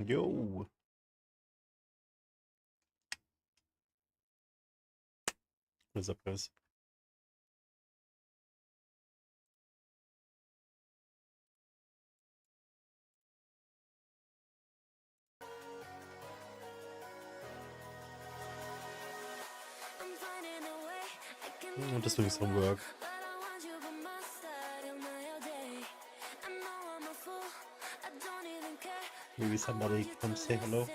Yo. What's up, guys? I'm just doing some work. Maybe somebody come say hello.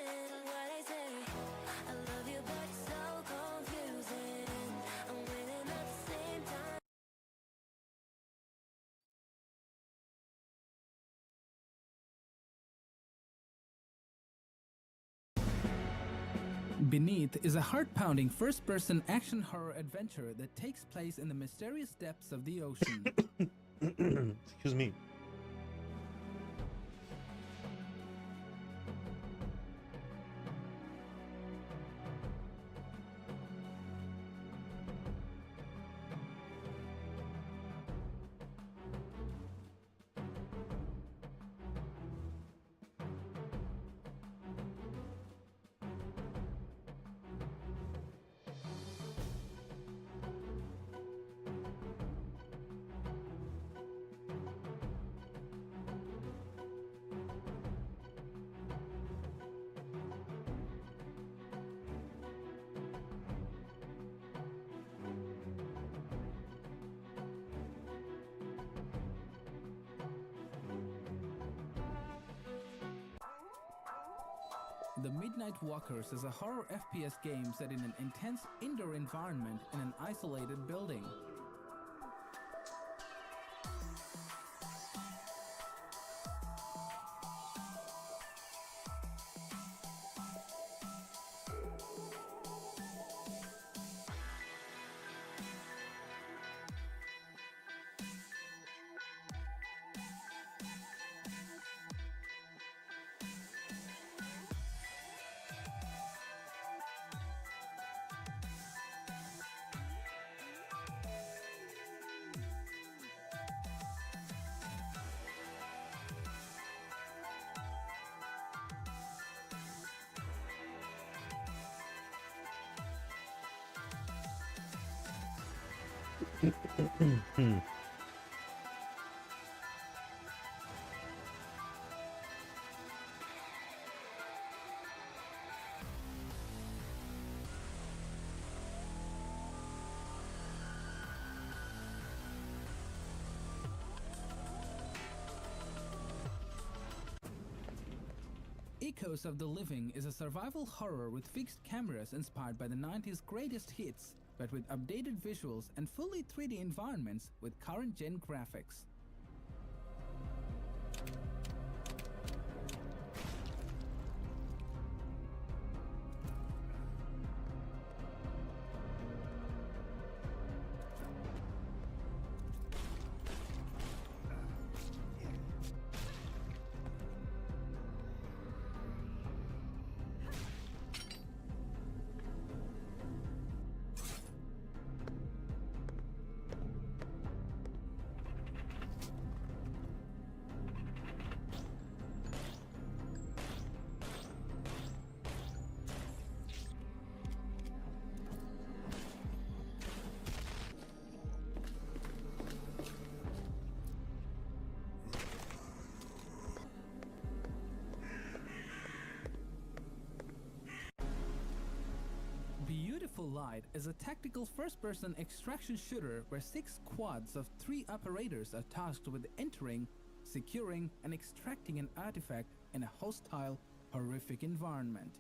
Beneath is a heart-pounding first-person action horror adventure that takes place in the mysterious depths of the ocean. Excuse me. The Midnight Walkers is a horror FPS game set in an intense indoor environment in an isolated building. Echoes of the Living is a survival horror with fixed cameras inspired by the 90s greatest hits, but with updated visuals and fully 3D environments with current-gen graphics. Beautiful Light is a tactical first-person extraction shooter where 6 squads of 3 operators are tasked with entering, securing, and extracting an artifact in a hostile, horrific environment.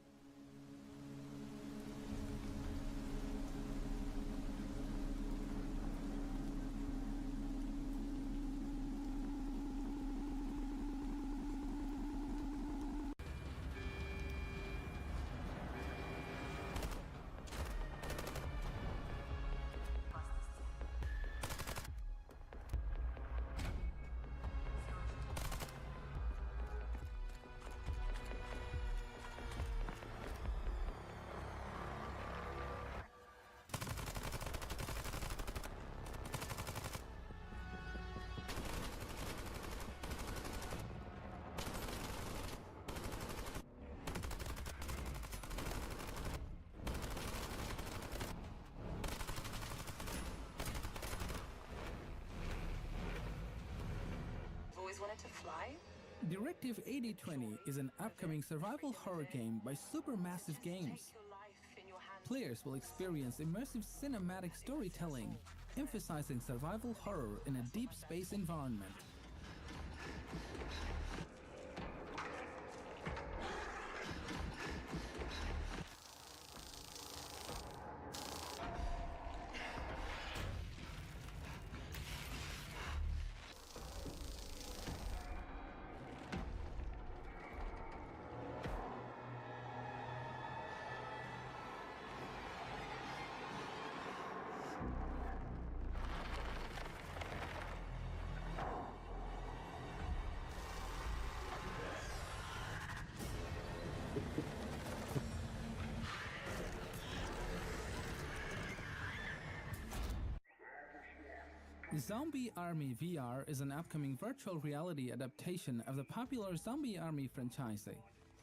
Directive 8020 is an upcoming survival horror game by Supermassive Games. Players will experience immersive cinematic storytelling, emphasizing survival horror in a deep space environment. Zombie Army VR is an upcoming virtual reality adaptation of the popular Zombie Army franchise.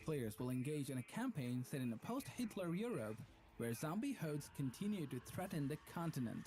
Players will engage in a campaign set in a post-Hitler Europe, where zombie hosts continue to threaten the continent.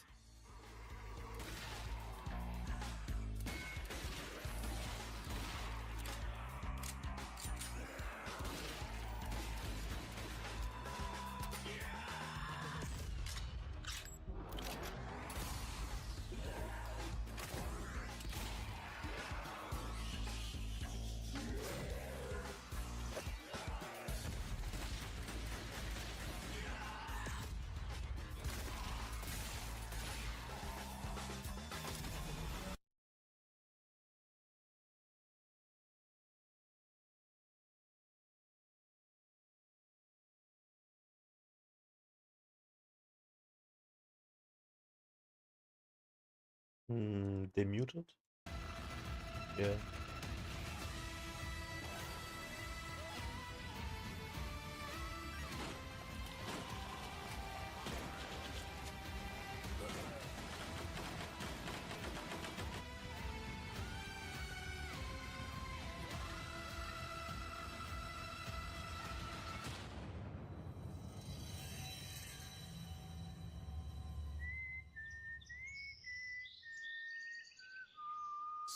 They muted? Yeah.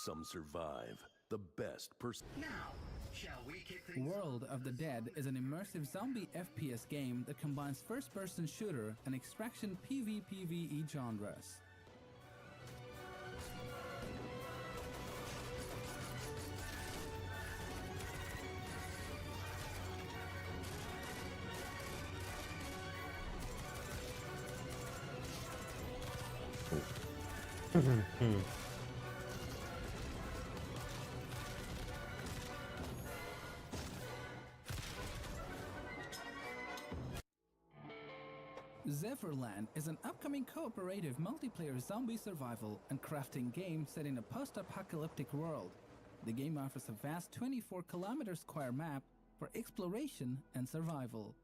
Some survive. The best person. Now, shall we kick things World of the Dead is an immersive zombie FPS game that combines first-person shooter and extraction PvPvE genres. Zephyrland is an upcoming cooperative multiplayer zombie survival and crafting game set in a post-apocalyptic world. The game offers a vast 24-kilometer-square map for exploration and survival.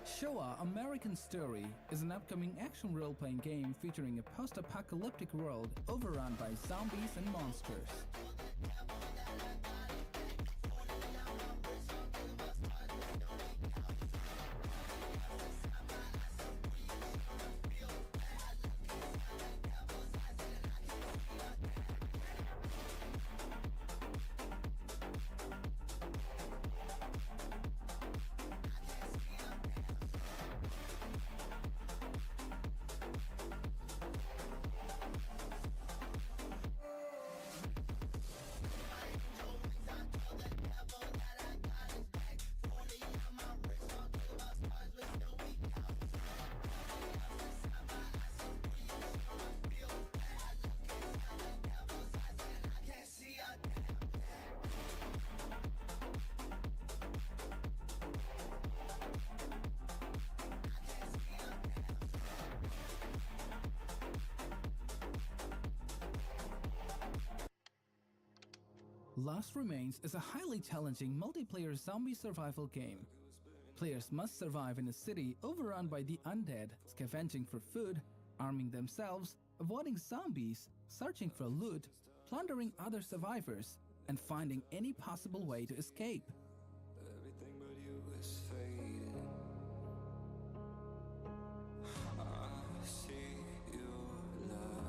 Showa American Story is an upcoming action role-playing game featuring a post-apocalyptic world overrun by zombies and monsters. Lost Remains is a highly challenging multiplayer zombie survival game. Players must survive in a city overrun by the undead, scavenging for food, arming themselves, avoiding zombies, searching for loot, plundering other survivors, and finding any possible way to escape. Everything but you is fading. I see your light.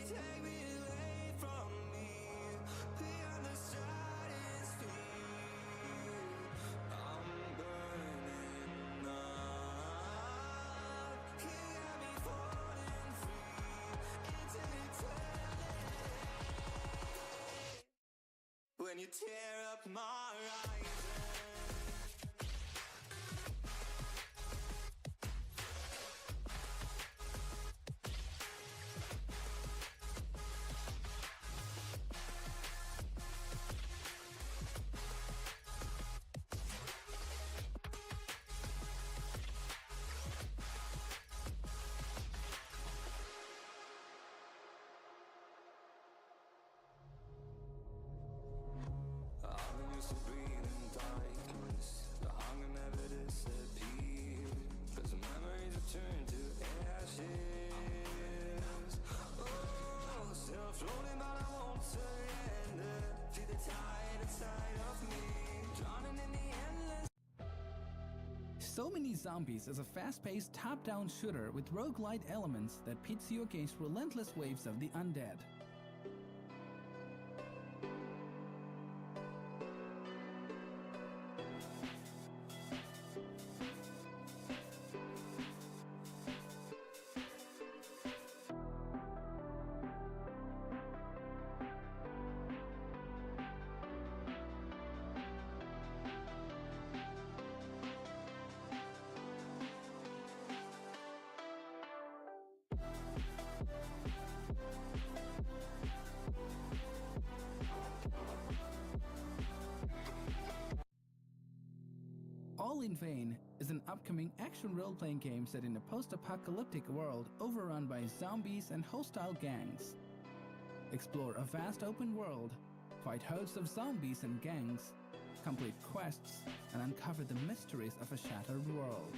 Take me away from me, beyond the stratosphere. I'm burning up. You got me falling free into eternity. When you tear up my horizon. I've been used to breathing darkness. The hunger never disappeared. 'Cause the memories return to ashes. Oh, still floating, but I won't surrender. Feel the tide inside of me, drowning in the endless. So Many Zombies is a fast-paced top-down shooter with roguelite elements that pits you against relentless waves of the undead. All in Vain is an upcoming action role-playing game set in a post-apocalyptic world overrun by zombies and hostile gangs. Explore a vast open world, fight hosts of zombies and gangs, complete quests, and uncover the mysteries of a shattered world.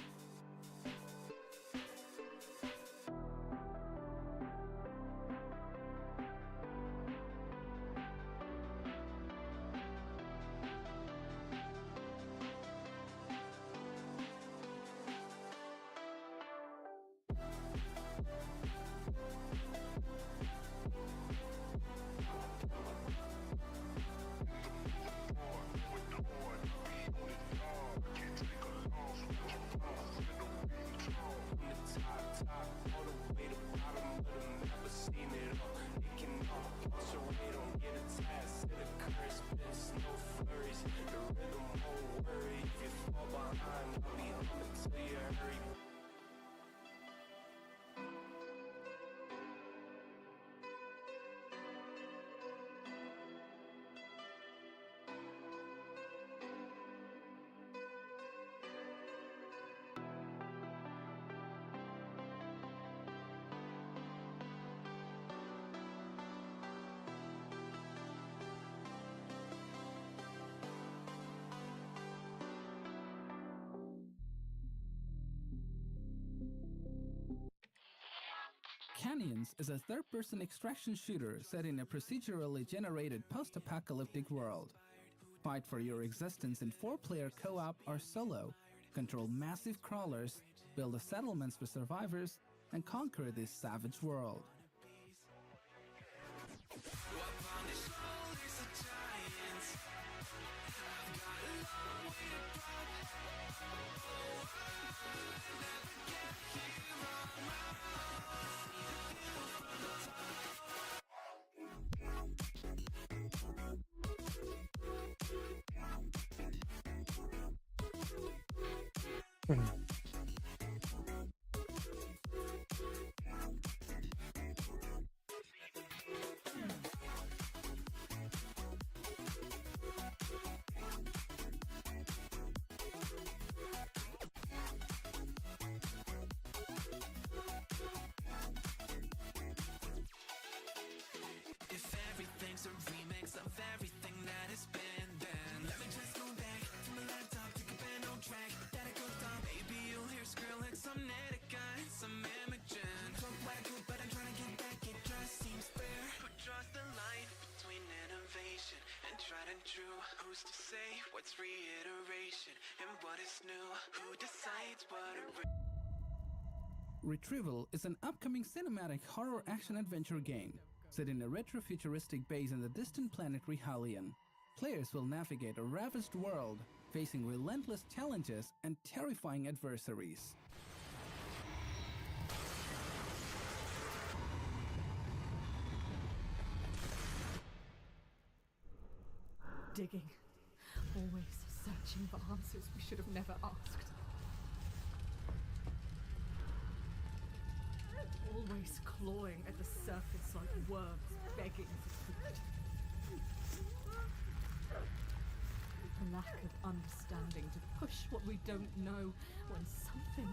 Canyons is a third-person extraction shooter set in a procedurally generated post-apocalyptic world. Fight for your existence in 4-player co-op or solo, control massive crawlers, build settlements for survivors, and conquer this savage world. If everything's a remake and true. Who's to say what's reiteration and what is new? Who decides what a Retrieval is an upcoming cinematic horror action-adventure game set in a retro-futuristic base in the distant planet Rihalion. Players will navigate a ravaged world, facing relentless challenges and terrifying adversaries. Digging. Always searching for answers we should have never asked. Always clawing at the surface like worms begging for food. A lack of understanding to push what we don't know when something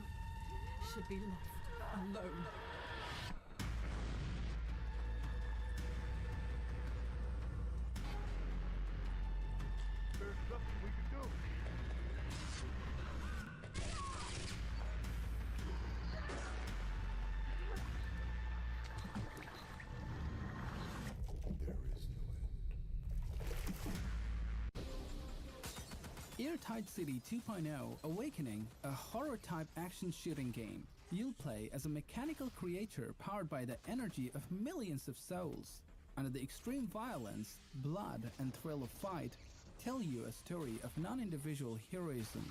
should be left alone. There's nothing we can do. There is no end. Airtight City 2.0 Awakening, a horror-type action shooting game. You'll play as a mechanical creature powered by the energy of millions of souls. Under the extreme violence, blood, and thrill of fight, tell you a story of non-individual heroism.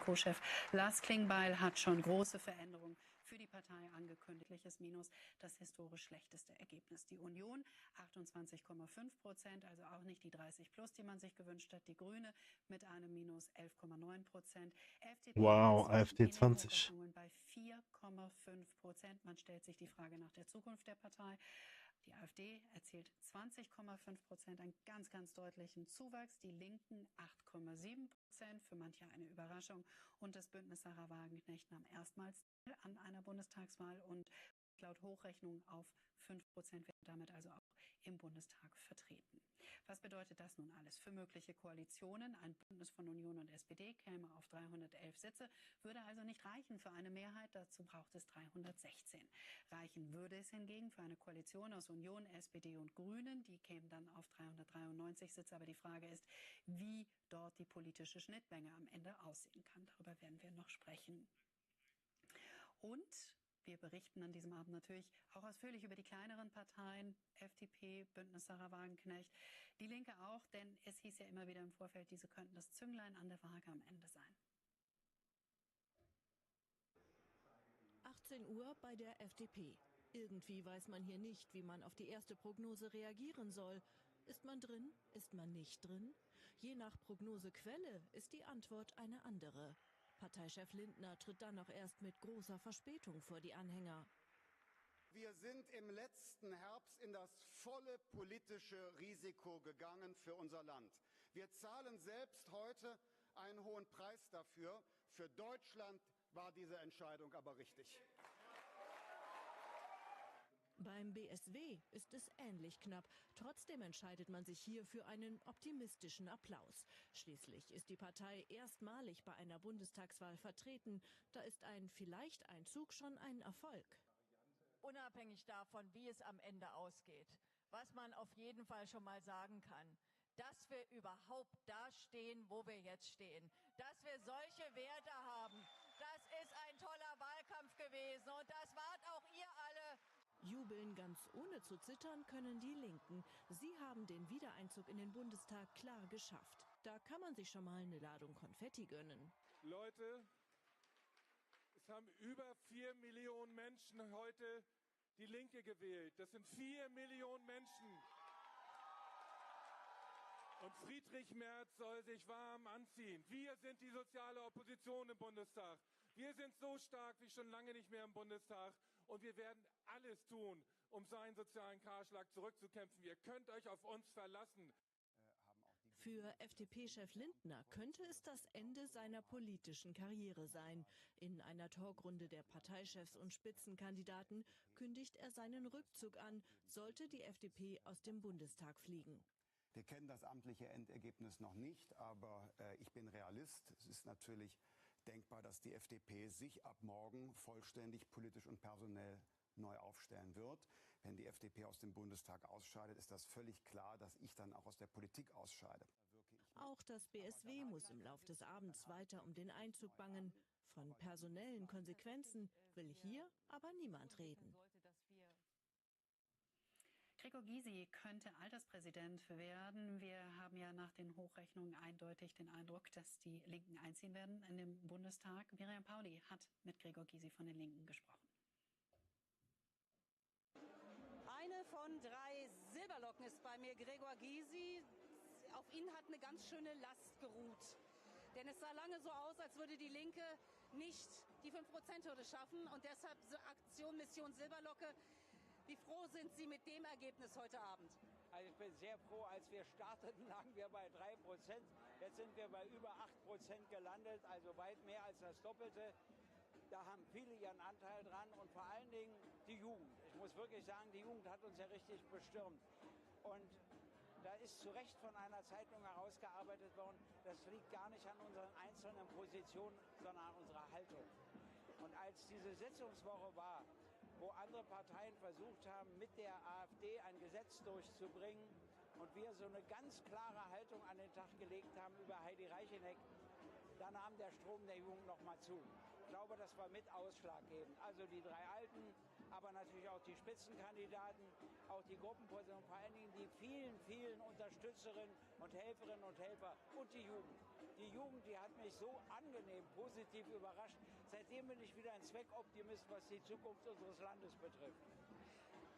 Co-Chef Lars Klingbeil hat schon große Veränderungen für die Partei angekündigtes Minus, das historisch schlechteste Ergebnis. Die Union 28,5%, also auch nicht die 30 plus, die man sich gewünscht hat. Die Grüne mit einem Minus 11,9%. FDP Wow, AfD in den 20. Hochrechnungen bei 4,5%. Man stellt sich die Frage nach der Zukunft der Partei. Die AfD erzielt 20,5%, einen ganz, ganz deutlichen Zuwachs. Die Linken 8,7%, für manche eine Überraschung. Und das Bündnis Sarah Wagenknecht nahm erstmals an einer Bundestagswahl und laut Hochrechnung auf 5% werden damit also auch im Bundestag vertreten. Was bedeutet das nun alles für mögliche Koalitionen? Ein Bündnis von Union und SPD käme auf 311 Sitze, würde also nicht reichen für eine Mehrheit, dazu braucht es 316. Reichen würde es hingegen für eine Koalition aus Union, SPD und Grünen, die kämen dann auf 393 Sitze, aber die Frage ist, wie dort die politische Schnittmenge am Ende aussehen kann. Darüber werden wir noch sprechen. Und wir berichten an diesem Abend natürlich auch ausführlich über die kleineren Parteien, FDP, Bündnis Sarah Wagenknecht, die Linke auch, denn es hieß ja immer wieder im Vorfeld, diese könnten das Zünglein an der Waage am Ende sein. 18 Uhr bei der FDP. Irgendwie weiß man hier nicht, wie man auf die erste Prognose reagieren soll. Ist man drin? Ist man nicht drin? Je nach Prognosequelle ist die Antwort eine andere. Parteichef Lindner tritt dann noch erst mit großer Verspätung vor die Anhänger. Wir sind im letzten Herbst in das volle politische Risiko gegangen für unser Land. Wir zahlen selbst heute einen hohen Preis dafür. Für Deutschland war diese Entscheidung aber richtig. Beim BSW ist es ähnlich knapp. Trotzdem entscheidet man sich hier für einen optimistischen Applaus. Schließlich ist die Partei erstmalig bei einer Bundestagswahl vertreten. Da ist ein Vielleicht-Einzug schon ein Erfolg. Unabhängig davon, wie es am Ende ausgeht, was man auf jeden Fall schon mal sagen kann, dass wir überhaupt da stehen, wo wir jetzt stehen, dass wir solche Werte haben, das ist ein toller Wahlkampf gewesen und das wart auch ihr alle. Jubeln ganz ohne zu zittern können die Linken. Sie haben den Wiedereinzug in den Bundestag klar geschafft. Da kann man sich schon mal eine Ladung Konfetti gönnen. Leute, es haben über 4 Millionen Menschen heute die Linke gewählt. Das sind 4 Millionen Menschen. Und Friedrich Merz soll sich warm anziehen. Wir sind die soziale Opposition im Bundestag. Wir sind so stark wie schon lange nicht mehr im Bundestag. Und wir werden alles tun, um seinen sozialen Kahlschlag zurückzukämpfen. Ihr könnt euch auf uns verlassen. Für FDP-Chef Lindner könnte es das Ende seiner politischen Karriere sein. In einer Talkrunde der Parteichefs und Spitzenkandidaten kündigt er seinen Rückzug an, sollte die FDP aus dem Bundestag fliegen. Wir kennen das amtliche Endergebnis noch nicht, aber ich bin Realist. Es ist natürlich denkbar, dass die FDP sich ab morgen vollständig politisch und personell neu aufstellen wird. Wenn die FDP aus dem Bundestag ausscheidet, ist das völlig klar, dass ich dann auch aus der Politik ausscheide. Auch das BSW muss im Lauf des Abends weiter um den Einzug bangen. Von personellen Konsequenzen will hier aber niemand reden. Gregor Gysi könnte Alterspräsident werden. Wir haben ja nach den Hochrechnungen eindeutig den Eindruck, dass die Linken einziehen werden in den Bundestag. Miriam Pauli hat mit Gregor Gysi von den Linken gesprochen. Eine von 3 Silberlocken ist bei mir Gregor Gysi. Auf ihn hat eine ganz schöne Last geruht. Denn es sah lange so aus, als würde die Linke nicht die 5%-Hürde schaffen. Und deshalb Aktion Mission Silberlocke. Wie froh sind Sie mit dem Ergebnis heute Abend? Also ich bin sehr froh, als wir starteten, lagen wir bei 3%. Jetzt sind wir bei über 8% gelandet, also weit mehr als das Doppelte. Da haben viele ihren Anteil dran und vor allen Dingen die Jugend. Ich muss wirklich sagen, die Jugend hat uns ja richtig bestürmt. Und da ist zu Recht von einer Zeitung herausgearbeitet worden, das liegt gar nicht an unseren einzelnen Positionen, sondern an unserer Haltung. Und als diese Sitzungswoche war, wo andere Parteien versucht haben, mit der AfD ein Gesetz durchzubringen und wir so eine ganz klare Haltung an den Tag gelegt haben über Heidi Reicheneck, da nahm der Strom der Jugend noch mal zu. Ich glaube, das war mit ausschlaggebend. Also die 3 Alten, aber natürlich auch die Spitzenkandidaten, auch die Gruppenposition, vor allen Dingen die vielen, vielen Unterstützerinnen und Helferinnen und Helfer und die Jugend. Die Jugend, die hat mich so angenehm, positiv überrascht. Seitdem bin ich wieder ein Zweckoptimist, was die Zukunft unseres Landes betrifft.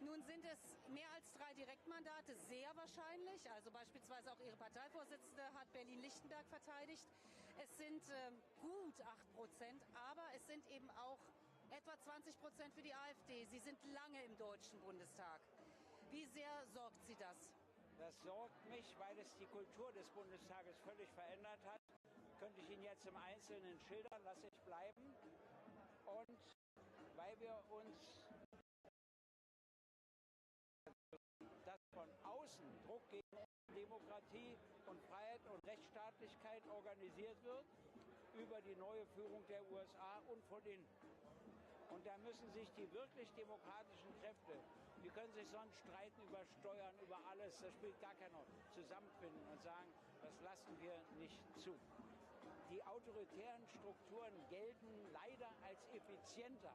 Nun sind es mehr als 3 Direktmandate, sehr wahrscheinlich. Also beispielsweise auch Ihre Parteivorsitzende hat Berlin-Lichtenberg verteidigt. Es sind gut 8%, aber es sind eben auch etwa 20% für die AfD. Sie sind lange im Deutschen Bundestag. Wie sehr sorgt Sie das? Das sorgt mich, weil es die Kultur des Bundestages völlig verändert hat. Könnte ich Ihnen jetzt im Einzelnen schildern, lasse ich bleiben. Und weil wir uns dass von außen Druck gegen Demokratie und Freiheit und Rechtsstaatlichkeit organisiert wird, über die neue Führung der USA und von innen. Und da müssen sich die wirklich demokratischen Kräfte, die können sich sonst streiten über Steuern, über alles, das spielt gar keine Rolle, zusammenfinden und sagen, das lassen wir nicht zu. Die autoritären Strukturen gelten leider als effizienter.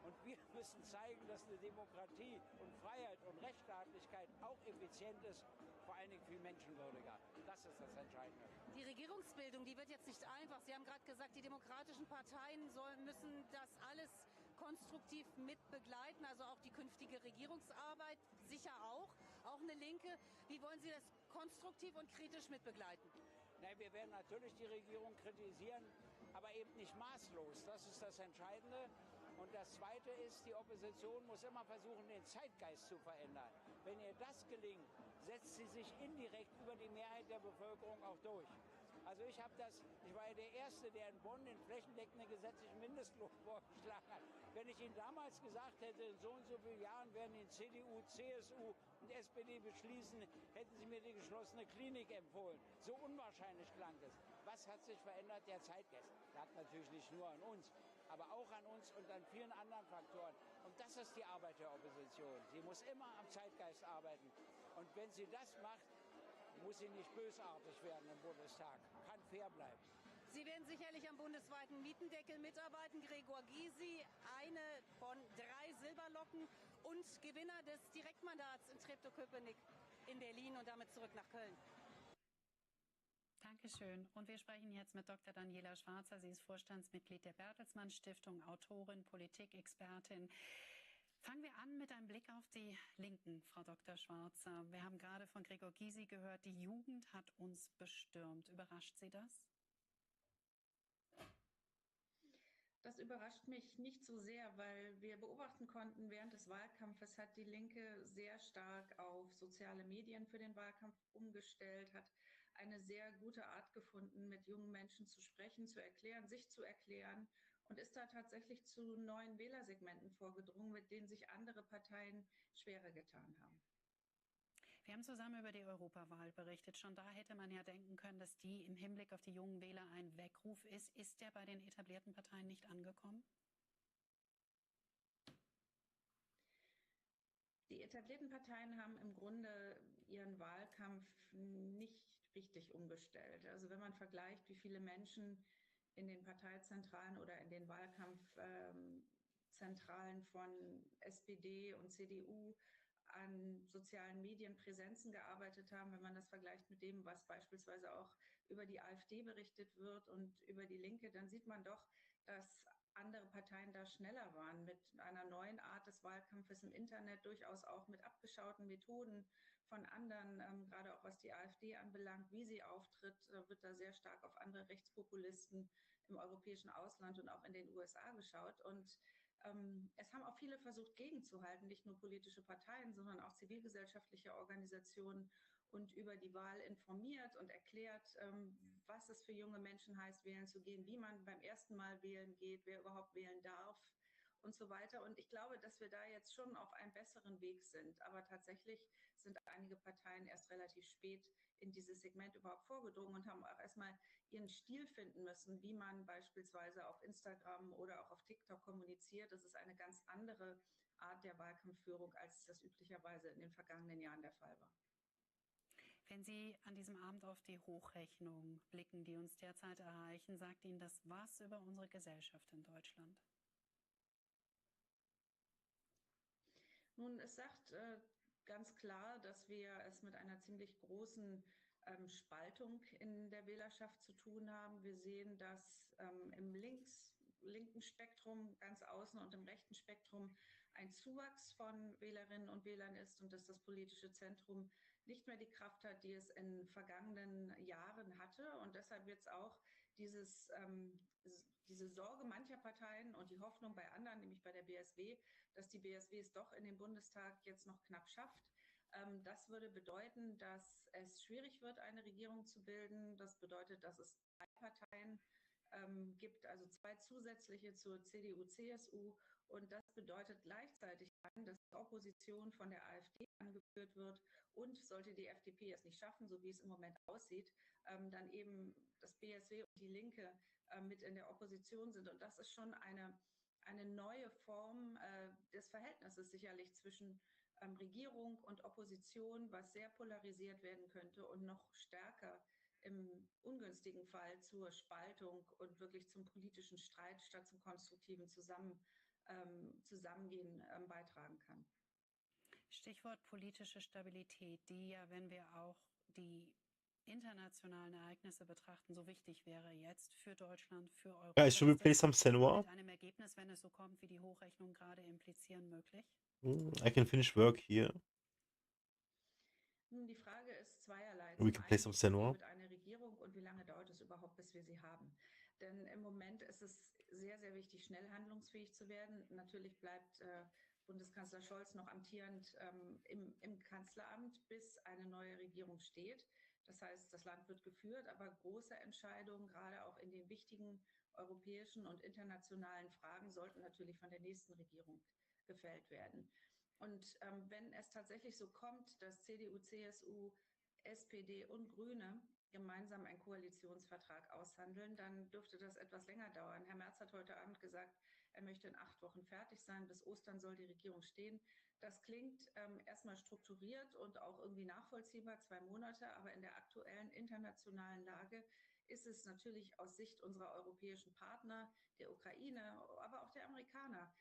Und wir müssen zeigen, dass eine Demokratie und Freiheit und Rechtsstaatlichkeit auch effizient ist, vor allen Dingen viel menschenwürdiger. Das ist das Entscheidende. Die Regierungsbildung, die wird jetzt nicht einfach. Sie haben gerade gesagt, die demokratischen Parteien müssen das alles konstruktiv mit begleiten, also auch die künftige Regierungsarbeit, sicher auch eine Linke. Wie wollen Sie das konstruktiv und kritisch mitbegleiten? Nein, wir werden natürlich die Regierung kritisieren, aber eben nicht maßlos. Das ist das Entscheidende. Und das Zweite ist, die Opposition muss immer versuchen, den Zeitgeist zu verändern. Wenn ihr das gelingt, setzt sie sich indirekt über die Mehrheit der Bevölkerung auch durch. Also ich war ja der Erste, der in Bonn den flächendeckenden gesetzlichen Mindestlohn vorgeschlagen hat. Wenn ich Ihnen damals gesagt hätte, in so und so vielen Jahren werden ihn CDU, CSU und SPD beschließen, hätten Sie mir die geschlossene Klinik empfohlen. So unwahrscheinlich klang es. Was hat sich verändert? Der Zeitgeist. Lag natürlich nicht nur an uns, aber auch an uns und an vielen anderen Faktoren. Und das ist die Arbeit der Opposition. Sie muss immer am Zeitgeist arbeiten. Und wenn sie das macht, muss sie nicht bösartig werden im Bundestag, kann fair bleiben. Sie werden sicherlich am bundesweiten Mietendeckel mitarbeiten. Gregor Gysi, eine von 3 Silberlocken und Gewinner des Direktmandats in Treptow-Köpenick in Berlin und damit zurück nach Köln. Dankeschön. Und wir sprechen jetzt mit Dr. Daniela Schwarzer. Sie ist Vorstandsmitglied der Bertelsmann Stiftung, Autorin, Politikexpertin. Fangen wir an mit einem Blick auf die Linken, Frau Dr. Schwarzer. Wir haben gerade von Gregor Gysi gehört, die Jugend hat uns bestürmt. Überrascht Sie das? Das überrascht mich nicht so sehr, weil wir beobachten konnten, während des Wahlkampfes hat die Linke sehr stark auf soziale Medien für den Wahlkampf umgestellt, hat eine sehr gute Art gefunden, mit jungen Menschen zu sprechen, zu erklären, sich zu erklären und ist da tatsächlich zu neuen Wählersegmenten vorgedrungen, mit denen sich andere Parteien schwerer getan haben. Wir haben zusammen über die Europawahl berichtet. Schon da hätte man ja denken können, dass die im Hinblick auf die jungen Wähler ein Weckruf ist. Ist der bei den etablierten Parteien nicht angekommen? Die etablierten Parteien haben im Grunde ihren Wahlkampf nicht richtig umgestellt. Also wenn man vergleicht, wie viele Menschen in den Parteizentralen oder in den Wahlkampfzentralen von SPD und CDU an sozialen Medien Präsenzen gearbeitet haben, wenn man das vergleicht mit dem, was beispielsweise auch über die AfD berichtet wird und über die Linke, dann sieht man doch, dass andere Parteien da schneller waren mit einer neuen Art des Wahlkampfes im Internet, durchaus auch mit abgeschauten Methoden von anderen, gerade auch was die AfD anbelangt, wie sie auftritt, wird da sehr stark auf andere Rechtspopulisten im europäischen Ausland und auch in den USA geschaut. Und es haben auch viele versucht, gegenzuhalten, nicht nur politische Parteien, sondern auch zivilgesellschaftliche Organisationen und über die Wahl informiert und erklärt, was es für junge Menschen heißt, wählen zu gehen, wie man beim ersten Mal wählen geht, wer überhaupt wählen darf und so weiter. Und ich glaube, dass wir da jetzt schon auf einem besseren Weg sind. Aber tatsächlich sind einige Parteien erst relativ spät in dieses Segment überhaupt vorgedrungen und haben auch erstmal ihren Stil finden müssen, wie man beispielsweise auf Instagram oder auch auf TikTok kommuniziert. Das ist eine ganz andere Art der Wahlkampfführung, als das üblicherweise in den vergangenen Jahren der Fall war. Wenn Sie an diesem Abend auf die Hochrechnungen blicken, die uns derzeit erreichen, sagt Ihnen das was über unsere Gesellschaft in Deutschland? Nun, es sagt ganz klar, dass wir es mit einer ziemlich großen Spaltung in der Wählerschaft zu tun haben. Wir sehen, dass im linken Spektrum ganz außen und im rechten Spektrum ein Zuwachs von Wählerinnen und Wählern ist und dass das politische Zentrum nicht mehr die Kraft hat, die es in vergangenen Jahren hatte. Und deshalb jetzt auch diese Sorge mancher Parteien und die Hoffnung bei anderen, nämlich bei der BSW, dass die BSW es doch in den Bundestag jetzt noch knapp schafft. Das würde bedeuten, dass es schwierig wird, eine Regierung zu bilden. Das bedeutet, dass es 3 Parteien gibt, also 2 zusätzliche zur CDU, CSU. Und das bedeutet gleichzeitig dann, dass die Opposition von der AfD angeführt wird und sollte die FDP es nicht schaffen, so wie es im Moment aussieht, dann eben das BSW und die Linke mit in der Opposition sind. Und das ist schon eine neue Form des Verhältnisses sicherlich zwischen Regierung und Opposition, was sehr polarisiert werden könnte und noch stärker im ungünstigen Fall zur Spaltung und wirklich zum politischen Streit statt zum konstruktiven Zusammengehen beitragen kann. Stichwort politische Stabilität, die ja, wenn wir auch die internationalen Ereignisse betrachten, so wichtig wäre jetzt für Deutschland, für Europa. Guys, should we play some Senua? Mit einem Ergebnis, wenn es so kommt, wie die Hochrechnungen gerade implizieren, möglich? I can finish work here. Nun, die Frage ist zweierlei. We can play some Senua. Mit einer Regierung und wie lange dauert es überhaupt, bis wir sie haben? Denn im Moment ist es sehr, sehr wichtig, schnell handlungsfähig zu werden. Natürlich bleibt Bundeskanzler Scholz noch amtierend im Kanzleramt, bis eine neue Regierung steht. Das heißt, das Land wird geführt, aber große Entscheidungen, gerade auch in den wichtigen europäischen und internationalen Fragen, sollten natürlich von der nächsten Regierung gefällt werden. Und wenn es tatsächlich so kommt, dass CDU, CSU, SPD und Grüne gemeinsam einen Koalitionsvertrag aushandeln, dann dürfte das etwas länger dauern. Herr Merz hat heute Abend gesagt, er möchte in 8 Wochen fertig sein. Bis Ostern soll die Regierung stehen. Das klingt erstmal strukturiert und auch irgendwie nachvollziehbar, 2 Monate. Aber in der aktuellen internationalen Lage ist es natürlich aus Sicht unserer europäischen Partner, der Ukraine, aber auch der Amerikaner,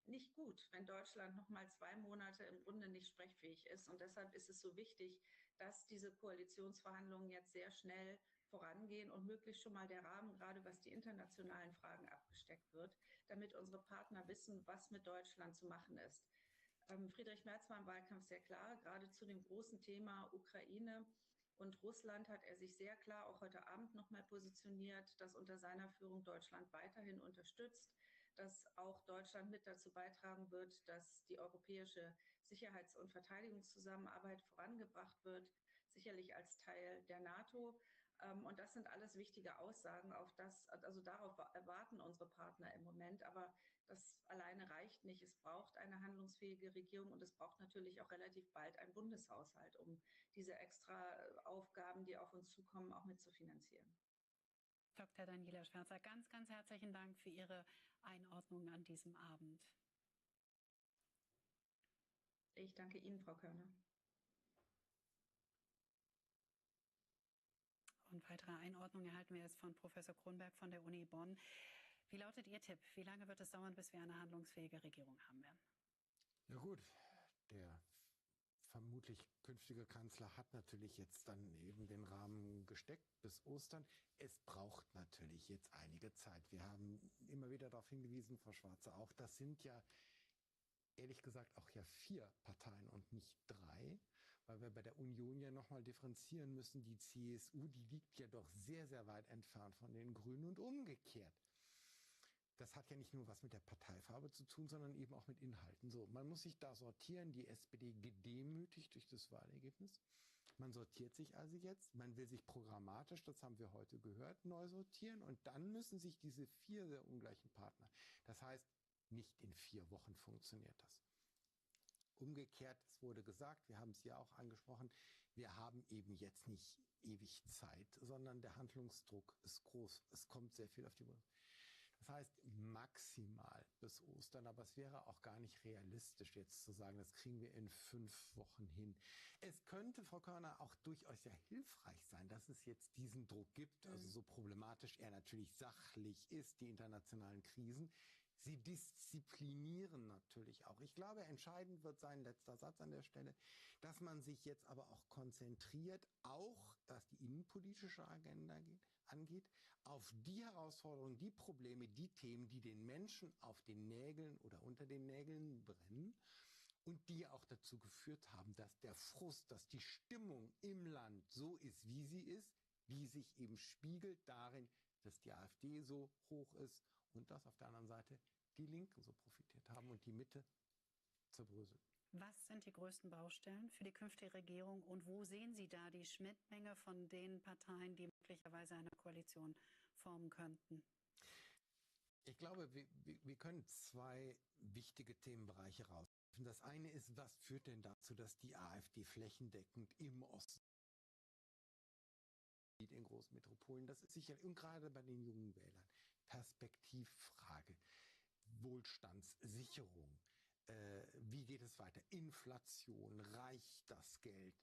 nicht gut, wenn Deutschland noch mal 2 Monate im Grunde nicht sprechfähig ist. Und deshalb ist es so wichtig, dass diese Koalitionsverhandlungen jetzt sehr schnell vorangehen und möglichst schon mal der Rahmen, gerade was die internationalen Fragen abgesteckt wird, damit unsere Partner wissen, was mit Deutschland zu machen ist. Friedrich Merz war im Wahlkampf sehr klar, gerade zu dem großen Thema Ukraine und Russland hat er sich sehr klar auch heute Abend noch mal positioniert, dass unter seiner Führung Deutschland weiterhin unterstützt, dass auch Deutschland mit dazu beitragen wird, dass die europäische Sicherheits- und Verteidigungszusammenarbeit vorangebracht wird, sicherlich als Teil der NATO. Und das sind alles wichtige Aussagen, also darauf erwarten unsere Partner im Moment. Aber das alleine reicht nicht. Es braucht eine handlungsfähige Regierung und es braucht natürlich auch relativ bald einen Bundeshaushalt, um diese extra Aufgaben, die auf uns zukommen, auch mitzufinanzieren. Dr. Daniela Schwärzer, ganz, ganz herzlichen Dank für Ihre Einordnung an diesem Abend. Ich danke Ihnen, Frau Körner. Und weitere Einordnung erhalten wir jetzt von Professor Kronberg von der Uni Bonn. Wie lautet Ihr Tipp? Wie lange wird es dauern, bis wir eine handlungsfähige Regierung haben werden? Ja gut, der vermutlich künftige Kanzler hat natürlich jetzt dann eben den Rahmen gesteckt bis Ostern. Es braucht natürlich jetzt einige Zeit. Wir haben immer wieder darauf hingewiesen, Frau Schwarze auch, das sind ja ehrlich gesagt auch ja 4 Parteien und nicht 3, weil wir bei der Union ja nochmal differenzieren müssen. Die CSU, die liegt ja doch sehr, sehr weit entfernt von den Grünen und umgekehrt. Das hat ja nicht nur was mit der Parteifarbe zu tun, sondern eben auch mit Inhalten. So, man muss sich da sortieren, die SPD gedemütigt durch das Wahlergebnis. Man sortiert sich also jetzt, man will sich programmatisch, das haben wir heute gehört, neu sortieren und dann müssen sich diese 4 sehr ungleichen Partner, das heißt, nicht in 4 Wochen funktioniert das. Umgekehrt, es wurde gesagt, wir haben es ja auch angesprochen, wir haben eben jetzt nicht ewig Zeit, sondern der Handlungsdruck ist groß. Es kommt sehr viel auf die Bundeswehr. Das heißt maximal bis Ostern, aber es wäre auch gar nicht realistisch jetzt zu sagen, das kriegen wir in 5 Wochen hin. Es könnte, Frau Körner, auch durchaus ja hilfreich sein, dass es jetzt diesen Druck gibt, also so problematisch er natürlich sachlich ist, die internationalen Krisen. Sie disziplinieren natürlich auch. Ich glaube, entscheidend wird sein, letzter Satz an der Stelle, dass man sich jetzt aber auch konzentriert, auch was die innenpolitische Agenda angeht, auf die Herausforderungen, die Probleme, die Themen, die den Menschen auf den Nägeln oder unter den Nägeln brennen und die auch dazu geführt haben, dass der Frust, dass die Stimmung im Land so ist, wie sie ist, die sich eben spiegelt darin, dass die AfD so hoch ist und dass auf der anderen Seite die Linken so profitiert haben und die Mitte zerbröselt. Was sind die größten Baustellen für die künftige Regierung und wo sehen Sie da die Schnittmenge von den Parteien, die möglicherweise eine Koalition formen könnten? Ich glaube, wir können zwei wichtige Themenbereiche rausgreifen. Das eine ist, was führt denn dazu, dass die AfD flächendeckend im Osten in Großmetropolen, das ist sicher, und gerade bei den jungen Wählern, Perspektivfrage, Wohlstandssicherung, wie geht es weiter, Inflation, reicht das Geld,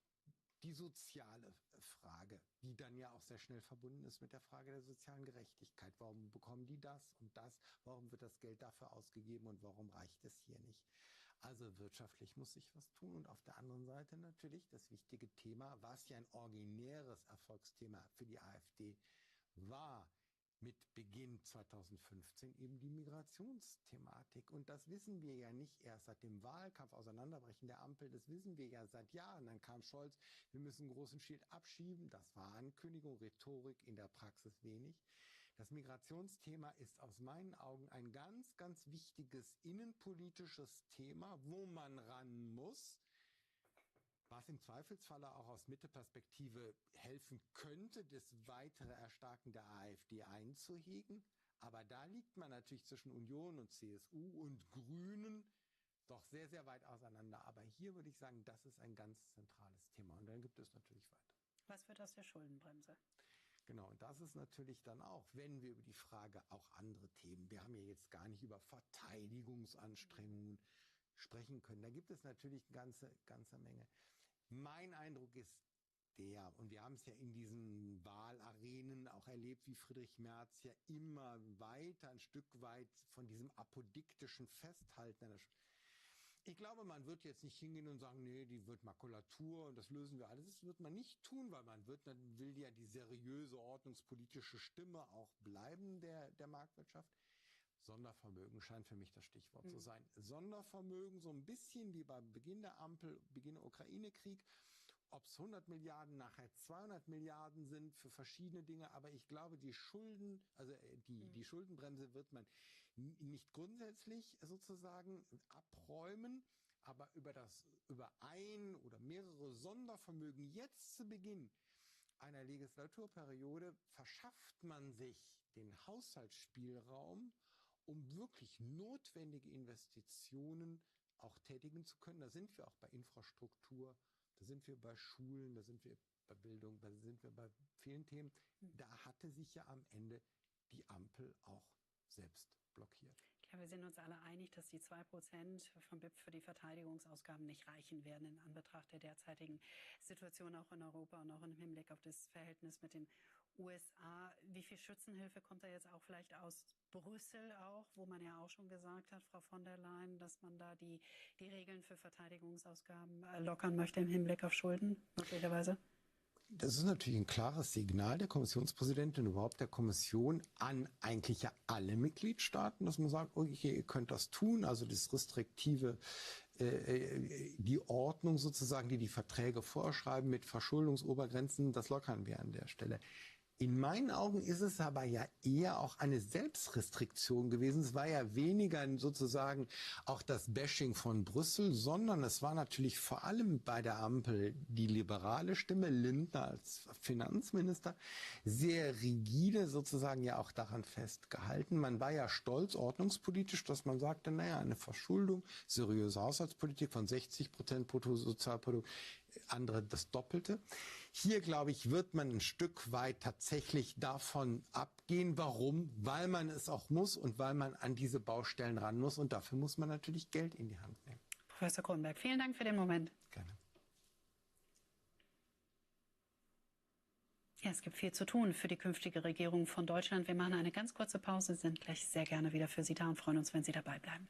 die soziale Frage, die dann ja auch sehr schnell verbunden ist mit der Frage der sozialen Gerechtigkeit. Warum bekommen die das und das? Warum wird das Geld dafür ausgegeben und warum reicht es hier nicht? Also wirtschaftlich muss sich was tun und auf der anderen Seite natürlich das wichtige Thema, was ja ein originäres Erfolgsthema für die AfD war, mit Beginn 2015 eben die Migrationsthematik. Und das wissen wir ja nicht erst seit dem Wahlkampf, Auseinanderbrechen der Ampel, das wissen wir ja seit Jahren. Dann kam Scholz, wir müssen einen großen Schild abschieben. Das war Ankündigung, Rhetorik, in der Praxis wenig. Das Migrationsthema ist aus meinen Augen ein ganz, ganz wichtiges innenpolitisches Thema, wo man ran muss, was im Zweifelsfalle auch aus Mitteperspektive helfen könnte, das weitere Erstarken der AfD einzuhegen. Aber da liegt man natürlich zwischen Union und CSU und Grünen doch sehr, sehr weit auseinander. Aber hier würde ich sagen, das ist ein ganz zentrales Thema. Und dann gibt es natürlich weiter. Was wird aus der Schuldenbremse? Genau, und das ist natürlich dann auch, wenn wir über die Frage auch andere Themen, wir haben ja jetzt gar nicht über Verteidigungsanstrengungen sprechen können. Da gibt es natürlich eine ganze Menge. Mein Eindruck ist der, und wir haben es ja in diesen Wahlarenen auch erlebt, wie Friedrich Merz ja immer weiter, ein Stück weit von diesem apodiktischen Festhalten an der Ich glaube, man wird jetzt nicht hingehen und sagen, nee, die wird Makulatur und das lösen wir alles. Das wird man nicht tun, weil man will ja die seriöse, ordnungspolitische Stimme auch bleiben der Marktwirtschaft. Sondervermögen scheint für mich das Stichwort zu sein. Sondervermögen, so ein bisschen wie beim Beginn der Ampel, Beginn der Ukraine-Krieg. Ob es 100 Milliarden, nachher 200 Milliarden sind für verschiedene Dinge. Aber ich glaube, die Schuldenbremse wird man nicht grundsätzlich sozusagen abräumen, aber über ein oder mehrere Sondervermögen jetzt zu Beginn einer Legislaturperiode verschafft man sich den Haushaltsspielraum, um wirklich notwendige Investitionen auch tätigen zu können. Da sind wir auch bei Infrastruktur, da sind wir bei Schulen, da sind wir bei Bildung, da sind wir bei vielen Themen. Da hatte sich ja am Ende die Ampel auch selbst blockiert. Ich glaube, wir sind uns alle einig, dass die 2% vom BIP für die Verteidigungsausgaben nicht reichen werden in Anbetracht der derzeitigen Situation auch in Europa und auch im Hinblick auf das Verhältnis mit den USA. Wie viel Schützenhilfe kommt da jetzt auch vielleicht aus Brüssel auch, wo man ja auch schon gesagt hat, Frau von der Leyen, dass man da die Regeln für Verteidigungsausgaben lockern möchte im Hinblick auf Schulden möglicherweise? Das ist natürlich ein klares Signal der Kommissionspräsidentin, überhaupt der Kommission an eigentlich ja alle Mitgliedstaaten, dass man sagt, okay, ihr könnt das tun, also das restriktive, die Ordnung sozusagen, die Verträge vorschreiben mit Verschuldungsobergrenzen, das lockern wir an der Stelle. In meinen Augen ist es aber ja eher auch eine Selbstrestriktion gewesen. Es war ja weniger sozusagen auch das Bashing von Brüssel, sondern es war natürlich vor allem bei der Ampel die liberale Stimme, Lindner als Finanzminister, sehr rigide sozusagen ja auch daran festgehalten. Man war ja stolz ordnungspolitisch, dass man sagte, naja, eine Verschuldung, seriöse Haushaltspolitik von 60% Bruttosozialprodukt, andere das Doppelte. Hier, glaube ich, wird man ein Stück weit tatsächlich davon abgehen. Warum? Weil man es auch muss und weil man an diese Baustellen ran muss. Und dafür muss man natürlich Geld in die Hand nehmen. Professor Kronberg, vielen Dank für den Moment. Gerne. Ja, es gibt viel zu tun für die künftige Regierung von Deutschland. Wir machen eine ganz kurze Pause, sind gleich sehr gerne wieder für Sie da und freuen uns, wenn Sie dabei bleiben.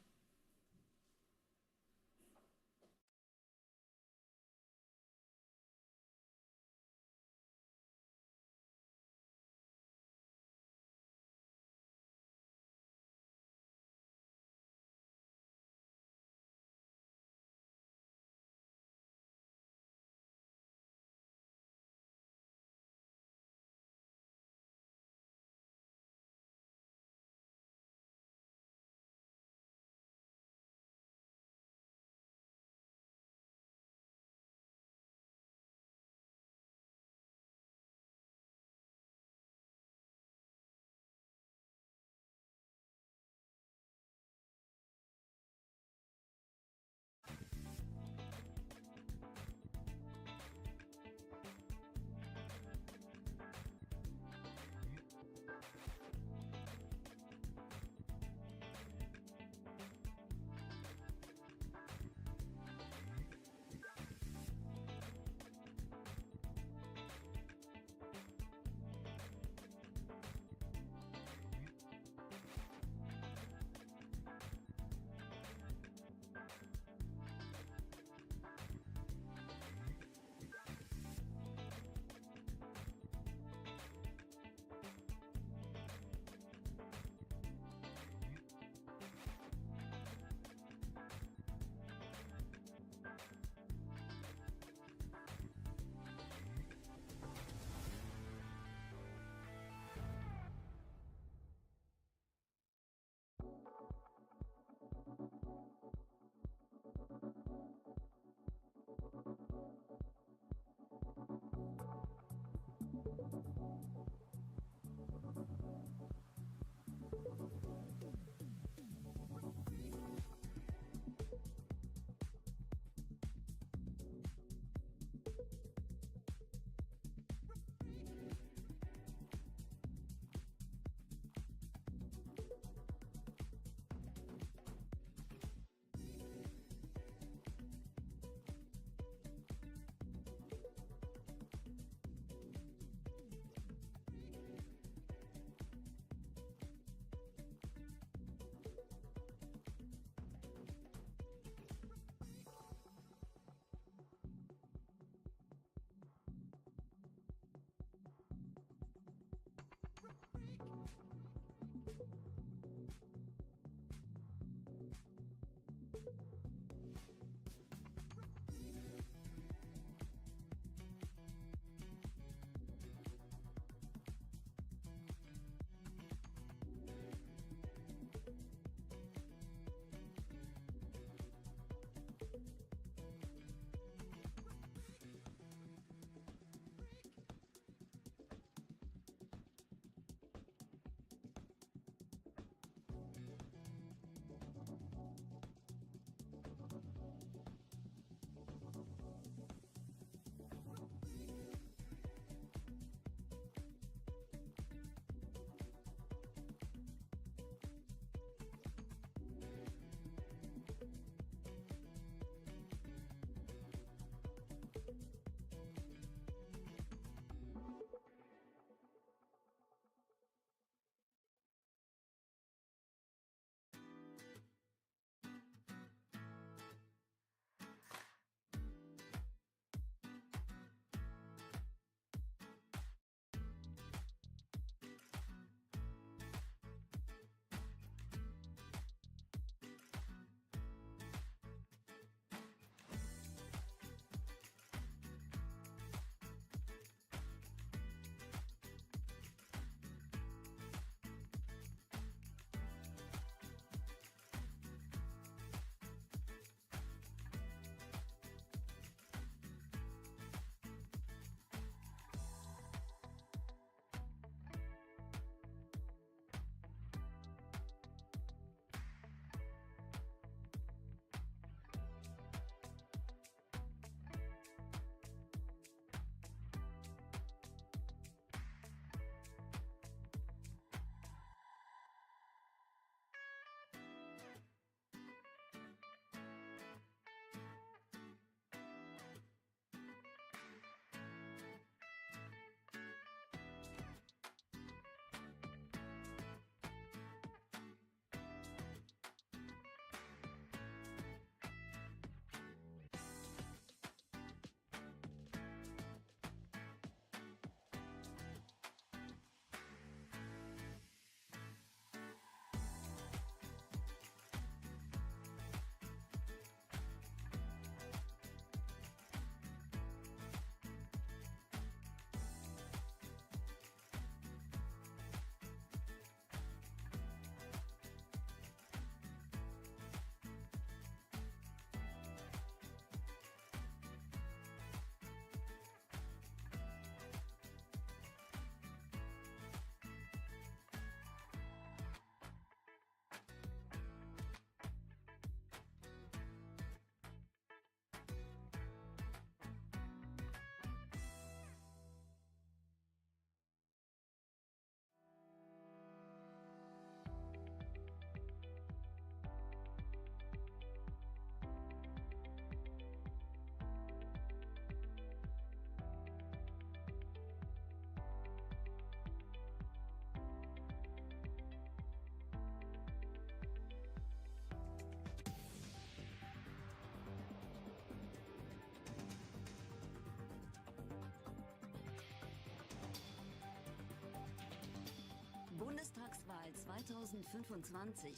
2025.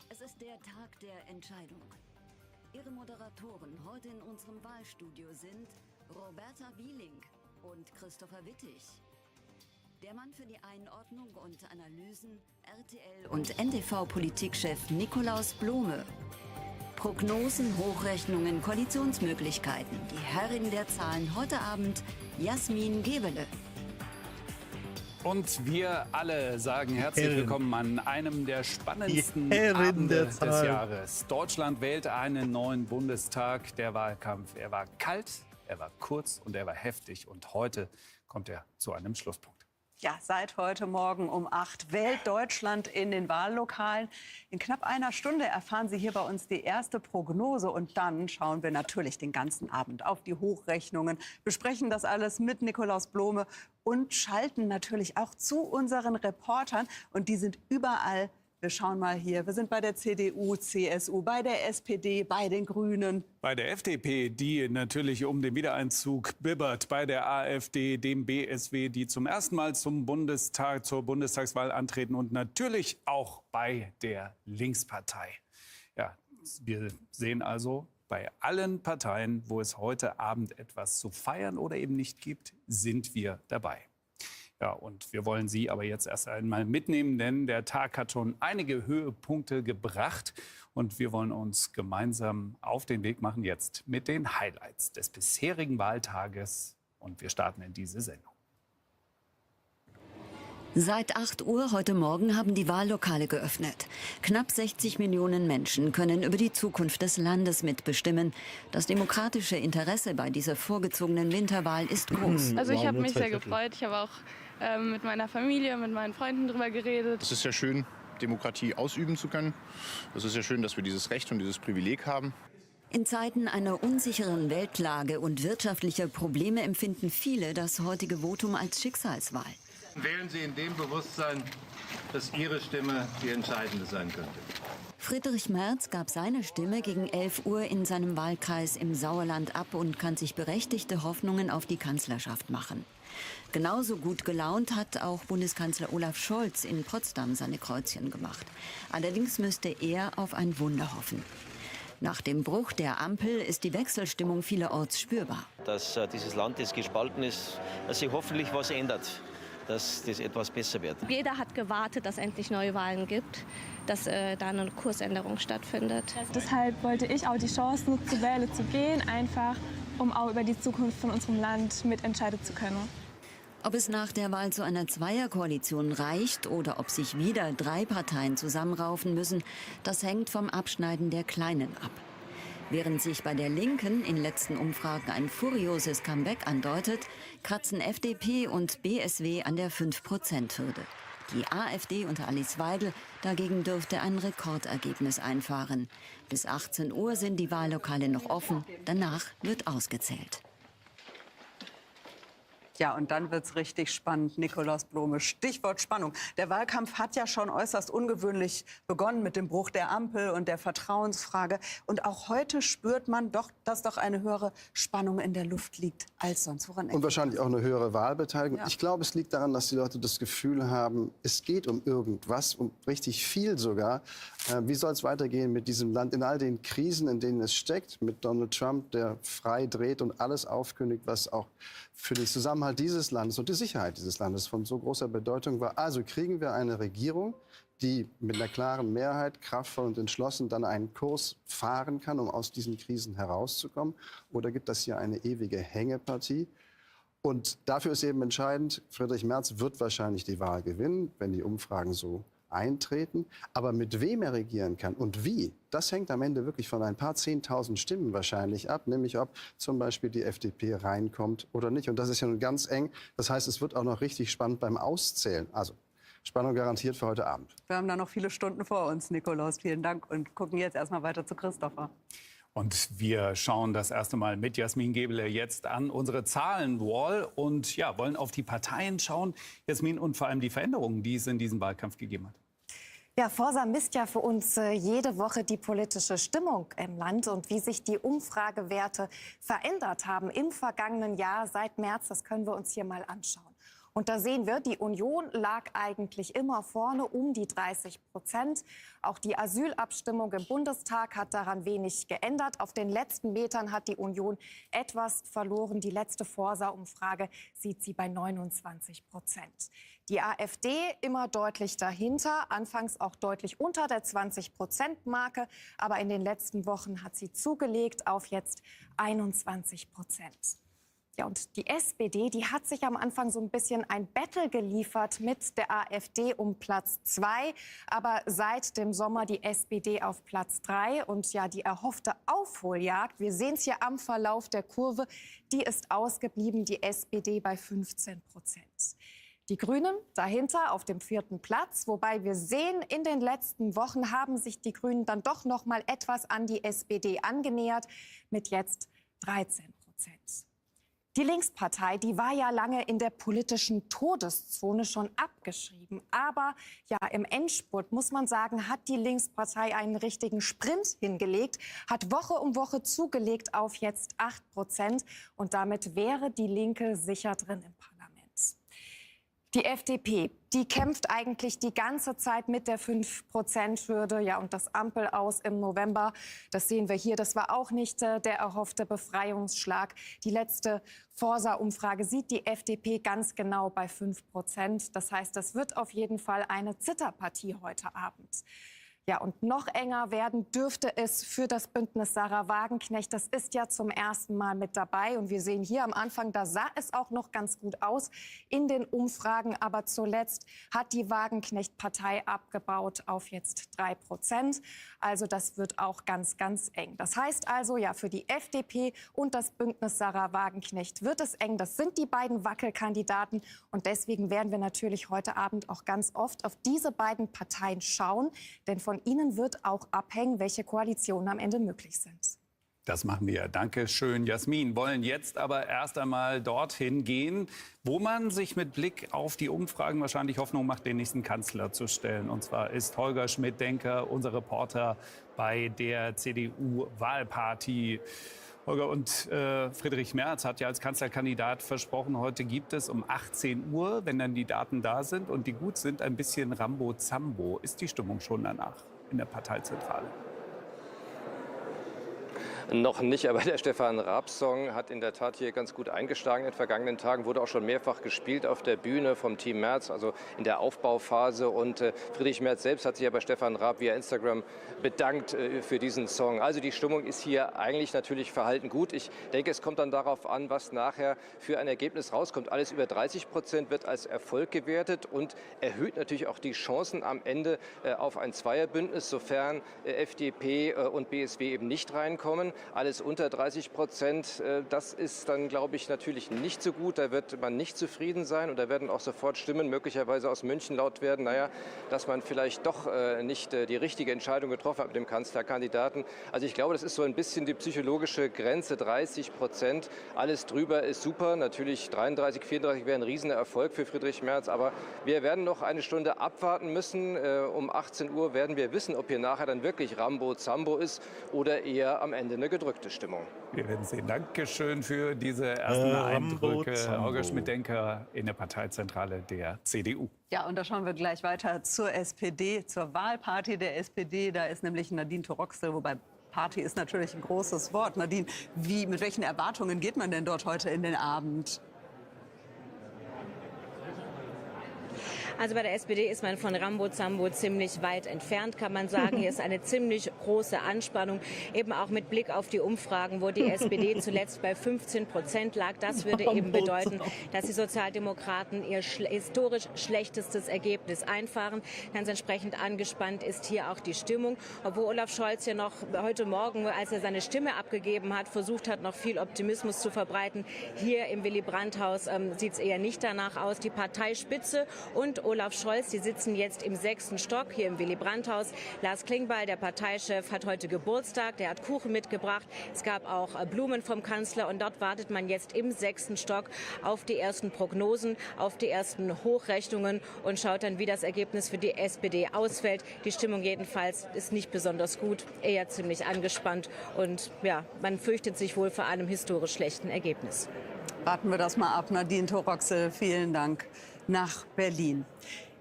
Es ist der Tag der Entscheidung. Ihre Moderatoren heute in unserem Wahlstudio sind Roberta Wieling und Christopher Wittig. Der Mann für die Einordnung und Analysen, RTL und NTV-Politikchef Nikolaus Blome. Prognosen, Hochrechnungen, Koalitionsmöglichkeiten. Die Herrin der Zahlen heute Abend, Jasmin Gebele. Und wir alle sagen herzlich willkommen an einem der spannendsten Herrin Abende der des Zahlen. Jahres. Deutschland wählt einen neuen Bundestag. Der Wahlkampf, er war kalt, er war kurz und er war heftig. Und heute kommt er zu einem Schlusspunkt. Ja, seit heute Morgen um 8 wählt Deutschland in den Wahllokalen. In knapp einer Stunde erfahren Sie hier bei uns die erste Prognose. Und dann schauen wir natürlich den ganzen Abend auf die Hochrechnungen, besprechen das alles mit Nikolaus Blome und schalten natürlich auch zu unseren Reportern. Und die sind überall. Wir schauen mal hier. Wir sind bei der CDU, CSU, bei der SPD, bei den Grünen. Bei der FDP, die natürlich um den Wiedereinzug bibbert, bei der AfD, dem BSW, die zum ersten Mal zur Bundestagswahl antreten und natürlich auch bei der Linkspartei. Ja, wir sehen also, bei allen Parteien, wo es heute Abend etwas zu feiern oder eben nicht gibt, sind wir dabei. Ja, und wir wollen Sie aber jetzt erst einmal mitnehmen, denn der Tag hat schon einige Höhepunkte gebracht. Und wir wollen uns gemeinsam auf den Weg machen jetzt mit den Highlights des bisherigen Wahltages. Und wir starten in diese Sendung. Seit 8 Uhr heute Morgen haben die Wahllokale geöffnet. Knapp 60 Millionen Menschen können über die Zukunft des Landes mitbestimmen. Das demokratische Interesse bei dieser vorgezogenen Winterwahl ist groß. Also ich habe mich sehr gefreut. Ich habe auch mit meiner Familie, mit meinen Freunden darüber geredet. Es ist ja schön, Demokratie ausüben zu können. Es ist ja schön, dass wir dieses Recht und dieses Privileg haben. In Zeiten einer unsicheren Weltlage und wirtschaftlicher Probleme empfinden viele das heutige Votum als Schicksalswahl. Wählen Sie in dem Bewusstsein, dass Ihre Stimme die entscheidende sein könnte. Friedrich Merz gab seine Stimme gegen 11 Uhr in seinem Wahlkreis im Sauerland ab und kann sich berechtigte Hoffnungen auf die Kanzlerschaft machen. Genauso gut gelaunt hat auch Bundeskanzler Olaf Scholz in Potsdam seine Kreuzchen gemacht. Allerdings müsste er auf ein Wunder hoffen. Nach dem Bruch der Ampel ist die Wechselstimmung vielerorts spürbar. Dass dieses Land jetzt gespalten ist, dass sich hoffentlich was ändert, dass das etwas besser wird. Jeder hat gewartet, dass endlich neue Wahlen gibt, dass da eine Kursänderung stattfindet. Deshalb wollte ich auch die Chance nutzen, zur Wahl zu gehen, einfach um auch über die Zukunft von unserem Land mitentscheiden zu können. Ob es nach der Wahl zu einer Zweierkoalition reicht oder ob sich wieder 3 Parteien zusammenraufen müssen, das hängt vom Abschneiden der Kleinen ab. Während sich bei der Linken in letzten Umfragen ein furioses Comeback andeutet, kratzen FDP und BSW an der 5%-Hürde. Die AfD unter Alice Weidel dagegen dürfte ein Rekordergebnis einfahren. Bis 18 Uhr sind die Wahllokale noch offen, danach wird ausgezählt. Ja, und dann wird's richtig spannend, Nikolaus Blome. Stichwort Spannung. Der Wahlkampf hat ja schon äußerst ungewöhnlich begonnen mit dem Bruch der Ampel und der Vertrauensfrage. Und auch heute spürt man doch, dass doch eine höhere Spannung in der Luft liegt als sonst. Woran und wahrscheinlich auch eine höhere Wahlbeteiligung. Ja. Ich glaube, es liegt daran, dass die Leute das Gefühl haben, es geht um irgendwas, um richtig viel sogar. Wie soll es weitergehen mit diesem Land in all den Krisen, in denen es steckt, mit Donald Trump, der frei dreht und alles aufkündigt, was auch für den Zusammenhalt dieses Landes und die Sicherheit dieses Landes von so großer Bedeutung war. Also kriegen wir eine Regierung, die mit einer klaren Mehrheit kraftvoll und entschlossen dann einen Kurs fahren kann, um aus diesen Krisen herauszukommen? Oder gibt das hier eine ewige Hängepartie? Und dafür ist eben entscheidend, Friedrich Merz wird wahrscheinlich die Wahl gewinnen, wenn die Umfragen so eintreten. Aber mit wem er regieren kann und wie, das hängt am Ende wirklich von ein paar 10.000 Stimmen wahrscheinlich ab. Nämlich ob zum Beispiel die FDP reinkommt oder nicht. Und das ist ja nun ganz eng. Das heißt, es wird auch noch richtig spannend beim Auszählen. Also Spannung garantiert für heute Abend. Wir haben da noch viele Stunden vor uns, Nikolaus. Vielen Dank und gucken jetzt erstmal weiter zu Christopher. Und wir schauen das erste Mal mit Jasmin Gebele jetzt an unsere Zahlenwall und ja, wollen auf die Parteien schauen, Jasmin, und vor allem die Veränderungen, die es in diesem Wahlkampf gegeben hat. Ja, Forsa misst ja für uns jede Woche die politische Stimmung im Land und wie sich die Umfragewerte verändert haben im vergangenen Jahr seit März. Das können wir uns hier mal anschauen. Und da sehen wir, die Union lag eigentlich immer vorne um die 30%. Auch die Asylabstimmung im Bundestag hat daran wenig geändert. Auf den letzten Metern hat die Union etwas verloren. Die letzte Forsa-Umfrage sieht sie bei 29%. Die AfD immer deutlich dahinter, anfangs auch deutlich unter der 20%-Marke. Aber in den letzten Wochen hat sie zugelegt auf jetzt 21%. Ja, und die SPD, die hat sich am Anfang so ein bisschen ein Battle geliefert mit der AfD um Platz 2. Aber seit dem Sommer die SPD auf Platz 3. Und ja, die erhoffte Aufholjagd, wir sehen es hier am Verlauf der Kurve, die ist ausgeblieben, die SPD bei 15%. Die Grünen dahinter auf dem 4. Platz, wobei wir sehen, in den letzten Wochen haben sich die Grünen dann doch noch mal etwas an die SPD angenähert, mit jetzt 13%. Die Linkspartei, die war ja lange in der politischen Todeszone schon abgeschrieben. Aber ja, im Endspurt, muss man sagen, hat die Linkspartei einen richtigen Sprint hingelegt, hat Woche um Woche zugelegt auf jetzt 8%. Und damit wäre die Linke sicher drin im Parlament. Die FDP, die kämpft eigentlich die ganze Zeit mit der 5%-Hürde. Ja, und das Ampel aus im November, das sehen wir hier, das war auch nicht der erhoffte Befreiungsschlag. Die letzte Forsa-Umfrage sieht die FDP ganz genau bei 5%. Das heißt, das wird auf jeden Fall eine Zitterpartie heute Abend. Ja, und noch enger werden dürfte es für das Bündnis Sarah Wagenknecht. Das ist ja zum ersten Mal mit dabei. Und wir sehen hier am Anfang, da sah es auch noch ganz gut aus in den Umfragen. Aber zuletzt hat die Wagenknecht-Partei abgebaut auf jetzt 3%. Also das wird auch ganz, ganz eng. Das heißt also, ja, für die FDP und das Bündnis Sarah Wagenknecht wird es eng. Das sind die beiden Wackelkandidaten. Und deswegen werden wir natürlich heute Abend auch ganz oft auf diese beiden Parteien schauen. Denn von ihnen wird auch abhängen, welche Koalitionen am Ende möglich sind. Das machen wir. Danke schön, Jasmin. Wollen jetzt aber erst einmal dorthin gehen, wo man sich mit Blick auf die Umfragen wahrscheinlich Hoffnung macht, den nächsten Kanzler zu stellen. Und zwar ist Holger Schmidt-Denker unser Reporter bei der CDU-Wahlparty. Holger, und Friedrich Merz hat ja als Kanzlerkandidat versprochen, heute gibt es um 18 Uhr, wenn dann die Daten da sind und die gut sind, ein bisschen Rambo-Zambo. Ist die Stimmung schon danach in der Parteizentrale? Noch nicht, aber der Stefan Raab-Song hat in der Tat hier ganz gut eingeschlagen in den vergangenen Tagen, wurde auch schon mehrfach gespielt auf der Bühne vom Team Merz, also in der Aufbauphase. Und Friedrich Merz selbst hat sich ja bei Stefan Raab via Instagram bedankt für diesen Song. Also die Stimmung ist hier eigentlich natürlich verhalten gut. Ich denke, es kommt dann darauf an, was nachher für ein Ergebnis rauskommt. Alles über 30% wird als Erfolg gewertet und erhöht natürlich auch die Chancen am Ende auf ein Zweierbündnis, sofern FDP und BSW eben nicht reinkommen. Alles unter 30%, das ist dann, glaube ich, natürlich nicht so gut. Da wird man nicht zufrieden sein und da werden auch sofort Stimmen möglicherweise aus München laut werden, naja, dass man vielleicht doch nicht die richtige Entscheidung getroffen hat mit dem Kanzlerkandidaten. Also ich glaube, das ist so ein bisschen die psychologische Grenze, 30%. Alles drüber ist super. Natürlich 33, 34 wäre ein Riesenerfolg für Friedrich Merz, aber wir werden noch eine Stunde abwarten müssen. Um 18 Uhr werden wir wissen, ob hier nachher dann wirklich Rambo-Zambo ist oder eher am Ende eine gedrückte Stimmung. Wir werden sehen. Dankeschön für diese ersten Eindrücke. Holger Schmidt-Denker in der Parteizentrale der CDU. Ja, und da schauen wir gleich weiter zur SPD, zur Wahlparty der SPD. Da ist nämlich Nadine Toroxel, wobei Party ist natürlich ein großes Wort. Nadine, mit welchen Erwartungen geht man denn dort heute in den Abend? Also bei der SPD ist man von Rambo-Zambo ziemlich weit entfernt, kann man sagen. Hier ist eine ziemlich große Anspannung, eben auch mit Blick auf die Umfragen, wo die SPD zuletzt bei 15% lag. Das würde eben bedeuten, dass die Sozialdemokraten ihr historisch schlechtestes Ergebnis einfahren. Ganz entsprechend angespannt ist hier auch die Stimmung. Obwohl Olaf Scholz ja noch heute Morgen, als er seine Stimme abgegeben hat, versucht hat, noch viel Optimismus zu verbreiten. Hier im Willy-Brandt-Haus sieht es eher nicht danach aus. Die Parteispitze und Olaf Scholz, die sitzen jetzt im 6. Stock hier im Willy-Brandt-Haus. Lars Klingbeil, der Parteichef, hat heute Geburtstag. Der hat Kuchen mitgebracht. Es gab auch Blumen vom Kanzler. Und dort wartet man jetzt im 6. Stock auf die ersten Prognosen, auf die ersten Hochrechnungen und schaut dann, wie das Ergebnis für die SPD ausfällt. Die Stimmung jedenfalls ist nicht besonders gut, eher ziemlich angespannt. Und ja, man fürchtet sich wohl vor einem historisch schlechten Ergebnis. Warten wir das mal ab. Nadine Toroxel, vielen Dank nach Berlin.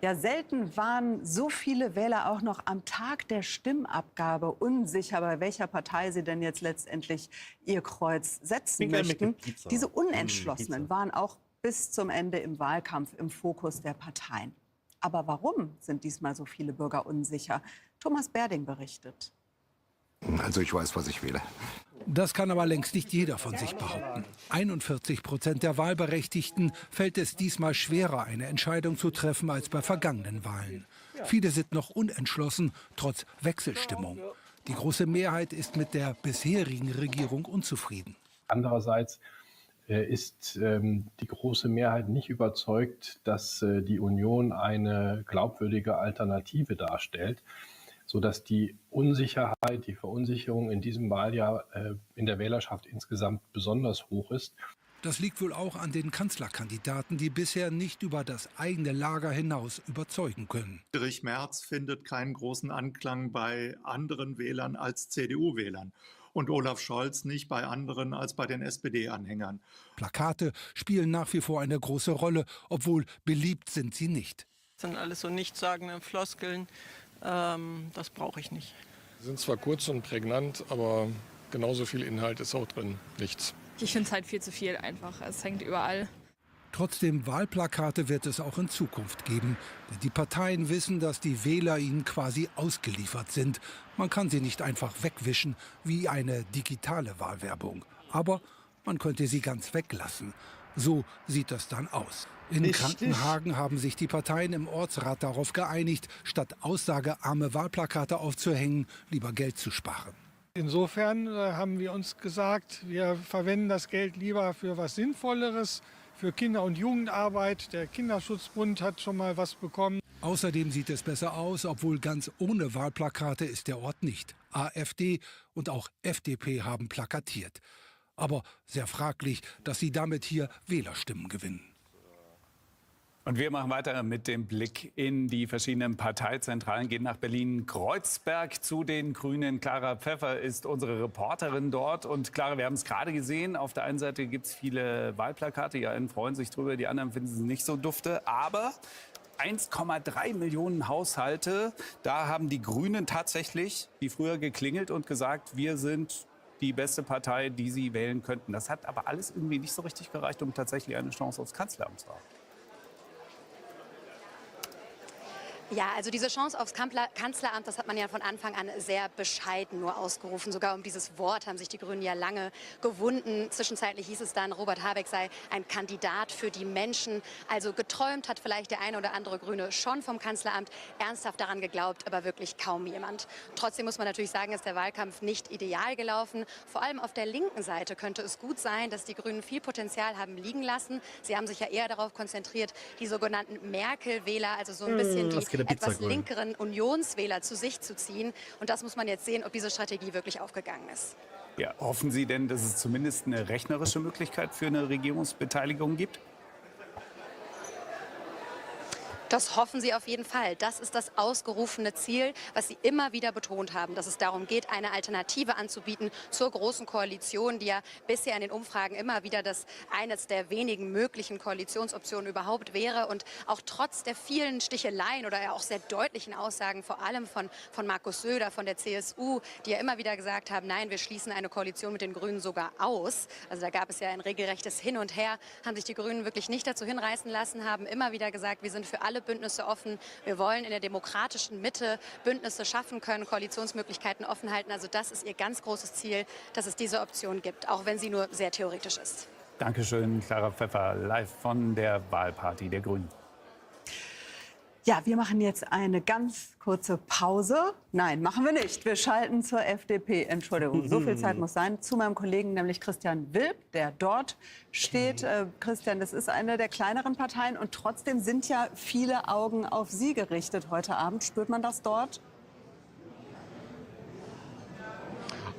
Ja, selten waren so viele Wähler auch noch am Tag der Stimmabgabe unsicher, bei welcher Partei sie denn jetzt letztendlich ihr Kreuz setzen möchten. Diese Unentschlossenen waren auch bis zum Ende im Wahlkampf im Fokus der Parteien. Aber warum sind diesmal so viele Bürger unsicher? Thomas Berding berichtet. Also ich weiß, was ich wähle. Das kann aber längst nicht jeder von sich behaupten. 41% der Wahlberechtigten fällt es diesmal schwerer, eine Entscheidung zu treffen als bei vergangenen Wahlen. Viele sind noch unentschlossen, trotz Wechselstimmung. Die große Mehrheit ist mit der bisherigen Regierung unzufrieden. Andererseits ist die große Mehrheit nicht überzeugt, dass die Union eine glaubwürdige Alternative darstellt, sodass die Unsicherheit, die Verunsicherung in diesem Wahljahr in der Wählerschaft insgesamt besonders hoch ist. Das liegt wohl auch an den Kanzlerkandidaten, die bisher nicht über das eigene Lager hinaus überzeugen können. Friedrich Merz findet keinen großen Anklang bei anderen Wählern als CDU-Wählern. Und Olaf Scholz nicht bei anderen als bei den SPD-Anhängern. Plakate spielen nach wie vor eine große Rolle, obwohl beliebt sind sie nicht. Das sind alles so nichtssagende Floskeln. Das brauche ich nicht. Sie sind zwar kurz und prägnant, aber genauso viel Inhalt ist auch drin. Nichts. Ich finde es halt viel zu viel einfach. Es hängt überall. Trotzdem Wahlplakate wird es auch in Zukunft geben. Denn die Parteien wissen, dass die Wähler ihnen quasi ausgeliefert sind. Man kann sie nicht einfach wegwischen wie eine digitale Wahlwerbung. Aber man könnte sie ganz weglassen. So sieht das dann aus. In Krankenhagen haben sich die Parteien im Ortsrat darauf geeinigt, statt aussagearme Wahlplakate aufzuhängen, lieber Geld zu sparen. Insofern haben wir uns gesagt, wir verwenden das Geld lieber für was Sinnvolleres, für Kinder- und Jugendarbeit. Der Kinderschutzbund hat schon mal was bekommen. Außerdem sieht es besser aus, obwohl ganz ohne Wahlplakate ist der Ort nicht. AfD und auch FDP haben plakatiert. Aber sehr fraglich, dass sie damit hier Wählerstimmen gewinnen. Und wir machen weiter mit dem Blick in die verschiedenen Parteizentralen, gehen nach Berlin-Kreuzberg zu den Grünen. Clara Pfeffer ist unsere Reporterin dort. Und Clara, wir haben es gerade gesehen, auf der einen Seite gibt es viele Wahlplakate, die einen freuen sich drüber, die anderen finden sie nicht so dufte. Aber 1,3 Millionen Haushalte, da haben die Grünen tatsächlich wie früher geklingelt und gesagt, wir sind die beste Partei, die sie wählen könnten. Das hat aber alles irgendwie nicht so richtig gereicht, um tatsächlich eine Chance aufs Kanzleramt zu haben. Ja, also diese Chance aufs Kanzleramt, das hat man ja von Anfang an sehr bescheiden nur ausgerufen. Sogar um dieses Wort haben sich die Grünen ja lange gewunden. Zwischenzeitlich hieß es dann, Robert Habeck sei ein Kandidat für die Menschen. Also geträumt hat vielleicht der eine oder andere Grüne schon vom Kanzleramt. Ernsthaft daran geglaubt, aber wirklich kaum jemand. Trotzdem muss man natürlich sagen, ist der Wahlkampf nicht ideal gelaufen. Vor allem auf der linken Seite könnte es gut sein, dass die Grünen viel Potenzial haben liegen lassen. Sie haben sich ja eher darauf konzentriert, die sogenannten Merkel-Wähler, also so ein bisschen die etwas linkeren Unionswähler zu sich zu ziehen. Und das muss man jetzt sehen, ob diese Strategie wirklich aufgegangen ist. Ja, hoffen Sie denn, dass es zumindest eine rechnerische Möglichkeit für eine Regierungsbeteiligung gibt? Das hoffen sie auf jeden Fall. Das ist das ausgerufene Ziel, was sie immer wieder betont haben, dass es darum geht, eine Alternative anzubieten zur Großen Koalition, die ja bisher in den Umfragen immer wieder eines der wenigen möglichen Koalitionsoptionen überhaupt wäre. Und auch trotz der vielen Sticheleien oder ja auch sehr deutlichen Aussagen, vor allem von Markus Söder, von der CSU, die ja immer wieder gesagt haben, nein, wir schließen eine Koalition mit den Grünen sogar aus. Also da gab es ja ein regelrechtes Hin und Her, haben sich die Grünen wirklich nicht dazu hinreißen lassen, haben immer wieder gesagt, wir sind für alle Bündnisse offen. Wir wollen in der demokratischen Mitte Bündnisse schaffen können, Koalitionsmöglichkeiten offen halten. Also das ist ihr ganz großes Ziel, dass es diese Option gibt, auch wenn sie nur sehr theoretisch ist. Dankeschön, Clara Pfeffer, live von der Wahlparty der Grünen. Ja, wir machen jetzt eine ganz kurze Pause. Nein, machen wir nicht. Wir schalten zur FDP. Entschuldigung, so viel Zeit muss sein. Zu meinem Kollegen, nämlich Christian Wilp, der dort steht. Christian, das ist eine der kleineren Parteien und trotzdem sind ja viele Augen auf Sie gerichtet heute Abend. Spürt man das dort?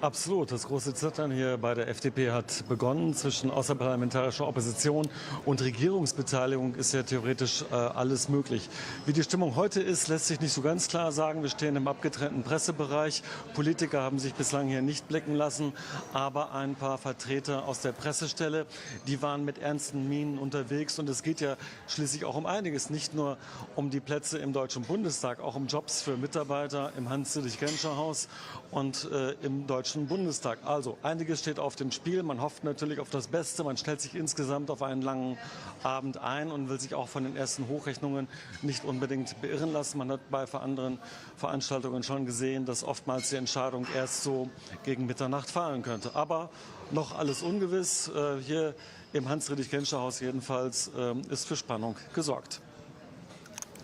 Absolut. Das große Zittern hier bei der FDP hat begonnen. Zwischen außerparlamentarischer Opposition und Regierungsbeteiligung ist ja theoretisch alles möglich. Wie die Stimmung heute ist, lässt sich nicht so ganz klar sagen. Wir stehen im abgetrennten Pressebereich. Politiker haben sich bislang hier nicht blicken lassen, aber ein paar Vertreter aus der Pressestelle, die waren mit ernsten Mienen unterwegs. Und es geht ja schließlich auch um einiges, nicht nur um die Plätze im Deutschen Bundestag, auch um Jobs für Mitarbeiter im Hans-Dietrich-Genscher-Haus und im Deutschen Bundestag. Also einiges steht auf dem Spiel. Man hofft natürlich auf das Beste. Man stellt sich insgesamt auf einen langen Abend ein und will sich auch von den ersten Hochrechnungen nicht unbedingt beirren lassen. Man hat bei anderen Veranstaltungen schon gesehen, dass oftmals die Entscheidung erst so gegen Mitternacht fallen könnte. Aber noch alles ungewiss. Hier im Hans-Dietrich-Genscher-Haus jedenfalls ist für Spannung gesorgt.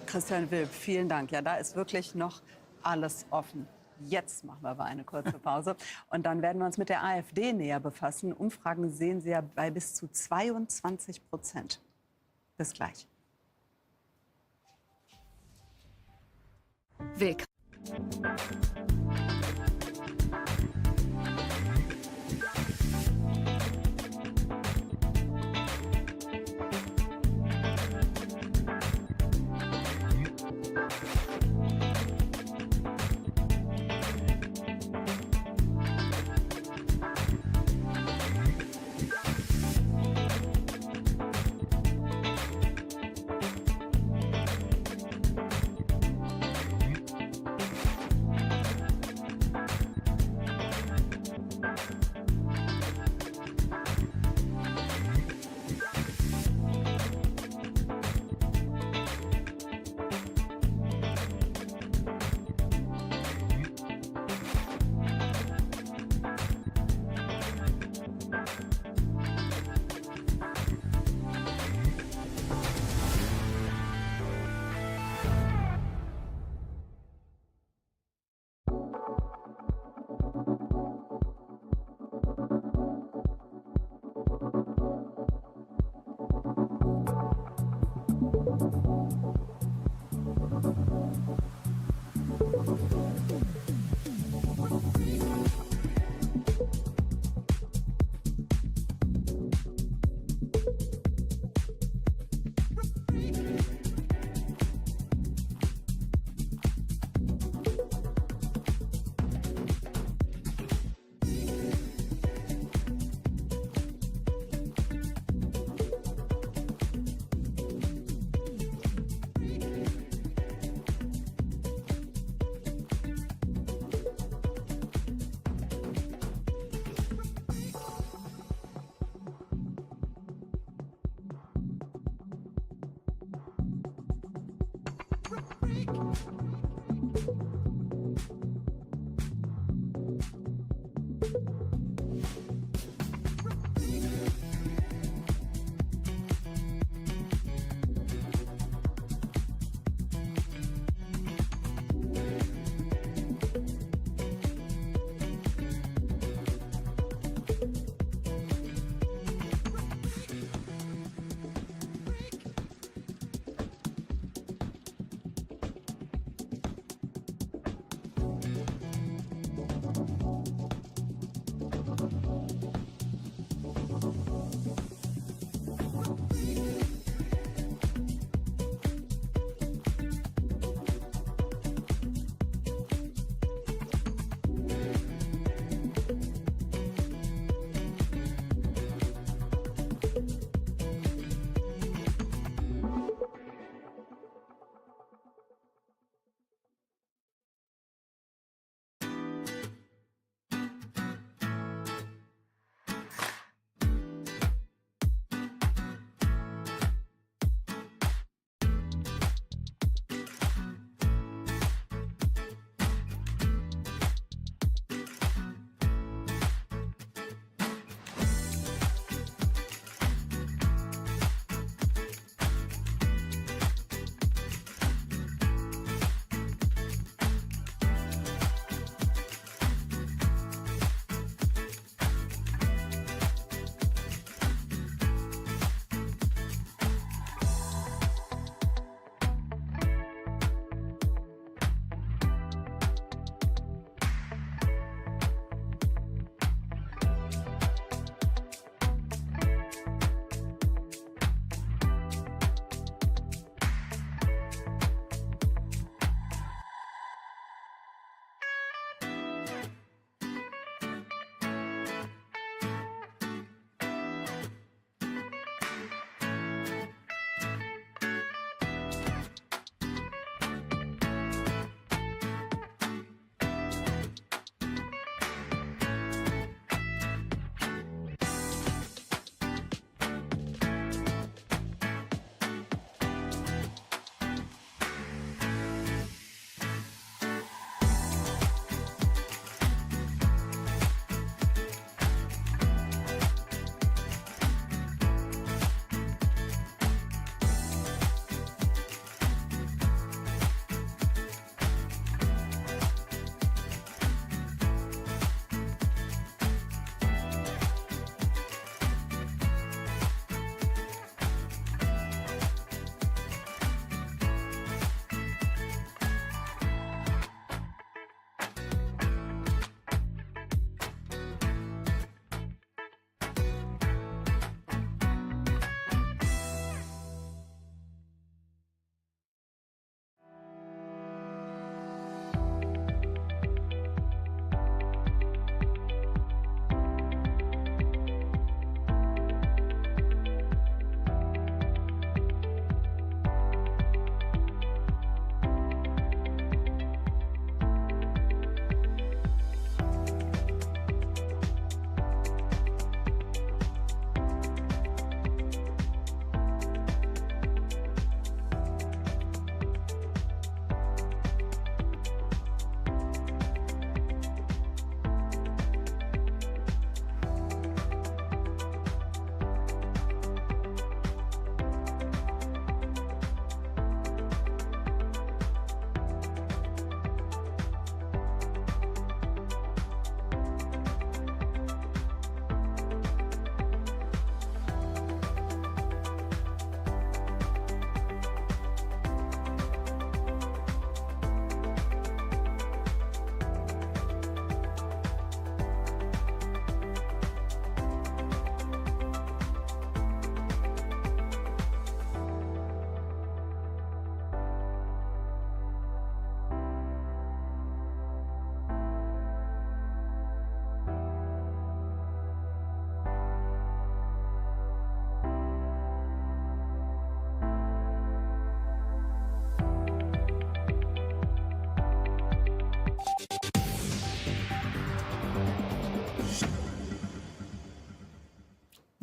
Christian Wilb, vielen Dank. Ja, da ist wirklich noch alles offen. Jetzt machen wir aber eine kurze Pause. Und dann werden wir uns mit der AfD näher befassen. Umfragen sehen Sie ja bei bis zu 22%. Bis gleich. Willkommen.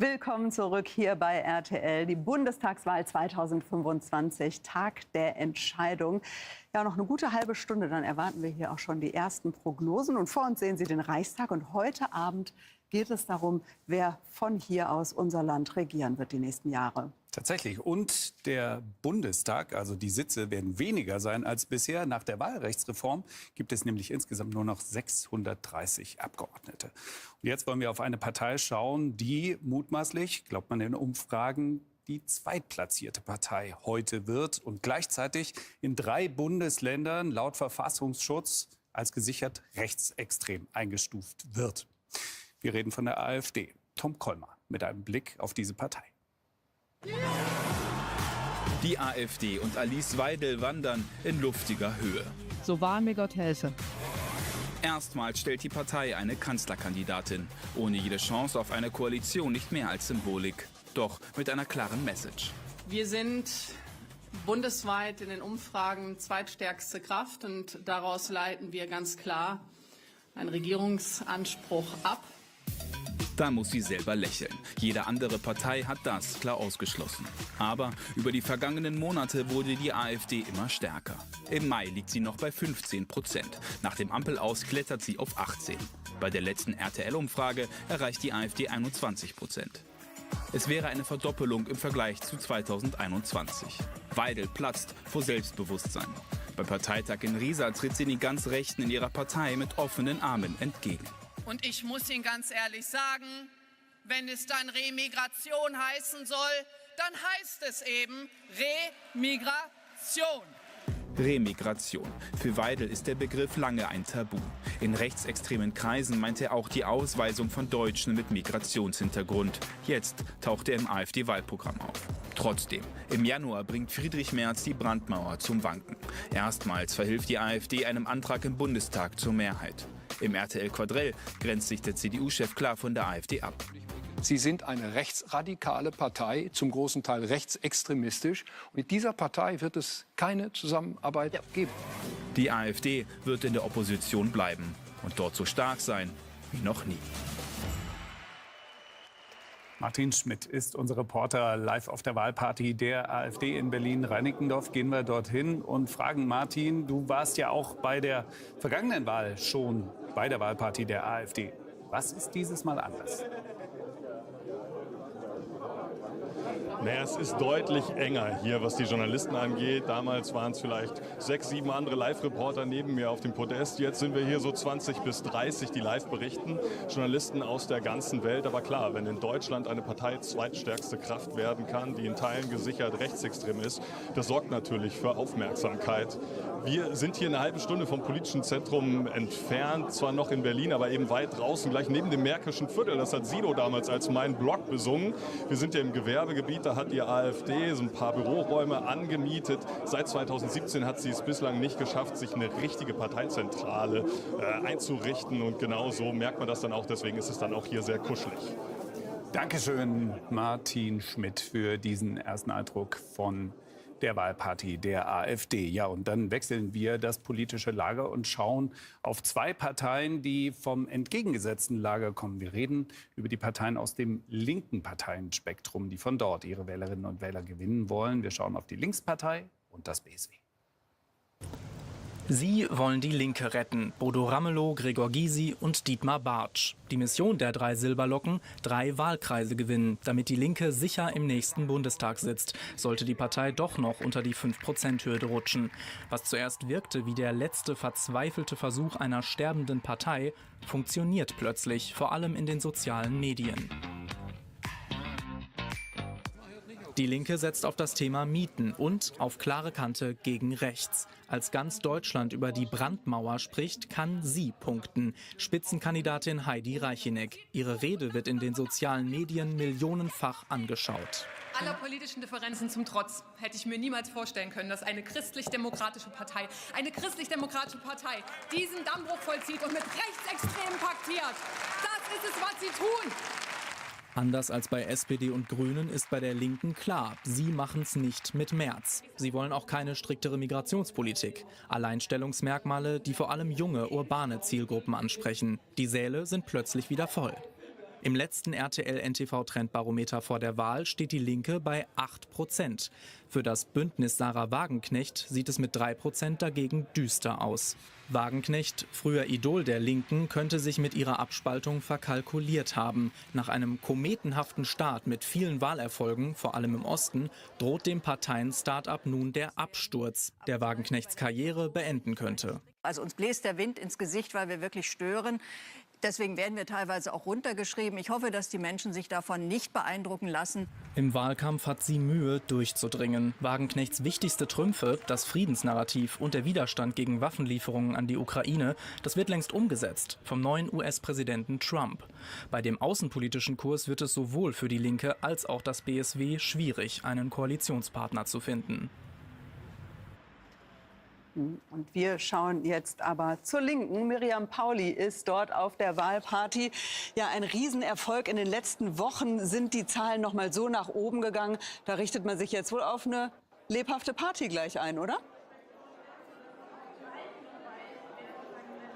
Willkommen zurück hier bei RTL. Die Bundestagswahl 2025, Tag der Entscheidung. Ja, noch eine gute halbe Stunde, dann erwarten wir hier auch schon die ersten Prognosen. Und vor uns sehen Sie den Reichstag. Und heute Abend geht es darum, wer von hier aus unser Land regieren wird die nächsten Jahre. Tatsächlich. Und der Bundestag, also die Sitze, werden weniger sein als bisher. Nach der Wahlrechtsreform gibt es nämlich insgesamt nur noch 630 Abgeordnete. Und jetzt wollen wir auf eine Partei schauen, die mutmaßlich, glaubt man in Umfragen, die zweitplatzierte Partei heute wird und gleichzeitig in 3 Bundesländern laut Verfassungsschutz als gesichert rechtsextrem eingestuft wird. Wir reden von der AfD. Tom Kolmer mit einem Blick auf diese Partei. Die AfD und Alice Weidel wandern in luftiger Höhe. So wahr mir Gott helfe. Erstmals stellt die Partei eine Kanzlerkandidatin. Ohne jede Chance auf eine Koalition, nicht mehr als Symbolik. Doch mit einer klaren Message. Wir sind bundesweit in den Umfragen zweitstärkste Kraft. Und daraus leiten wir ganz klar einen Regierungsanspruch ab. Da muss sie selber lächeln. Jede andere Partei hat das klar ausgeschlossen. Aber über die vergangenen Monate wurde die AfD immer stärker. Im Mai liegt sie noch bei 15%. Nach dem Ampelaus klettert sie auf 18%. Bei der letzten RTL-Umfrage erreicht die AfD 21%. Es wäre eine Verdoppelung im Vergleich zu 2021. Weidel platzt vor Selbstbewusstsein. Beim Parteitag in Riesa tritt sie den ganz Rechten in ihrer Partei mit offenen Armen entgegen. Und ich muss Ihnen ganz ehrlich sagen, wenn es dann Remigration heißen soll, dann heißt es eben Remigration. Remigration. Für Weidel ist der Begriff lange ein Tabu. In rechtsextremen Kreisen meint er auch die Ausweisung von Deutschen mit Migrationshintergrund. Jetzt taucht er im AfD-Wahlprogramm auf. Trotzdem, im Januar bringt Friedrich Merz die Brandmauer zum Wanken. Erstmals verhilft die AfD einem Antrag im Bundestag zur Mehrheit. Im RTL-Quadrell grenzt sich der CDU-Chef klar von der AfD ab. Sie sind eine rechtsradikale Partei, zum großen Teil rechtsextremistisch. Und mit dieser Partei wird es keine Zusammenarbeit geben. Die AfD wird in der Opposition bleiben und dort so stark sein wie noch nie. Martin Schmidt ist unser Reporter live auf der Wahlparty der AfD in Berlin-Reinickendorf. Gehen wir dorthin und fragen Martin, du warst ja auch bei der vergangenen Wahl schon bei der Wahlparty der AfD. Was ist dieses Mal anders? Naja, es ist deutlich enger hier, was die Journalisten angeht. Damals waren es vielleicht 6, 7 andere Live-Reporter neben mir auf dem Podest. Jetzt sind wir hier so 20 bis 30, die live berichten. Journalisten aus der ganzen Welt. Aber klar, wenn in Deutschland eine Partei zweitstärkste Kraft werden kann, die in Teilen gesichert rechtsextrem ist, das sorgt natürlich für Aufmerksamkeit. Wir sind hier eine halbe Stunde vom politischen Zentrum entfernt, zwar noch in Berlin, aber eben weit draußen, gleich neben dem Märkischen Viertel. Das hat Sido damals als mein Blog besungen. Wir sind ja im Gewerbegebiet, da hat die AfD so ein paar Büroräume angemietet. Seit 2017 hat sie es bislang nicht geschafft, sich eine richtige Parteizentrale einzurichten. Und genau so merkt man das dann auch, deswegen ist es dann auch hier sehr kuschelig. Dankeschön, Martin Schmidt, für diesen ersten Eindruck von der Wahlparty der AfD. Ja, und dann wechseln wir das politische Lager und schauen auf 2 Parteien, die vom entgegengesetzten Lager kommen. Wir reden über die Parteien aus dem linken Parteienspektrum, die von dort ihre Wählerinnen und Wähler gewinnen wollen. Wir schauen auf die Linkspartei und das BSW. Sie wollen die Linke retten. Bodo Ramelow, Gregor Gysi und Dietmar Bartsch. Die Mission der 3 Silberlocken: 3 Wahlkreise gewinnen, damit die Linke sicher im nächsten Bundestag sitzt, sollte die Partei doch noch unter die 5%-Hürde rutschen. Was zuerst wirkte wie der letzte verzweifelte Versuch einer sterbenden Partei, funktioniert plötzlich, vor allem in den sozialen Medien. Die Linke setzt auf das Thema Mieten und auf klare Kante gegen rechts. Als ganz Deutschland über die Brandmauer spricht, kann sie punkten. Spitzenkandidatin Heidi Reicheneck. Ihre Rede wird in den sozialen Medien millionenfach angeschaut. Aller politischen Differenzen zum Trotz hätte ich mir niemals vorstellen können, dass eine christlich-demokratische Partei, diesen Dammbruch vollzieht und mit Rechtsextremen paktiert. Das ist es, was sie tun. Anders als bei SPD und Grünen ist bei der Linken klar, sie machen's nicht mit Merz. Sie wollen auch keine striktere Migrationspolitik. Alleinstellungsmerkmale, die vor allem junge, urbane Zielgruppen ansprechen. Die Säle sind plötzlich wieder voll. Im letzten RTL-NTV-Trendbarometer vor der Wahl steht die Linke bei 8%. Für das Bündnis Sarah Wagenknecht sieht es mit 3% dagegen düster aus. Wagenknecht, früher Idol der Linken, könnte sich mit ihrer Abspaltung verkalkuliert haben. Nach einem kometenhaften Start mit vielen Wahlerfolgen, vor allem im Osten, droht dem Parteien-Start-up nun der Absturz, der Wagenknechts Karriere beenden könnte. Also uns bläst der Wind ins Gesicht, weil wir wirklich stören. Deswegen werden wir teilweise auch runtergeschrieben. Ich hoffe, dass die Menschen sich davon nicht beeindrucken lassen. Im Wahlkampf hat sie Mühe, durchzudringen. Wagenknechts wichtigste Trümpfe, das Friedensnarrativ und der Widerstand gegen Waffenlieferungen an die Ukraine, das wird längst umgesetzt vom neuen US-Präsidenten Trump. Bei dem außenpolitischen Kurs wird es sowohl für die Linke als auch das BSW schwierig, einen Koalitionspartner zu finden. Und wir schauen jetzt aber zur Linken. Miriam Pauli ist dort auf der Wahlparty. Ja, ein Riesenerfolg. In den letzten Wochen sind die Zahlen noch mal so nach oben gegangen. Da richtet man sich jetzt wohl auf eine lebhafte Party gleich ein, oder?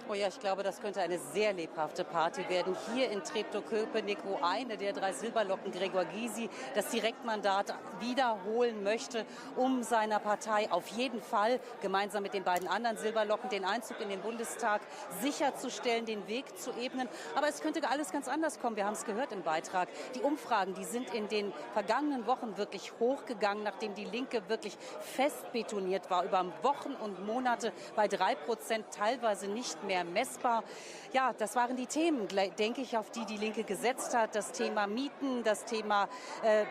Oh ja, ich glaube, das könnte eine sehr lebhafte Party werden. Hier in Treptow-Köpenick, wo eine der 3 Silberlocken, Gregor Gysi, das Direktmandat wiederholen möchte, um seiner Partei auf jeden Fall gemeinsam mit den beiden anderen Silberlocken den Einzug in den Bundestag sicherzustellen, den Weg zu ebnen. Aber es könnte alles ganz anders kommen. Wir haben es gehört im Beitrag. Die Umfragen, die sind in den vergangenen Wochen wirklich hochgegangen, nachdem die Linke wirklich fest betoniert war, über Wochen und Monate bei 3%, teilweise nicht mehr messbar. Ja, das waren die Themen, denke ich, auf die die Linke gesetzt hat. Das Thema Mieten, das Thema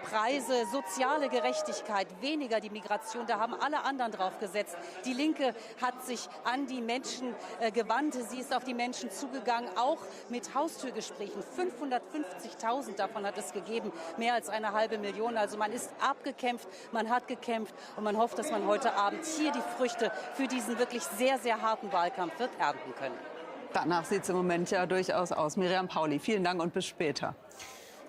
Preise, soziale Gerechtigkeit, weniger die Migration. Da haben alle anderen drauf gesetzt. Die Linke hat sich an die Menschen gewandt. Sie ist auf die Menschen zugegangen, auch mit Haustürgesprächen. 550.000 davon hat es gegeben, mehr als 500.000. Also man ist abgekämpft, man hat gekämpft und man hofft, dass man heute Abend hier die Früchte für diesen wirklich sehr, sehr harten Wahlkampf wird ernten können. Danach sieht es im Moment ja durchaus aus. Miriam Pauli, vielen Dank und bis später.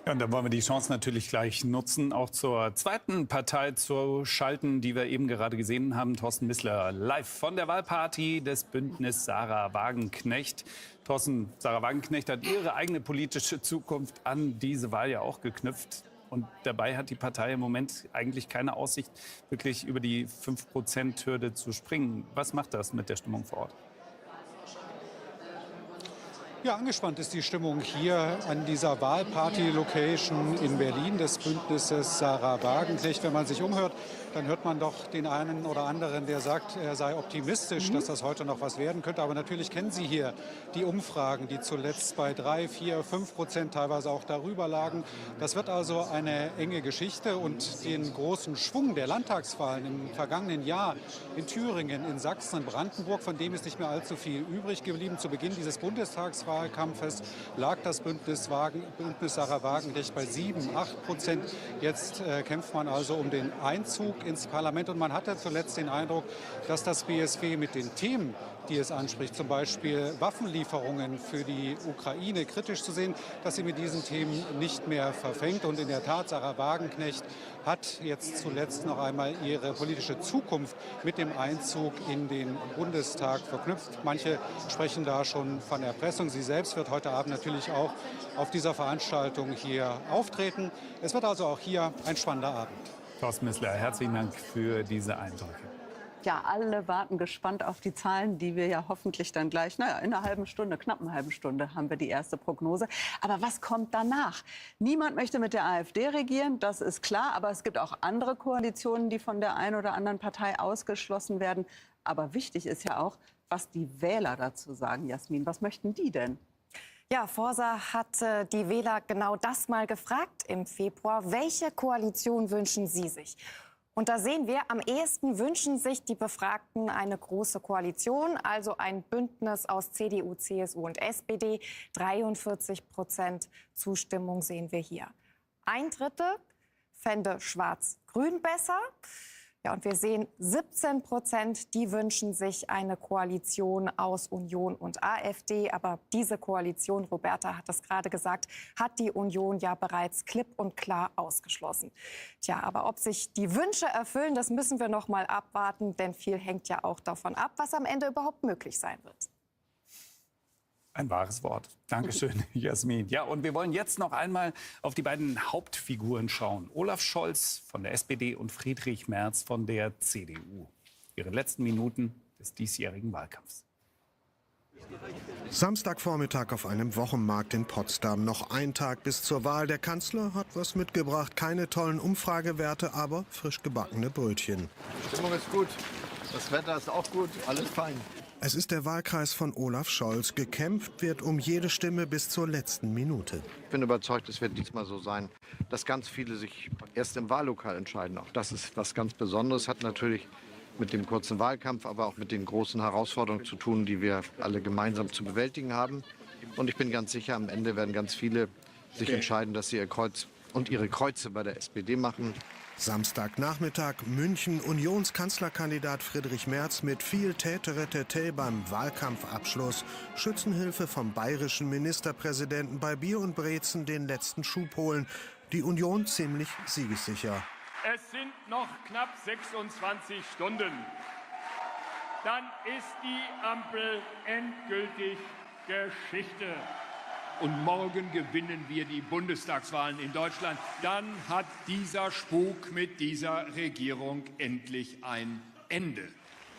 Ja, und dann wollen wir die Chance natürlich gleich nutzen, auch zur zweiten Partei zu schalten, die wir eben gerade gesehen haben. Thorsten Missler live von der Wahlparty des Bündnis Sarah Wagenknecht. Thorsten, Sarah Wagenknecht hat ihre eigene politische Zukunft an diese Wahl ja auch geknüpft. Und dabei hat die Partei im Moment eigentlich keine Aussicht, wirklich über die 5%-Hürde zu springen. Was macht das mit der Stimmung vor Ort? Ja, angespannt ist die Stimmung hier an dieser Wahlparty-Location in Berlin des Bündnisses Sarah Wagenknecht. Wenn man sich umhört, dann hört man doch den einen oder anderen, der sagt, er sei optimistisch, dass das heute noch was werden könnte. Aber natürlich kennen Sie hier die Umfragen, die zuletzt bei 3, 4, 5% teilweise auch darüber lagen. Das wird also eine enge Geschichte. Und den großen Schwung der Landtagswahlen im vergangenen Jahr in Thüringen, in Sachsen, in Brandenburg, von dem ist nicht mehr allzu viel übrig geblieben. Zu Beginn dieses Bundestagswahlkampfes lag das Bündnis Sarah Wagenknecht bei 7, 8%. Jetzt kämpft man also um den Einzug ins Parlament. Und man hatte zuletzt den Eindruck, dass das BSW mit den Themen, die es anspricht, zum Beispiel Waffenlieferungen für die Ukraine, kritisch zu sehen, dass sie mit diesen Themen nicht mehr verfängt. Und in der Tat, Sarah Wagenknecht hat jetzt zuletzt noch einmal ihre politische Zukunft mit dem Einzug in den Bundestag verknüpft. Manche sprechen da schon von Erpressung. Sie selbst wird heute Abend natürlich auch auf dieser Veranstaltung hier auftreten. Es wird also auch hier ein spannender Abend. Thorsten Missler, herzlichen Dank für diese Eindrücke. Ja, alle warten gespannt auf die Zahlen, die wir ja hoffentlich dann gleich, in einer halben Stunde, knapp einer halben Stunde, haben wir die erste Prognose. Aber was kommt danach? Niemand möchte mit der AfD regieren, das ist klar. Aber es gibt auch andere Koalitionen, die von der einen oder anderen Partei ausgeschlossen werden. Aber wichtig ist ja auch, was die Wähler dazu sagen. Jasmin, was möchten die denn? Ja, Forsa hat die Wähler genau das mal gefragt im Februar. Welche Koalition wünschen sie sich? Und da sehen wir, am ehesten wünschen sich die Befragten eine große Koalition, also ein Bündnis aus CDU, CSU und SPD. 43% Zustimmung sehen wir hier. 1/3 fände Schwarz-Grün besser. Ja, und wir sehen 17%, die wünschen sich eine Koalition aus Union und AfD. Aber diese Koalition, Roberta hat es gerade gesagt, hat die Union ja bereits klipp und klar ausgeschlossen. Tja, aber ob sich die Wünsche erfüllen, das müssen wir noch mal abwarten. Denn viel hängt ja auch davon ab, was am Ende überhaupt möglich sein wird. Ein wahres Wort. Dankeschön, Jasmin. Ja, und wir wollen jetzt noch einmal auf die beiden Hauptfiguren schauen. Olaf Scholz von der SPD und Friedrich Merz von der CDU. Ihre letzten Minuten des diesjährigen Wahlkampfs. Samstagvormittag auf einem Wochenmarkt in Potsdam. Noch ein Tag bis zur Wahl. Der Kanzler hat was mitgebracht. Keine tollen Umfragewerte, aber frisch gebackene Brötchen. Die Stimmung ist gut. Das Wetter ist auch gut. Alles fein. Es ist der Wahlkreis von Olaf Scholz. Gekämpft wird um jede Stimme bis zur letzten Minute. Ich bin überzeugt, es wird diesmal so sein, dass ganz viele sich erst im Wahllokal entscheiden. Auch das ist was ganz Besonderes. Hat natürlich mit dem kurzen Wahlkampf, aber auch mit den großen Herausforderungen zu tun, die wir alle gemeinsam zu bewältigen haben. Und ich bin ganz sicher, am Ende werden ganz viele sich entscheiden, dass sie ihr Kreuz und ihre Kreuze bei der SPD machen. Samstagnachmittag München. Unionskanzlerkandidat Friedrich Merz mit viel Täteretete beim Wahlkampfabschluss. Schützenhilfe vom bayerischen Ministerpräsidenten, bei Bier und Brezen den letzten Schub holen. Die Union ziemlich siegessicher. Es sind noch knapp 26 Stunden. Dann ist die Ampel endgültig Geschichte. Und morgen gewinnen wir die Bundestagswahlen in Deutschland. Dann hat dieser Spuk mit dieser Regierung endlich ein Ende.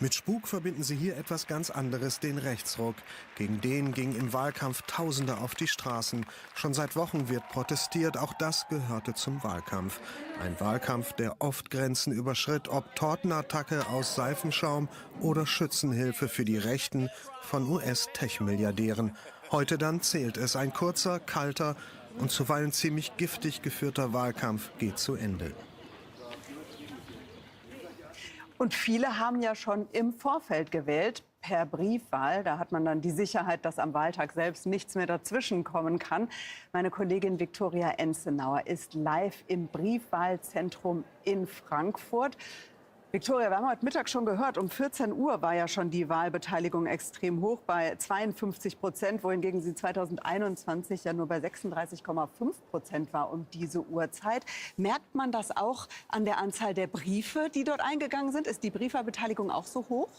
Mit Spuk verbinden sie hier etwas ganz anderes, den Rechtsruck. Gegen den gingen im Wahlkampf Tausende auf die Straßen. Schon seit Wochen wird protestiert, auch das gehörte zum Wahlkampf. Ein Wahlkampf, der oft Grenzen überschritt, ob Tortenattacke aus Seifenschaum oder Schützenhilfe für die Rechten von US-Tech-Milliardären. Heute dann zählt es. Ein kurzer, kalter und zuweilen ziemlich giftig geführter Wahlkampf geht zu Ende. Und viele haben ja schon im Vorfeld gewählt, per Briefwahl. Da hat man dann die Sicherheit, dass am Wahltag selbst nichts mehr dazwischenkommen kann. Meine Kollegin Viktoria Enzenauer ist live im Briefwahlzentrum in Frankfurt. Viktoria, wir haben heute Mittag schon gehört, um 14 Uhr war ja schon die Wahlbeteiligung extrem hoch, bei 52%, wohingegen sie 2021 ja nur bei 36,5% war um diese Uhrzeit. Merkt man das auch an der Anzahl der Briefe, die dort eingegangen sind? Ist die Briefwahlbeteiligung auch so hoch?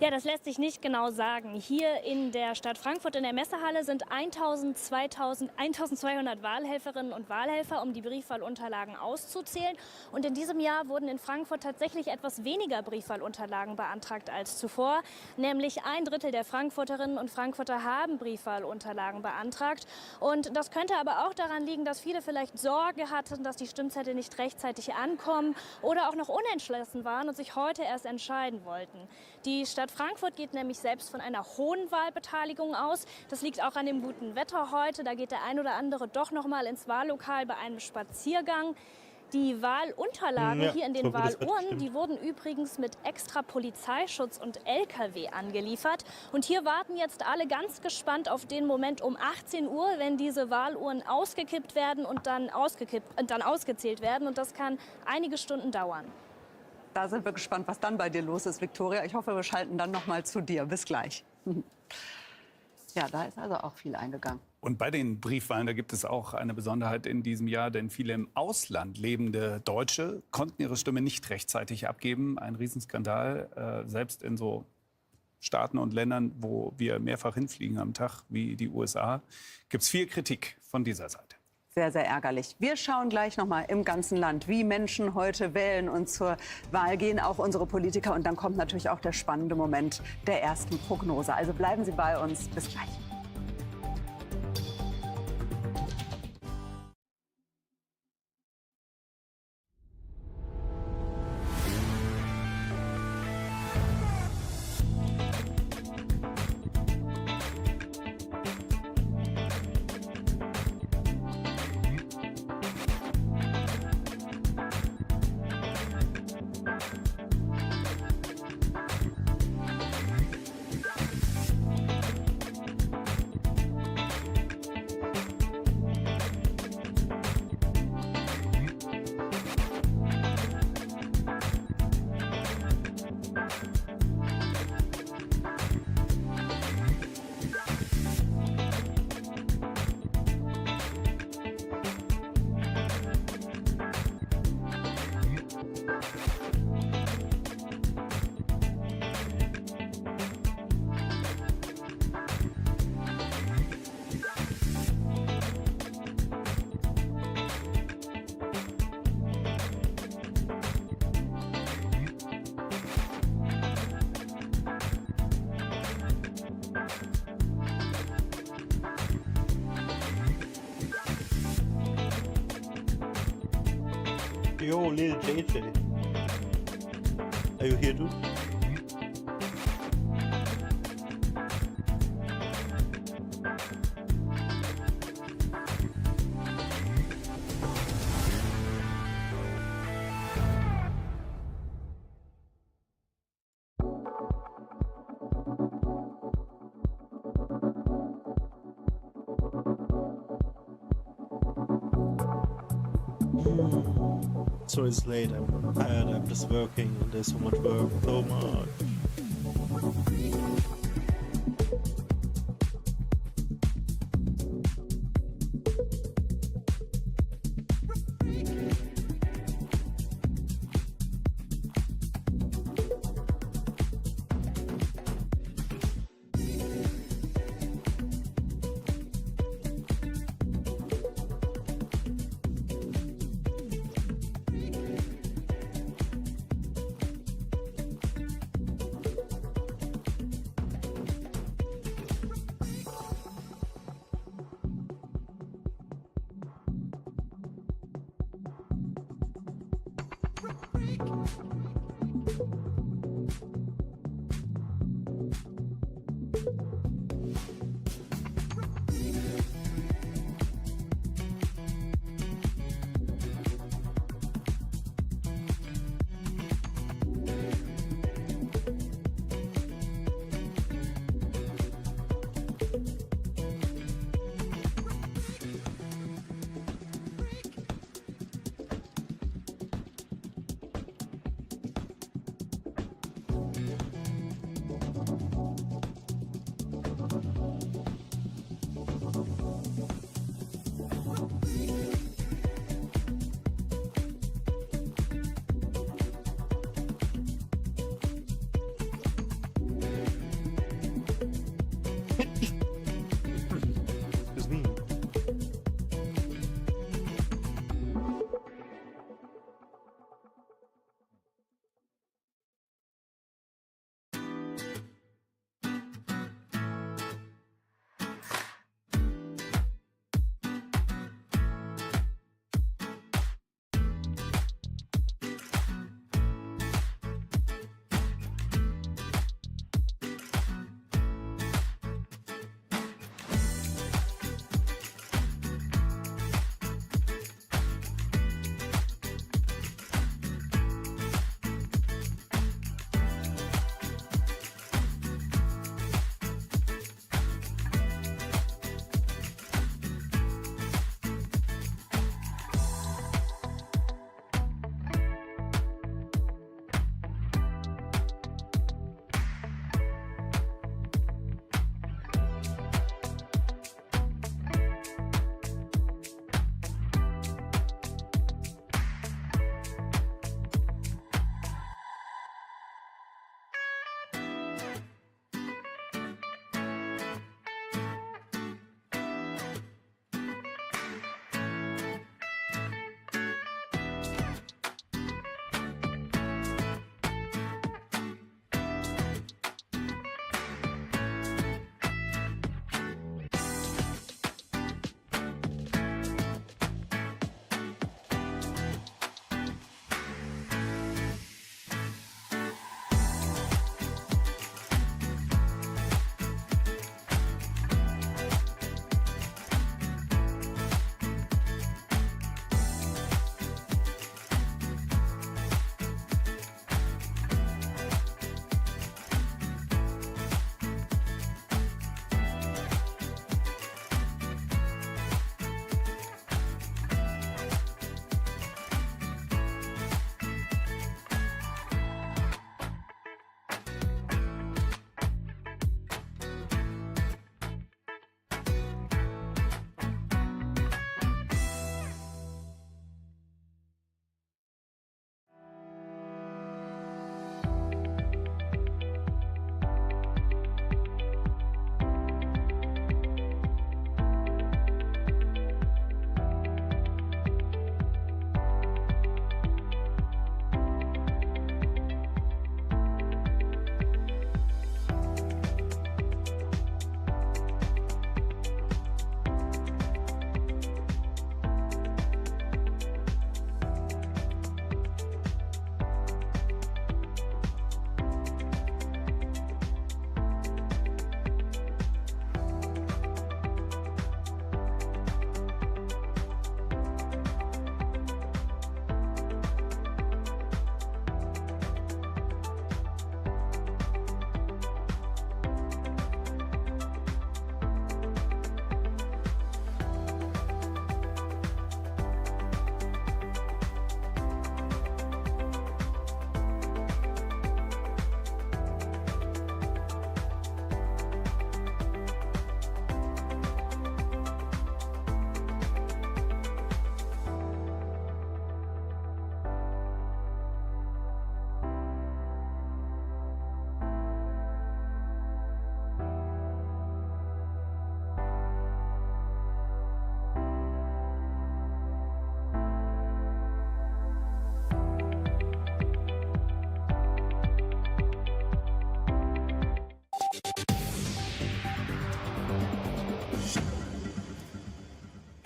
Ja, das lässt sich nicht genau sagen. Hier in der Stadt Frankfurt in der Messehalle sind 1200 Wahlhelferinnen und Wahlhelfer, um die Briefwahlunterlagen auszuzählen. Und in diesem Jahr wurden in Frankfurt tatsächlich etwas weniger Briefwahlunterlagen beantragt als zuvor. Nämlich 1/3 der Frankfurterinnen und Frankfurter haben Briefwahlunterlagen beantragt. Und das könnte aber auch daran liegen, dass viele vielleicht Sorge hatten, dass die Stimmzettel nicht rechtzeitig ankommen oder auch noch unentschlossen waren und sich heute erst entscheiden wollten. Die Stadt Frankfurt geht nämlich selbst von einer hohen Wahlbeteiligung aus. Das liegt auch an dem guten Wetter heute. Da geht der ein oder andere doch noch mal ins Wahllokal bei einem Spaziergang. Die Wahlunterlagen hier in den Wahlurnen, die wurden übrigens mit extra Polizeischutz und LKW angeliefert. Und hier warten jetzt alle ganz gespannt auf den Moment um 18 Uhr, wenn diese Wahlurnen ausgekippt werden und dann ausgezählt werden. Und das kann einige Stunden dauern. Da sind wir gespannt, was dann bei dir los ist, Viktoria. Ich hoffe, wir schalten dann noch mal zu dir. Bis gleich. Ja, da ist also auch viel eingegangen. Und bei den Briefwahlen, da gibt es auch eine Besonderheit in diesem Jahr, denn viele im Ausland lebende Deutsche konnten ihre Stimme nicht rechtzeitig abgeben. Ein Riesenskandal, selbst in so Staaten und Ländern, wo wir mehrfach hinfliegen am Tag, wie die USA, gibt es viel Kritik von dieser Seite. Sehr, sehr ärgerlich. Wir schauen gleich noch mal im ganzen Land, wie Menschen heute wählen und zur Wahl gehen, auch unsere Politiker. Und dann kommt natürlich auch der spannende Moment der ersten Prognose. Also bleiben Sie bei uns. Bis gleich. Yo, little JJ. Are you here too? So it's late, I'm tired, I'm just working, and there's so much work, so much.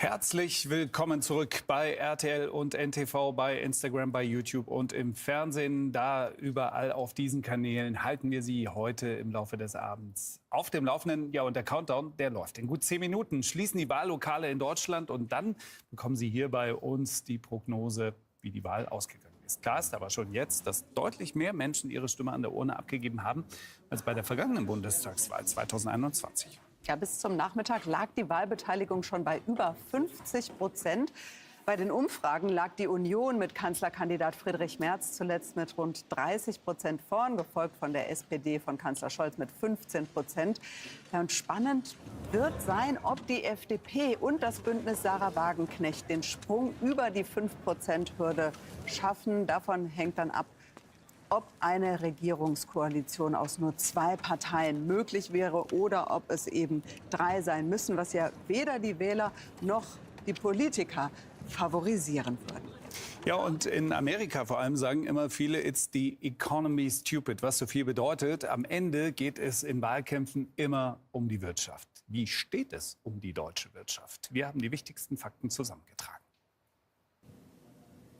Herzlich willkommen zurück bei RTL und NTV, bei Instagram, bei YouTube und im Fernsehen. Da überall auf diesen Kanälen halten wir Sie heute im Laufe des Abends auf dem Laufenden. Ja, und der Countdown, der läuft. In gut 10 Minuten schließen die Wahllokale in Deutschland und dann bekommen Sie hier bei uns die Prognose, wie die Wahl ausgegangen ist. Klar ist aber schon jetzt, dass deutlich mehr Menschen ihre Stimme an der Urne abgegeben haben als bei der vergangenen Bundestagswahl 2021. Ja, bis zum Nachmittag lag die Wahlbeteiligung schon bei über 50%. Bei den Umfragen lag die Union mit Kanzlerkandidat Friedrich Merz zuletzt mit rund 30% vorn, gefolgt von der SPD von Kanzler Scholz mit 15%. Ja, und spannend wird sein, ob die FDP und das Bündnis Sarah Wagenknecht den Sprung über die 5%-Hürde schaffen. Davon hängt dann ab, ob eine Regierungskoalition aus nur 2 Parteien möglich wäre oder ob es eben 3 sein müssen, was ja weder die Wähler noch die Politiker favorisieren würden. Ja, und in Amerika vor allem sagen immer viele, it's the economy stupid, was so viel bedeutet. Am Ende geht es in Wahlkämpfen immer um die Wirtschaft. Wie steht es um die deutsche Wirtschaft? Wir haben die wichtigsten Fakten zusammengetragen.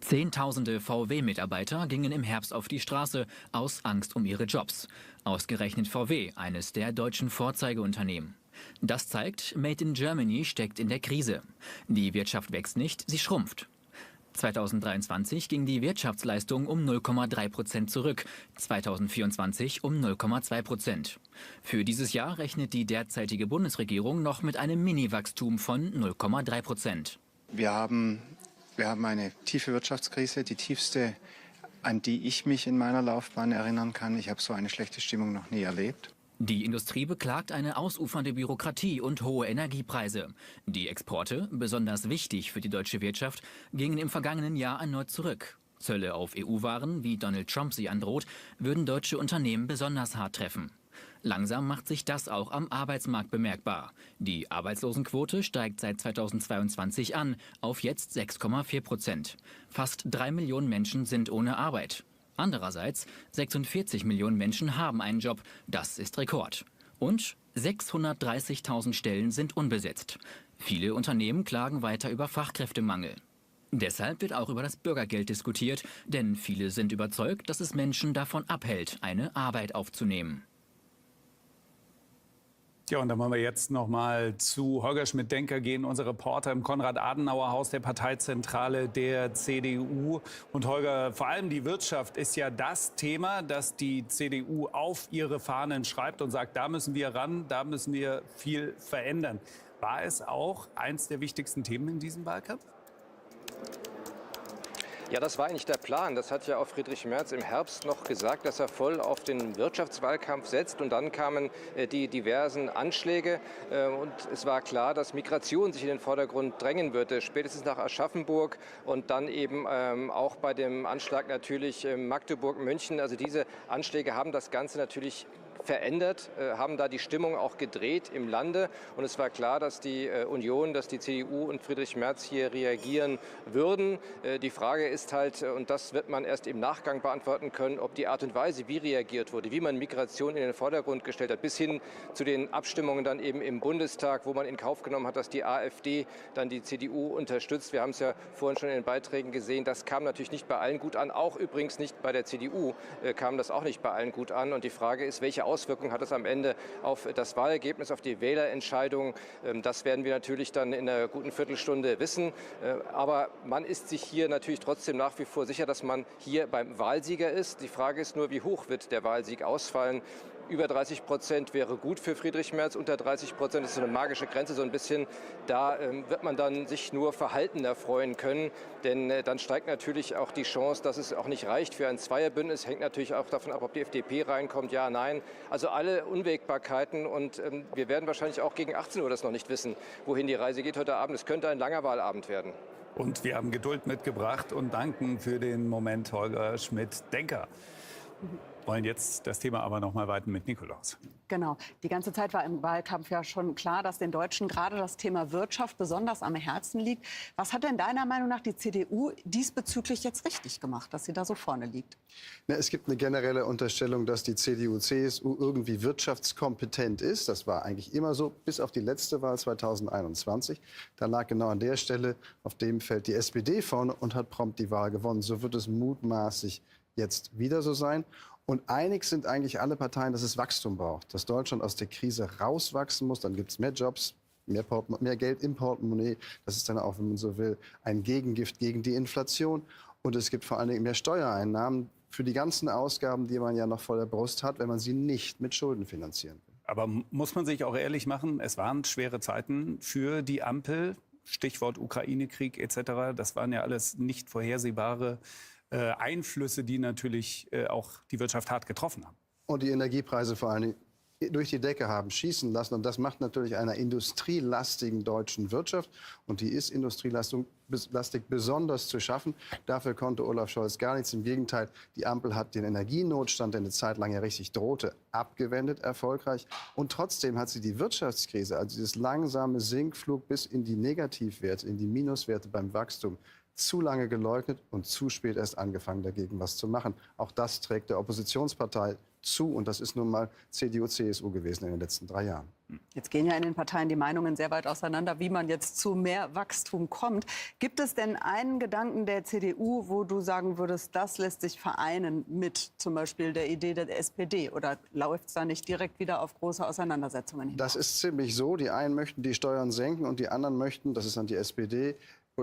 Zehntausende VW-Mitarbeiter gingen im Herbst auf die Straße aus Angst um ihre Jobs. Ausgerechnet VW, eines der deutschen Vorzeigeunternehmen. Das zeigt, Made in Germany steckt in der Krise. Die Wirtschaft wächst nicht, sie schrumpft. 2023 ging die Wirtschaftsleistung um 0,3% zurück, 2024 um 0,2%. Für dieses Jahr rechnet die derzeitige Bundesregierung noch mit einem Mini-Wachstum von 0,3%. Wir haben eine tiefe Wirtschaftskrise, die tiefste, an die ich mich in meiner Laufbahn erinnern kann. Ich habe so eine schlechte Stimmung noch nie erlebt. Die Industrie beklagt eine ausufernde Bürokratie und hohe Energiepreise. Die Exporte, besonders wichtig für die deutsche Wirtschaft, gingen im vergangenen Jahr erneut zurück. Zölle auf EU-Waren, wie Donald Trump sie androht, würden deutsche Unternehmen besonders hart treffen. Langsam macht sich das auch am Arbeitsmarkt bemerkbar. Die Arbeitslosenquote steigt seit 2022 an, auf jetzt 6,4%. Fast 3 Millionen Menschen sind ohne Arbeit. Andererseits, 46 Millionen Menschen haben einen Job. Das ist Rekord. Und 630.000 Stellen sind unbesetzt. Viele Unternehmen klagen weiter über Fachkräftemangel. Deshalb wird auch über das Bürgergeld diskutiert, denn viele sind überzeugt, dass es Menschen davon abhält, eine Arbeit aufzunehmen. Ja, und dann wollen wir jetzt noch mal zu Holger Schmidt-Denker gehen, unser Reporter im Konrad-Adenauer-Haus der Parteizentrale der CDU. Und Holger, vor allem die Wirtschaft ist ja das Thema, das die CDU auf ihre Fahnen schreibt und sagt, da müssen wir ran, da müssen wir viel verändern. War es auch eins der wichtigsten Themen in diesem Wahlkampf? Ja, das war eigentlich der Plan. Das hat ja auch Friedrich Merz im Herbst noch gesagt, dass er voll auf den Wirtschaftswahlkampf setzt. Und dann kamen die diversen Anschläge. Und es war klar, dass Migration sich in den Vordergrund drängen würde. Spätestens nach Aschaffenburg und dann eben auch bei dem Anschlag natürlich Magdeburg, München. Also diese Anschläge haben das Ganze natürlich verändert, haben da die Stimmung auch gedreht im Lande. Und es war klar, dass die Union, dass die CDU und Friedrich Merz hier reagieren würden. Die Frage ist halt, und das wird man erst im Nachgang beantworten können, ob die Art und Weise, wie reagiert wurde, wie man Migration in den Vordergrund gestellt hat, bis hin zu den Abstimmungen dann eben im Bundestag, wo man in Kauf genommen hat, dass die AfD dann die CDU unterstützt. Wir haben es ja vorhin schon in den Beiträgen gesehen, das kam natürlich nicht bei allen gut an. Auch übrigens nicht bei der CDU kam das auch nicht bei allen gut an. Und die Frage ist, welche Auswirkungen hat es am Ende auf das Wahlergebnis, auf die Wählerentscheidung? Das werden wir natürlich dann in einer guten Viertelstunde wissen. Aber man ist sich hier natürlich trotzdem nach wie vor sicher, dass man hier beim Wahlsieger ist. Die Frage ist nur, wie hoch wird der Wahlsieg ausfallen? Über 30% wäre gut für Friedrich Merz, unter 30% ist so eine magische Grenze so ein bisschen. Da wird man dann sich nur verhaltener freuen können, denn dann steigt natürlich auch die Chance, dass es auch nicht reicht für ein Zweierbündnis. Hängt natürlich auch davon ab, ob die FDP reinkommt, ja, nein. Also alle Unwägbarkeiten und wir werden wahrscheinlich auch gegen 18 Uhr das noch nicht wissen, wohin die Reise geht heute Abend. Es könnte ein langer Wahlabend werden. Und wir haben Geduld mitgebracht und danken für den Moment Holger Schmidt-Denker. wollen jetzt das Thema aber noch mal weiten mit Nikolaus. Genau. Die ganze Zeit war im Wahlkampf ja schon klar, dass den Deutschen gerade das Thema Wirtschaft besonders am Herzen liegt. Was hat denn deiner Meinung nach die CDU diesbezüglich jetzt richtig gemacht, dass sie da so vorne liegt? Na, es gibt eine generelle Unterstellung, dass die CDU/CSU irgendwie wirtschaftskompetent ist. Das war eigentlich immer so, bis auf die letzte Wahl 2021. Da lag genau an der Stelle auf dem Feld die SPD vorne und hat prompt die Wahl gewonnen. So wird es mutmaßlich jetzt wieder so sein. Und einig sind eigentlich alle Parteien, dass es Wachstum braucht, dass Deutschland aus der Krise rauswachsen muss. Dann gibt es mehr Jobs, mehr Geld im Portemonnaie. Das ist dann auch, wenn man so will, ein Gegengift gegen die Inflation. Und es gibt vor allen Dingen mehr Steuereinnahmen für die ganzen Ausgaben, die man ja noch vor der Brust hat, wenn man sie nicht mit Schulden finanzieren will. Aber muss man sich auch ehrlich machen, es waren schwere Zeiten für die Ampel. Stichwort Ukraine-Krieg etc. Das waren ja alles nicht vorhersehbare Einflüsse, die natürlich auch die Wirtschaft hart getroffen haben. Und die Energiepreise vor allem durch die Decke haben schießen lassen. Und das macht natürlich einer industrielastigen deutschen Wirtschaft, und die ist industrielastig besonders zu schaffen. Dafür konnte Olaf Scholz gar nichts. Im Gegenteil, die Ampel hat den Energienotstand, der eine Zeit lang ja richtig drohte, abgewendet, erfolgreich. Und trotzdem hat sie die Wirtschaftskrise, also dieses langsame Sinkflug bis in die Negativwerte, in die Minuswerte beim Wachstum, zu lange geleugnet und zu spät erst angefangen, dagegen was zu machen. Auch das trägt der Oppositionspartei zu. Und das ist nun mal CDU, CSU gewesen in den letzten 3 Jahren. Jetzt gehen ja in den Parteien die Meinungen sehr weit auseinander, wie man jetzt zu mehr Wachstum kommt. Gibt es denn einen Gedanken der CDU, wo du sagen würdest, das lässt sich vereinen mit zum Beispiel der Idee der SPD? Oder läuft es da nicht direkt wieder auf große Auseinandersetzungen hinaus? Das ist ziemlich so. Die einen möchten die Steuern senken und die anderen möchten, das ist dann die SPD,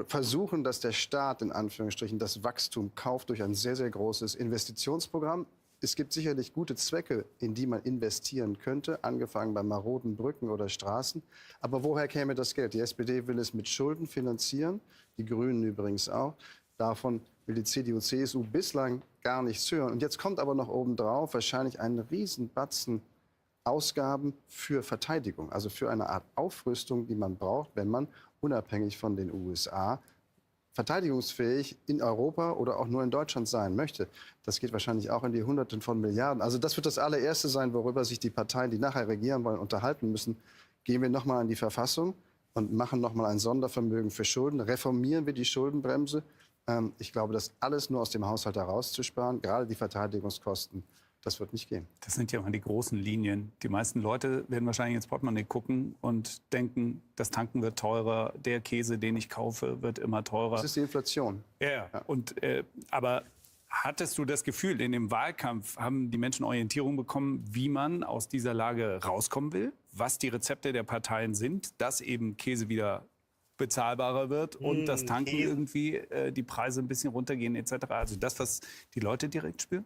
versuchen, dass der Staat in Anführungsstrichen das Wachstum kauft durch ein sehr, sehr großes Investitionsprogramm. Es gibt sicherlich gute Zwecke, in die man investieren könnte, angefangen bei maroden Brücken oder Straßen. Aber woher käme das Geld? Die SPD will es mit Schulden finanzieren, die Grünen übrigens auch. Davon will die CDU, CSU bislang gar nichts hören. Und jetzt kommt aber noch obendrauf wahrscheinlich ein Riesenbatzen Ausgaben für Verteidigung, also für eine Art Aufrüstung, die man braucht, wenn man unabhängig von den USA verteidigungsfähig in Europa oder auch nur in Deutschland sein möchte. Das geht wahrscheinlich auch in die Hunderten von Milliarden. Also das wird das allererste sein, worüber sich die Parteien, die nachher regieren wollen, unterhalten müssen. Gehen wir noch mal an die Verfassung und machen noch mal ein Sondervermögen für Schulden. Reformieren wir die Schuldenbremse. Ich glaube, das alles nur aus dem Haushalt herauszusparen, gerade die Verteidigungskosten, das wird nicht gehen. Das sind ja immer die großen Linien. Die meisten Leute werden wahrscheinlich ins Portemonnaie gucken und denken, das Tanken wird teurer, der Käse, den ich kaufe, wird immer teurer. Das ist die Inflation. Ja. Und, aber hattest du das Gefühl, in dem Wahlkampf haben die Menschen Orientierung bekommen, wie man aus dieser Lage rauskommen will? Was die Rezepte der Parteien sind, dass eben Käse wieder bezahlbarer wird und das Tanken irgendwie die Preise ein bisschen runtergehen etc. Also das, was die Leute direkt spüren?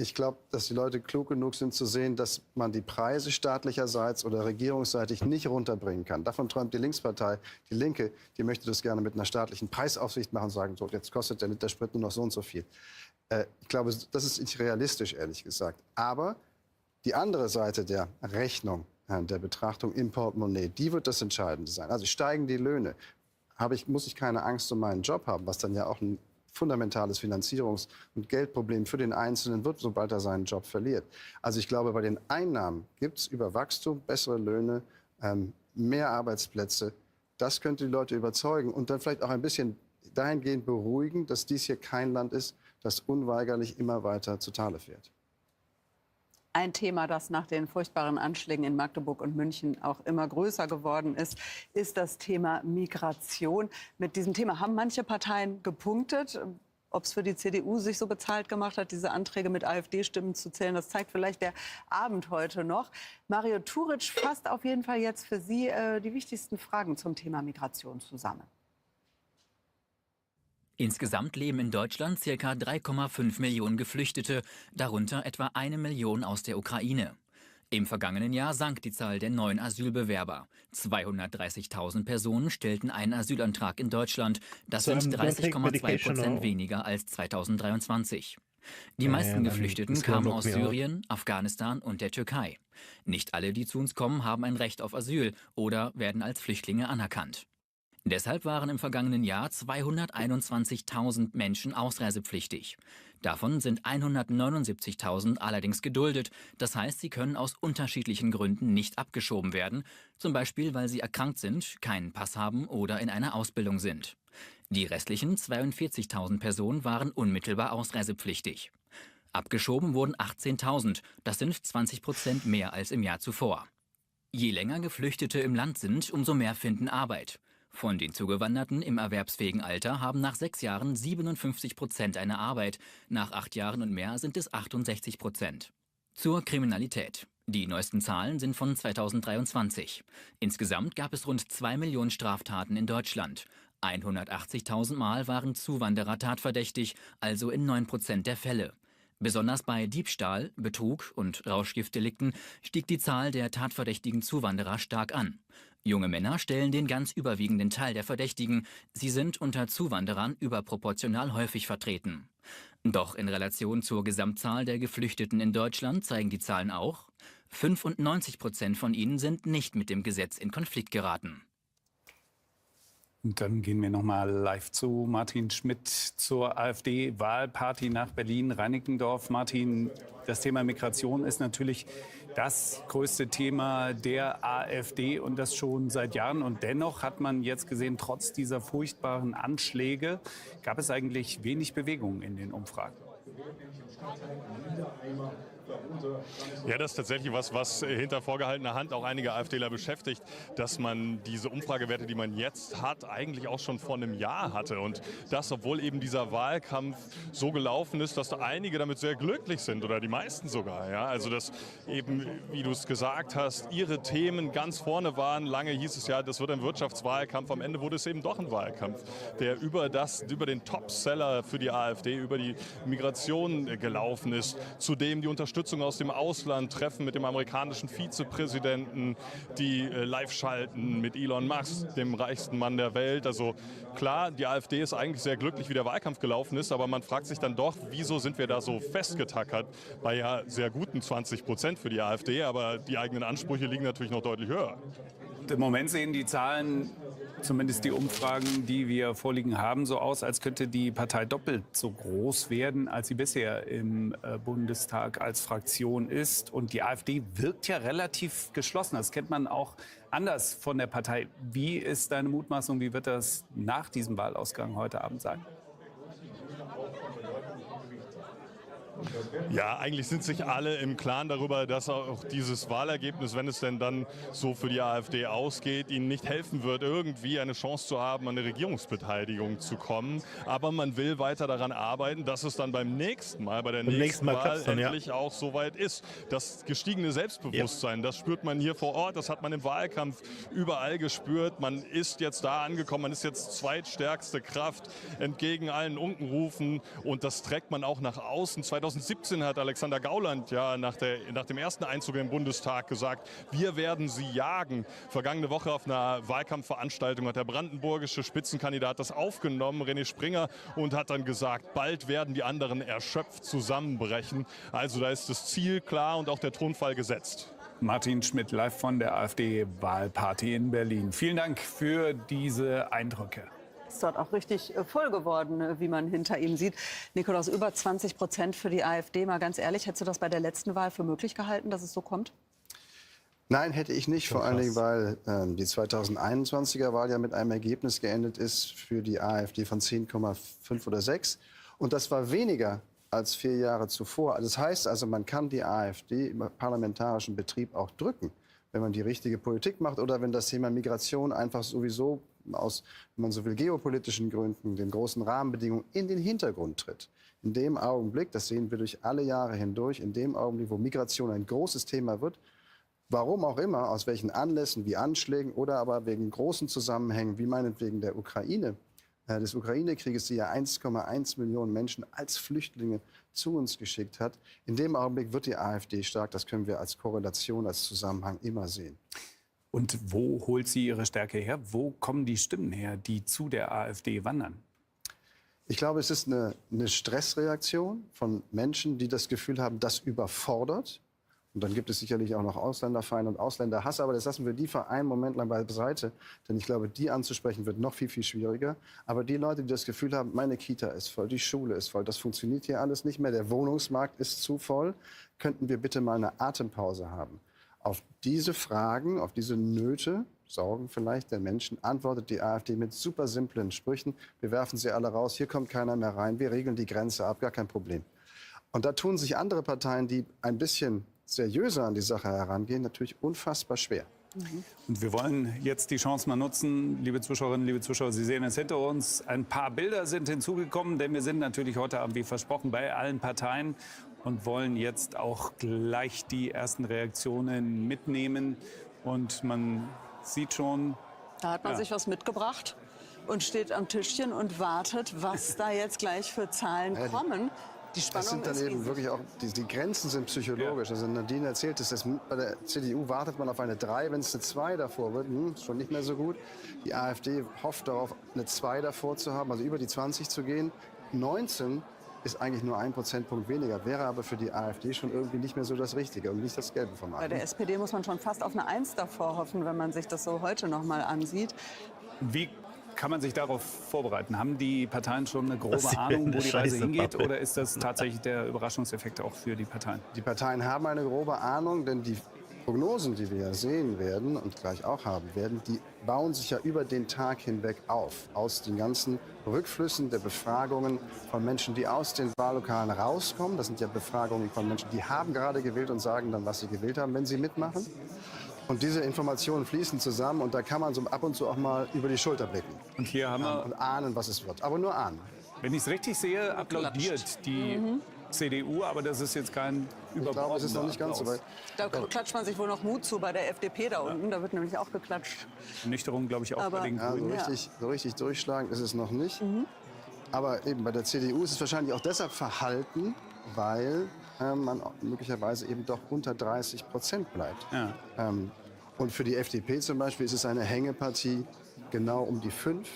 Ich glaube, dass die Leute klug genug sind zu sehen, dass man die Preise staatlicherseits oder regierungsseitig nicht runterbringen kann. Davon träumt die Linkspartei. Die Linke, die möchte das gerne mit einer staatlichen Preisaufsicht machen und sagen, so, jetzt kostet der Liter Sprit nur noch so und so viel. Ich glaube, das ist nicht realistisch, ehrlich gesagt. Aber die andere Seite der Rechnung, der Betrachtung im Portemonnaie, die wird das Entscheidende sein. Also steigen die Löhne, muss ich keine Angst um meinen Job haben, was dann ja auch ein fundamentales Finanzierungs- und Geldproblem für den Einzelnen wird, sobald er seinen Job verliert. Also ich glaube, bei den Einnahmen gibt es über Wachstum bessere Löhne, mehr Arbeitsplätze. Das könnte die Leute überzeugen und dann vielleicht auch ein bisschen dahingehend beruhigen, dass dies hier kein Land ist, das unweigerlich immer weiter zu Tale fährt. Ein Thema, das nach den furchtbaren Anschlägen in Magdeburg und München auch immer größer geworden ist, ist das Thema Migration. Mit diesem Thema haben manche Parteien gepunktet. Ob es für die CDU sich so bezahlt gemacht hat, diese Anträge mit AfD-Stimmen zu zählen, das zeigt vielleicht der Abend heute noch. Mario Turic fasst auf jeden Fall jetzt für Sie die wichtigsten Fragen zum Thema Migration zusammen. Insgesamt leben in Deutschland ca. 3,5 Millionen Geflüchtete, darunter etwa 1 Million aus der Ukraine. Im vergangenen Jahr sank die Zahl der neuen Asylbewerber. 230.000 Personen stellten einen Asylantrag in Deutschland. Das sind 30,2% weniger als 2023. Die meisten Geflüchteten kamen aus Syrien, Afghanistan und der Türkei. Nicht alle, die zu uns kommen, haben ein Recht auf Asyl oder werden als Flüchtlinge anerkannt. Deshalb waren im vergangenen Jahr 221.000 Menschen ausreisepflichtig. Davon sind 179.000 allerdings geduldet. Das heißt, sie können aus unterschiedlichen Gründen nicht abgeschoben werden, zum Beispiel weil sie erkrankt sind, keinen Pass haben oder in einer Ausbildung sind. Die restlichen 42.000 Personen waren unmittelbar ausreisepflichtig. Abgeschoben wurden 18.000, das sind 20% mehr als im Jahr zuvor. Je länger Geflüchtete im Land sind, umso mehr finden Arbeit. Von den Zugewanderten im erwerbsfähigen Alter haben nach 6 Jahren 57% eine Arbeit, nach 8 Jahren und mehr sind es 68%. Zur Kriminalität. Die neuesten Zahlen sind von 2023. Insgesamt gab es rund 2 Millionen Straftaten in Deutschland. 180.000 Mal waren Zuwanderer tatverdächtig, also in 9% der Fälle. Besonders bei Diebstahl, Betrug und Rauschgiftdelikten stieg die Zahl der tatverdächtigen Zuwanderer stark an. Junge Männer stellen den ganz überwiegenden Teil der Verdächtigen. Sie sind unter Zuwanderern überproportional häufig vertreten. Doch in Relation zur Gesamtzahl der Geflüchteten in Deutschland zeigen die Zahlen auch, 95% von ihnen sind nicht mit dem Gesetz in Konflikt geraten. Und dann gehen wir noch mal live zu Martin Schmidt zur AfD-Wahlparty nach Berlin-Reinickendorf. Martin, das Thema Migration ist natürlich das größte Thema der AfD und das schon seit Jahren. Und dennoch hat man jetzt gesehen, trotz dieser furchtbaren Anschläge gab es eigentlich wenig Bewegung in den Umfragen. Ja, das ist tatsächlich was hinter vorgehaltener Hand auch einige AfDler beschäftigt, dass man diese Umfragewerte, die man jetzt hat, eigentlich auch schon vor einem Jahr hatte. Und das, obwohl eben dieser Wahlkampf so gelaufen ist, dass da einige damit sehr glücklich sind oder die meisten sogar. Ja? Also dass eben, wie du es gesagt hast, ihre Themen ganz vorne waren. Lange hieß es ja, das wird ein Wirtschaftswahlkampf. Am Ende wurde es eben doch ein Wahlkampf, der über den Topseller für die AfD, über die Migration gelaufen ist. Zudem die Unterstützung aus dem Ausland, Treffen mit dem amerikanischen Vizepräsidenten, die live schalten mit Elon Musk, dem reichsten Mann der Welt. Also klar, die AfD ist eigentlich sehr glücklich, wie der Wahlkampf gelaufen ist, aber man fragt sich dann doch, wieso sind wir da so festgetackert bei ja sehr guten 20% für die AfD, aber die eigenen Ansprüche liegen natürlich noch deutlich höher. Im Moment sehen die Zahlen, zumindest die Umfragen, die wir vorliegen haben, so aus, als könnte die Partei doppelt so groß werden, als sie bisher im Bundestag als Fraktion ist. Und die AfD wirkt ja relativ geschlossen. Das kennt man auch anders von der Partei. Wie ist deine Mutmaßung, wie wird das nach diesem Wahlausgang heute Abend sein? Ja, eigentlich sind sich alle im Klaren darüber, dass auch dieses Wahlergebnis, wenn es denn dann so für die AfD ausgeht, ihnen nicht helfen wird, irgendwie eine Chance zu haben, an eine Regierungsbeteiligung zu kommen. Aber man will weiter daran arbeiten, dass es dann beim nächsten Mal, bei der nächsten Wahl endlich auch so weit ist. Das gestiegene Selbstbewusstsein, das spürt man hier vor Ort, das hat man im Wahlkampf überall gespürt. Man ist jetzt da angekommen, man ist jetzt zweitstärkste Kraft entgegen allen Unkenrufen und das trägt man auch nach außen. 2017 hat Alexander Gauland ja nach dem ersten Einzug im Bundestag gesagt, wir werden sie jagen. Vergangene Woche auf einer Wahlkampfveranstaltung hat der brandenburgische Spitzenkandidat das aufgenommen, René Springer, und hat dann gesagt, bald werden die anderen erschöpft zusammenbrechen. Also da ist das Ziel klar und auch der Tonfall gesetzt. Martin Schmidt live von der AfD-Wahlparty in Berlin. Vielen Dank für diese Eindrücke. Ist dort auch richtig voll geworden, wie man hinter ihm sieht. Nikolaus, über 20% für die AfD. Mal ganz ehrlich, hättest du das bei der letzten Wahl für möglich gehalten, dass es so kommt? Nein, hätte ich nicht. Vor allen Dingen, weil die 2021er Wahl ja mit einem Ergebnis geendet ist für die AfD von 10,5 oder 6. Und das war weniger als 4 Jahre zuvor. Das heißt also, man kann die AfD im parlamentarischen Betrieb auch drücken, wenn man die richtige Politik macht oder wenn das Thema Migration einfach sowieso aus, wenn man so will, geopolitischen Gründen, den großen Rahmenbedingungen in den Hintergrund tritt. In dem Augenblick, das sehen wir durch alle Jahre hindurch, in dem Augenblick, wo Migration ein großes Thema wird, warum auch immer, aus welchen Anlässen, wie Anschlägen oder aber wegen großen Zusammenhängen, wie meinetwegen der Ukraine, des Ukraine-Krieges, die ja 1,1 Millionen Menschen als Flüchtlinge zu uns geschickt hat. In dem Augenblick wird die AfD stark. Das können wir als Korrelation, als Zusammenhang immer sehen. Und wo holt sie ihre Stärke her? Wo kommen die Stimmen her, die zu der AfD wandern? Ich glaube, es ist eine Stressreaktion von Menschen, die das Gefühl haben, das überfordert Und dann gibt es sicherlich auch noch Ausländerfeinde und Ausländerhass, aber das lassen wir die für einen Moment lang beiseite. Denn ich glaube, die anzusprechen wird noch viel, viel schwieriger. Aber die Leute, die das Gefühl haben, meine Kita ist voll, die Schule ist voll, das funktioniert hier alles nicht mehr, der Wohnungsmarkt ist zu voll, könnten wir bitte mal eine Atempause haben. Auf diese Fragen, auf diese Nöte, Sorgen vielleicht der Menschen, antwortet die AfD mit super simplen Sprüchen. Wir werfen sie alle raus, hier kommt keiner mehr rein, wir regeln die Grenze ab, gar kein Problem. Und da tun sich andere Parteien, die ein bisschen seriöser an die Sache herangehen, natürlich unfassbar schwer. Und wir wollen jetzt die Chance mal nutzen, liebe Zuschauerinnen, liebe Zuschauer, Sie sehen es hinter uns. Ein paar Bilder sind hinzugekommen, denn wir sind natürlich heute Abend, wie versprochen, bei allen Parteien und wollen jetzt auch gleich die ersten Reaktionen mitnehmen. Und man sieht schon... Da hat man sich was mitgebracht und steht am Tischchen und wartet, was da jetzt gleich für Zahlen kommen. Die Spannung das sind dann ist eben wirklich auch, die Grenzen sind psychologisch. Also Nadine erzählt es, bei der CDU wartet man auf eine 3, wenn es eine 2 davor wird, ist schon nicht mehr so gut. Die AfD hofft darauf, eine 2 davor zu haben, also über die 20 zu gehen. 19 ist eigentlich nur 1 Prozentpunkt weniger, wäre aber für die AfD schon irgendwie nicht mehr so das Richtige und nicht das Gelbe vom Ei. Bei der SPD muss man schon fast auf eine 1 davor hoffen, wenn man sich das so heute noch mal ansieht. Wie kann man sich darauf vorbereiten? Haben die Parteien schon eine grobe Ahnung, wo die Reise hingeht? Oder ist das tatsächlich der Überraschungseffekt auch für die Parteien? Die Parteien haben eine grobe Ahnung, denn die Prognosen, die wir ja sehen werden und gleich auch haben werden, die bauen sich ja über den Tag hinweg auf. Aus den ganzen Rückflüssen der Befragungen von Menschen, die aus den Wahllokalen rauskommen. Das sind ja Befragungen von Menschen, die haben gerade gewählt und sagen dann, was sie gewählt haben, wenn sie mitmachen. Und diese Informationen fließen zusammen und da kann man so ab und zu auch mal über die Schulter blicken. Und hier haben wir... Und ahnen, was es wird. Aber nur ahnen. Wenn ich es richtig sehe, applaudiert die CDU, aber das ist jetzt kein Ich glaube, es ist noch nicht ganz so weit. Da klatscht man sich wohl noch Mut zu bei der FDP da unten. Da wird nämlich auch geklatscht. Ernüchterung, glaube ich, auch bei den ja, Grünen. so richtig durchschlagen ist es noch nicht. Aber eben bei der CDU ist es wahrscheinlich auch deshalb verhalten, weil man möglicherweise eben doch unter 30% bleibt. Ja. Und für die FDP zum Beispiel ist es eine Hängepartie genau um die 5.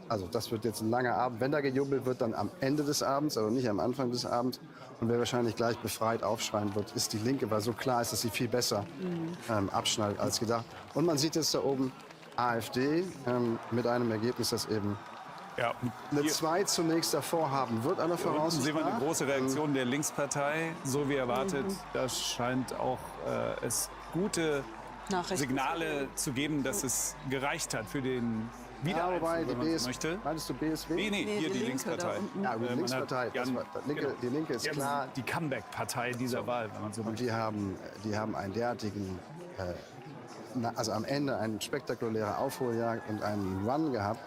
Also das wird jetzt ein langer Abend. Wenn da gejubelt wird, dann am Ende des Abends, aber nicht am Anfang des Abends. Und wer wahrscheinlich gleich befreit aufschreien wird, ist die Linke, weil so klar ist, dass sie viel besser abschnallt als gedacht. Und man sieht jetzt da oben AfD mit einem Ergebnis, das eben eine 2 zunächst davor haben wird. Aller Voraussicht sehen wir eine große Reaktion der Linkspartei, so wie erwartet. Da scheint auch es gute Signale zu geben, dass es gereicht hat für den Wiedereinzug, wenn man so möchte. Meinst du BSW? Nee, hier die Linkspartei. Ja, die Linkspartei. Die Linke ist klar. Die Comeback-Partei dieser Wahl, wenn man so möchte. Und die haben einen derartigen, also am Ende eine spektakuläre Aufholjagd und einen Run gehabt.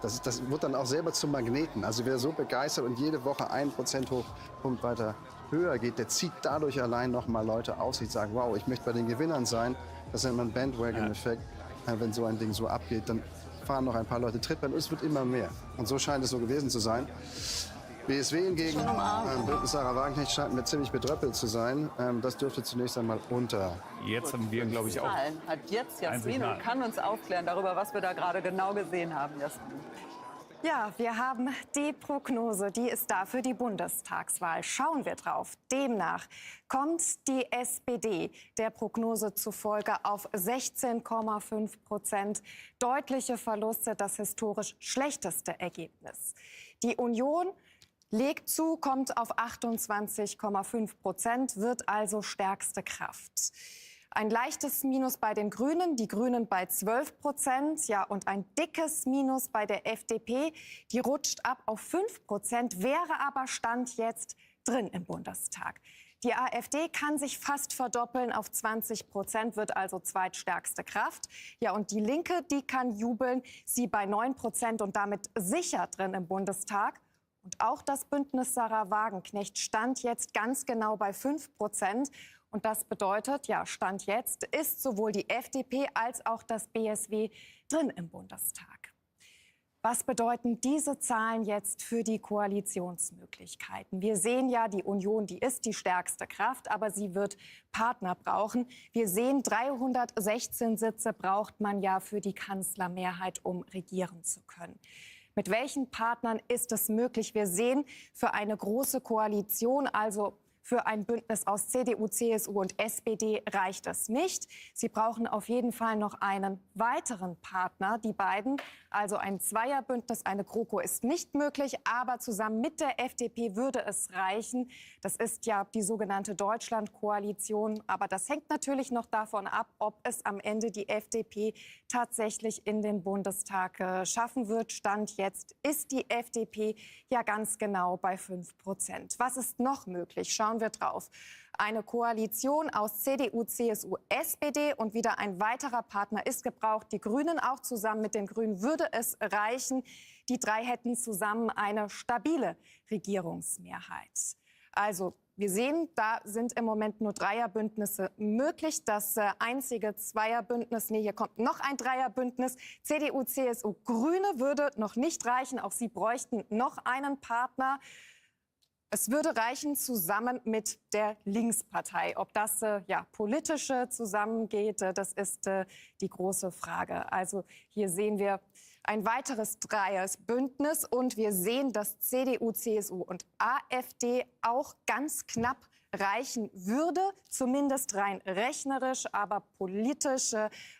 Das wird dann auch selber zum Magneten. Also wer so begeistert und jede Woche 1 Prozentpunkt weiter höher geht, der zieht dadurch allein noch mal Leute aus, die sagen, wow, ich möchte bei den Gewinnern sein. Das nennt man Bandwagon-Effekt. Wenn so ein Ding so abgeht, dann fahren noch ein paar Leute Trittbein und es wird immer mehr. Und so scheint es so gewesen zu sein. BSW hingegen, Bündnis Sarah Wagenknecht, scheint mir ziemlich bedröppelt zu sein. Das dürfte zunächst einmal unter. Jetzt haben wir, glaube ich, auch. Hat jetzt Jasmin und kann uns aufklären darüber, was wir da gerade genau gesehen haben, Jasmin. Ja, wir haben die Prognose, die ist da für die Bundestagswahl. Schauen wir drauf. Demnach kommt die SPD der Prognose zufolge auf 16,5%. Deutliche Verluste, das historisch schlechteste Ergebnis. Die Union legt zu, kommt auf 28,5%, wird also stärkste Kraft. Ein leichtes Minus bei den Grünen, die Grünen bei 12%, ja, und ein dickes Minus bei der FDP, die rutscht ab auf 5%, wäre aber Stand jetzt drin im Bundestag. Die AfD kann sich fast verdoppeln auf 20%, wird also zweitstärkste Kraft. Ja, und die Linke, die kann jubeln, sie bei 9% und damit sicher drin im Bundestag. Und auch das Bündnis Sarah Wagenknecht stand jetzt ganz genau bei 5%. Und das bedeutet, ja, Stand jetzt ist sowohl die FDP als auch das BSW drin im Bundestag. Was bedeuten diese Zahlen jetzt für die Koalitionsmöglichkeiten? Wir sehen ja, die Union, die ist die stärkste Kraft, aber sie wird Partner brauchen. Wir sehen, 316 Sitze braucht man ja für die Kanzlermehrheit, um regieren zu können. Mit welchen Partnern ist es möglich? Wir sehen, für eine große Koalition, also Für ein Bündnis aus CDU, CSU und SPD reicht es nicht. Sie brauchen auf jeden Fall noch einen weiteren Partner. Die beiden, also ein Zweierbündnis, eine GroKo ist nicht möglich, aber zusammen mit der FDP würde es reichen. Das ist ja die sogenannte Deutschlandkoalition. Aber das hängt natürlich noch davon ab, ob es am Ende die FDP tatsächlich in den Bundestag schaffen wird. Stand jetzt ist die FDP ja ganz genau bei 5%. Was ist noch möglich? Schauen wir drauf. Eine Koalition aus CDU, CSU, SPD und wieder ein weiterer Partner ist gebraucht. Die Grünen auch zusammen mit den Grünen würde es reichen. Die drei hätten zusammen eine stabile Regierungsmehrheit. Also wir sehen, da sind im Moment nur Dreierbündnisse möglich. Das einzige Zweierbündnis, nee, hier kommt noch ein Dreierbündnis. CDU, CSU, Grüne würde noch nicht reichen. Auch sie bräuchten noch einen Partner. Es würde reichen zusammen mit der Linkspartei. Ob das politisch zusammengeht, das ist die große Frage. Also hier sehen wir ein weiteres Dreierbündnis und wir sehen, dass CDU, CSU und AfD auch ganz knapp reichen würde, zumindest rein rechnerisch, aber politisch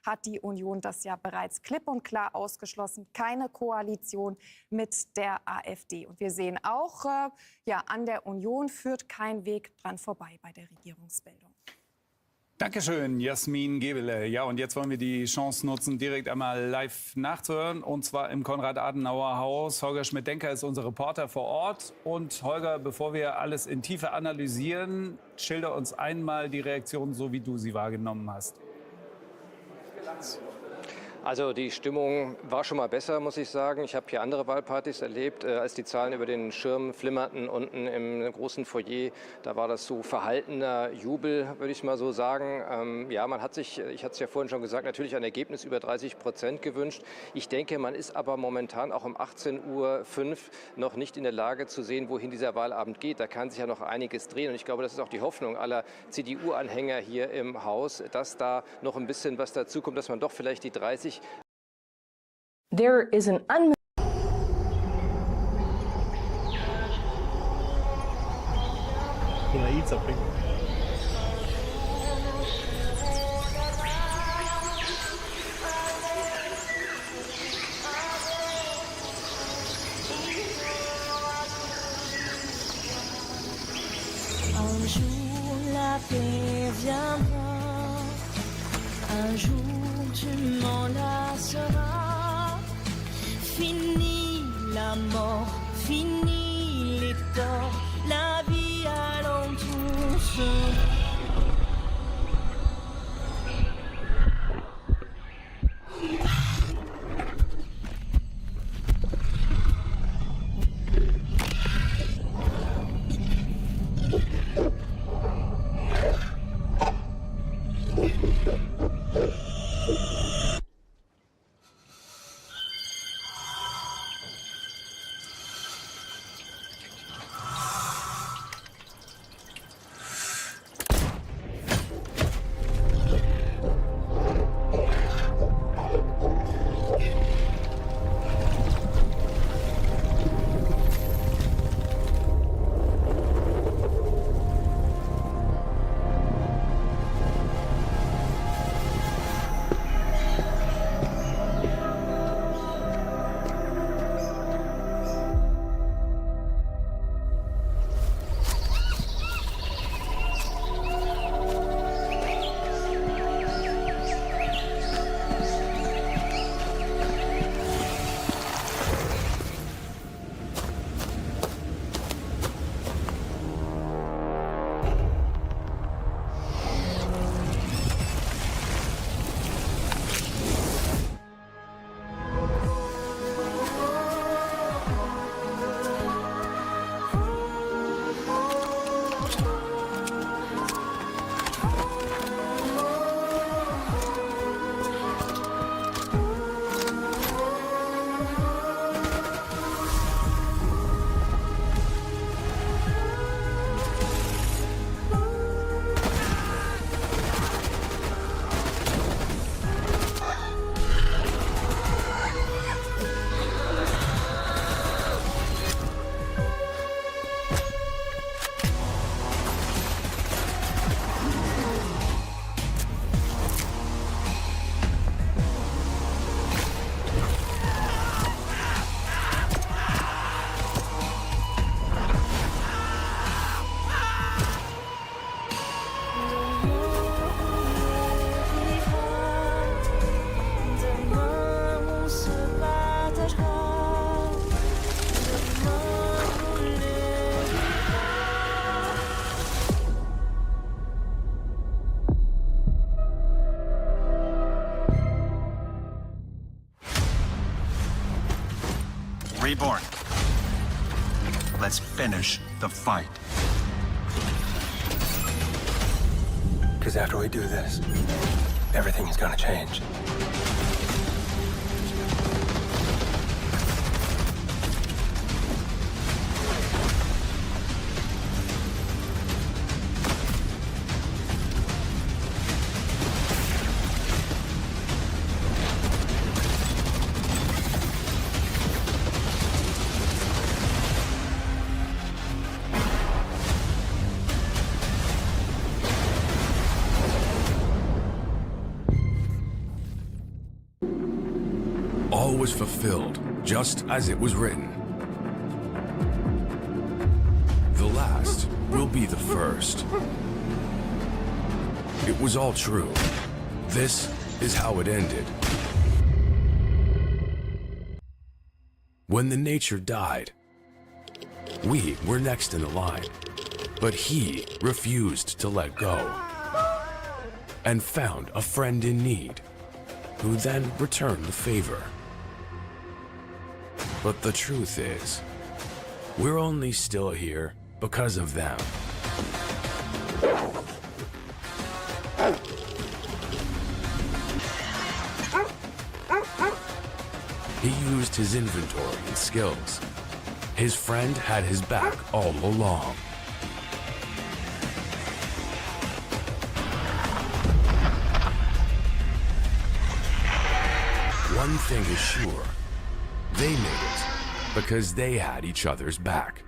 hat die Union das ja bereits klipp und klar ausgeschlossen. Keine Koalition mit der AfD. Und wir sehen auch, an der Union führt kein Weg dran vorbei bei der Regierungsbildung. Dankeschön, Jasmin Gebele. Ja, und jetzt wollen wir die Chance nutzen, direkt einmal live nachzuhören. Und zwar im Konrad-Adenauer-Haus. Holger Schmidt-Denker ist unser Reporter vor Ort. Und Holger, bevor wir alles in Tiefe analysieren, schilder uns einmal die Reaktion, so wie du sie wahrgenommen hast. Also die Stimmung war schon mal besser, muss ich sagen. Ich habe hier andere Wahlpartys erlebt, als die Zahlen über den Schirm flimmerten unten im großen Foyer. Da war das so verhaltener Jubel, würde ich mal so sagen. Man hat sich, ich hatte es ja vorhin schon gesagt, natürlich ein Ergebnis über 30% gewünscht. Ich denke, man ist aber momentan auch um 18:05 Uhr noch nicht in der Lage zu sehen, wohin dieser Wahlabend geht. Da kann sich ja noch einiges drehen. Und ich glaube, das ist auch die Hoffnung aller CDU-Anhänger hier im Haus, dass da noch ein bisschen was dazukommt, dass man doch vielleicht die 30. There is an Can I eat something? Un jour la paix viendra, un jour tu m'enlaceras. Fini la mort, fini les torts, la vie alentour sera. Reborn. Let's finish the fight. Because after we do this, everything is gonna change. All was fulfilled, just as it was written. The last will be the first. It was all true. This is how it ended. When the nature died, we were next in the line, but he refused to let go and found a friend in need, who then returned the favor. But the truth is, we're only still here because of them. He used his inventory and skills. His friend had his back all along. One thing is sure, they made it because they had each other's back.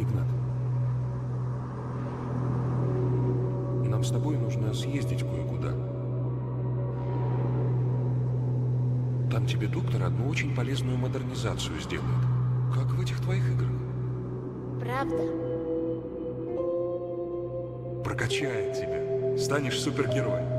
Игнат. Нам с тобой нужно съездить кое-куда. Там тебе доктор одну очень полезную модернизацию сделает. Как в этих твоих играх. Правда? Прокачает тебя. Станешь супергероем.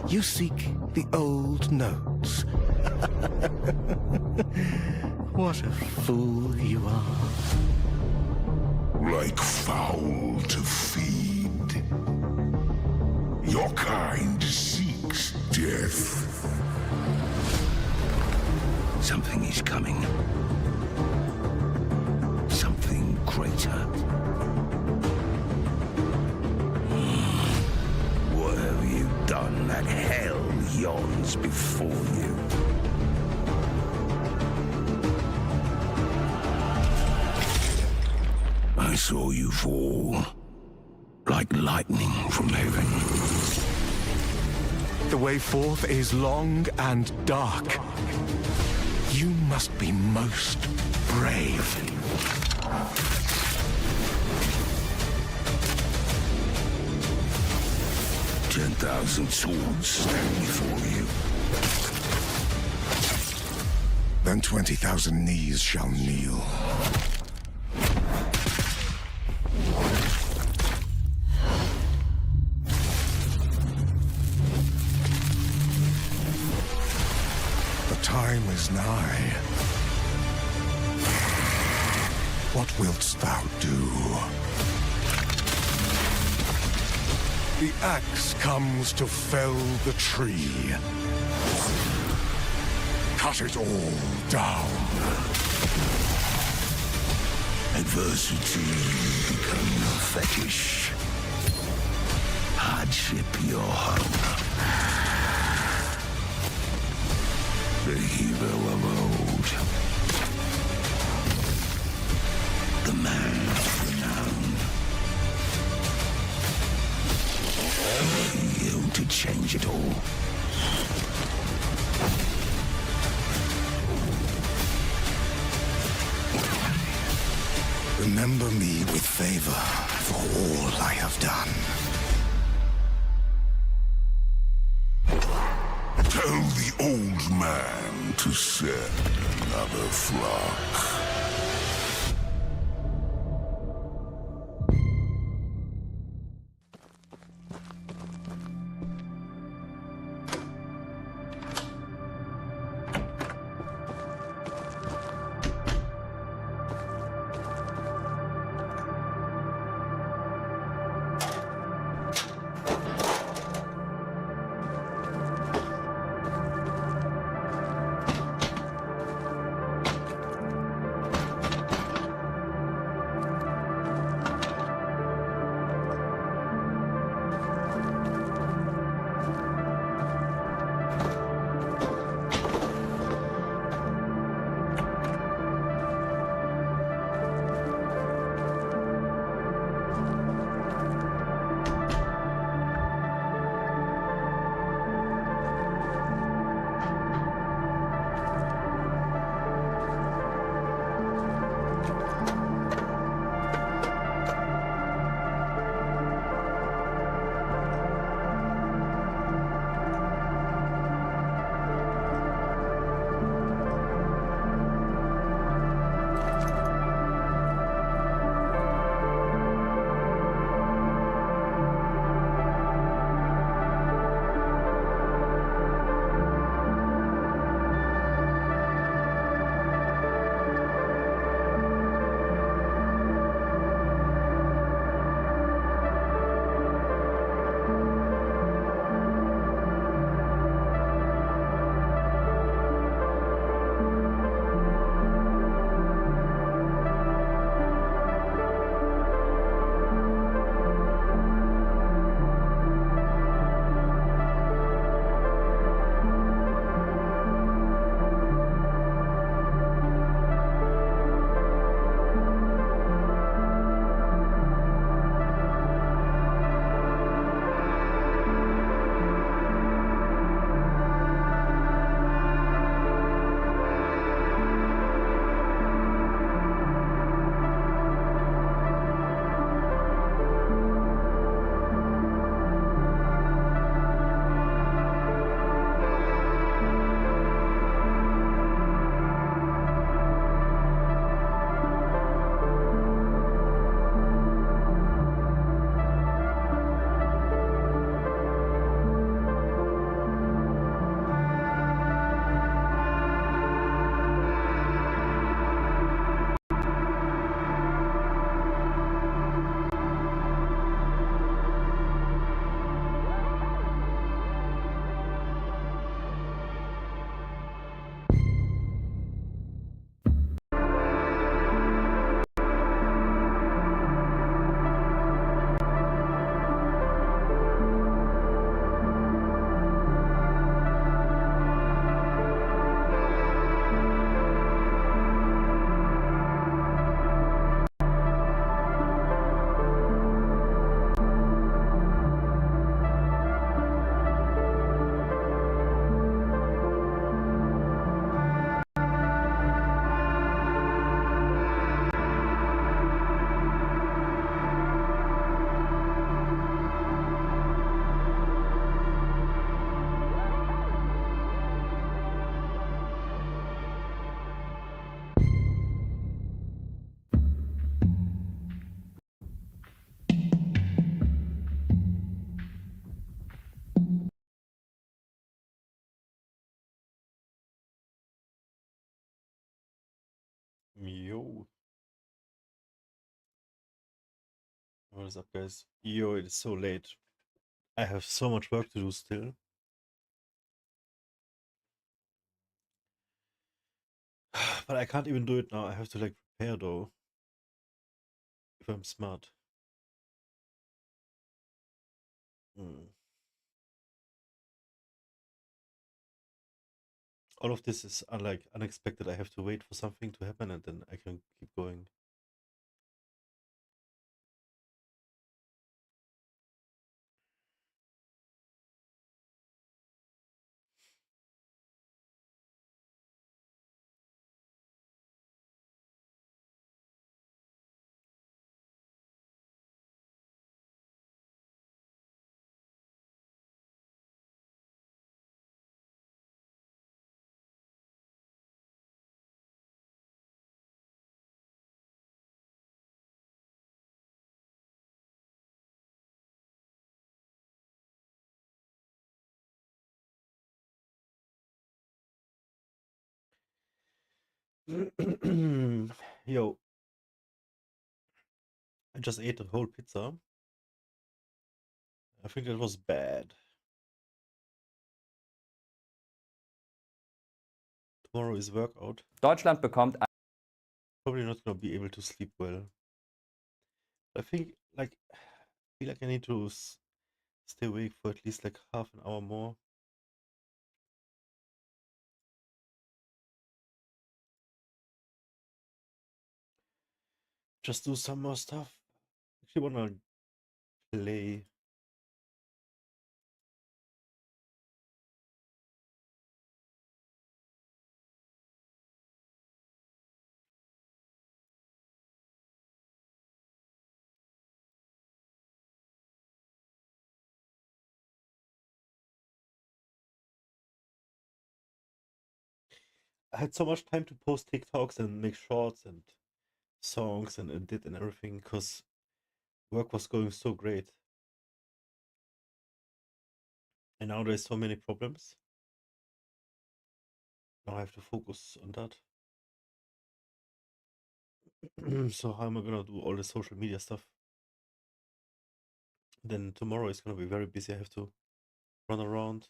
You seek the old notes. What a fool you are. Like fowl to feed. Your kind seeks death. Something is coming. Something greater. What have you done that hell yawns before you? I saw you fall like lightning from heaven. The way forth is long and dark. You must be most brave. 10,000 swords stand before you. Then 20,000 knees shall kneel. The time is nigh. What wilt thou do? The axe comes to fell the tree. Cut it all down. Adversity become your fetish. Hardship your home. The hero of old. The man of renown. You to change it all. Remember me with favor for all I have done. Tell the old man to send another flock. Yo. What is up, guys? Yo, it is so late. I have so much work to do still. But I can't even do it now. I have to like prepare though. If I'm smart. All of this is like unexpected. I have to wait for something to happen and then I can keep going. Yo, I just ate a whole pizza. I think it was bad. Tomorrow is workout. Deutschland bekommt Probably not gonna be able to sleep well. I think like I feel like I need to stay awake for at least like half an hour more. Just do some more stuff. Actually wanna play. I had so much time to post TikToks and make shorts and songs and edit and everything because work was going so great. And now there's so many problems. Now I have to focus on that. So how am I gonna do all the social media stuff? Then tomorrow is gonna be very busy. I have to run around.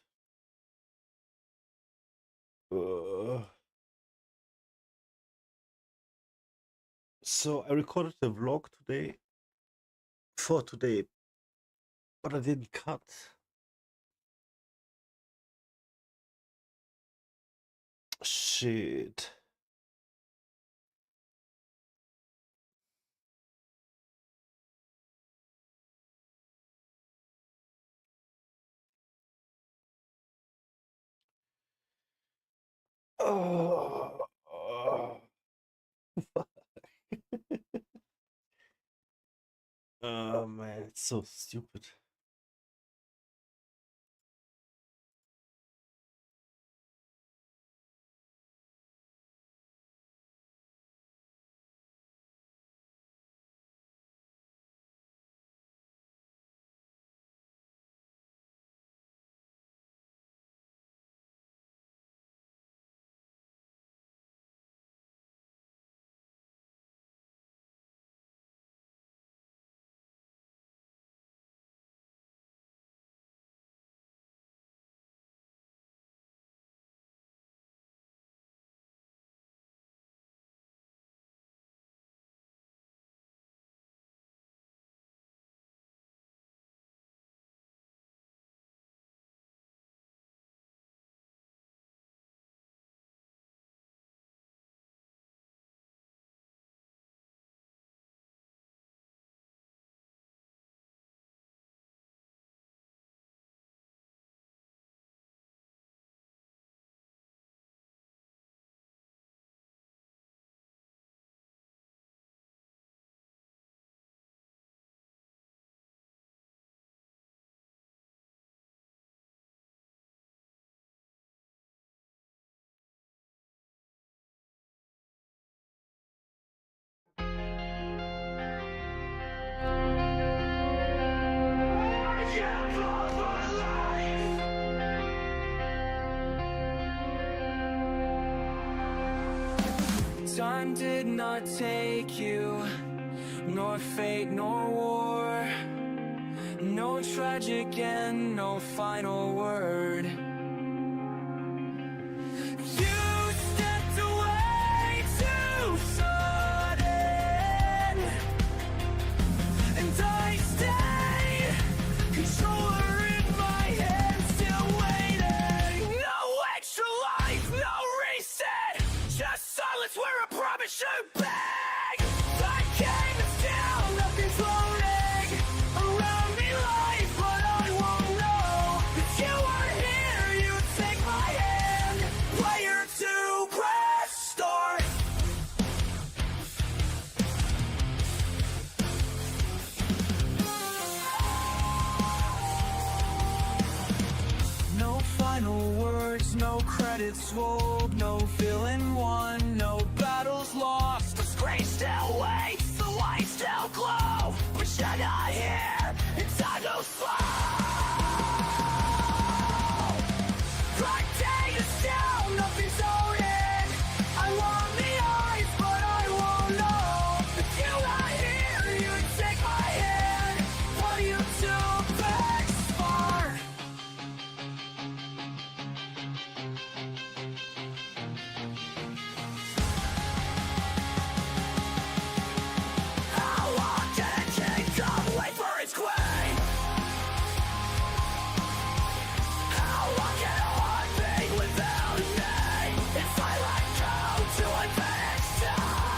So I recorded the vlog for today, but I didn't cut. Shit. Oh, fuck. Oh man, it's so stupid. Time did not take you, nor fate nor war. No tragic end, no final word. You stepped away too sudden, and I stay, controller in my hand, still waiting. No extra life, no reset, just silence where I promise you back. I came to steal, nothing's floating around me life, but I won't know. If you were here, you'd take my hand. Player 2, press start. No final words, no credits rolled, no villain won, no battles lost. The screen still waits, the lights still glow, but you're not here, and time goes slow. Black day is still, nothing's holding. I want the eyes, but I won't know. If you're not here, you take my hand. What you do, back smart. How long can a kingdom wait for its queen? How long can a heart beat without a name? If I let go to advance time,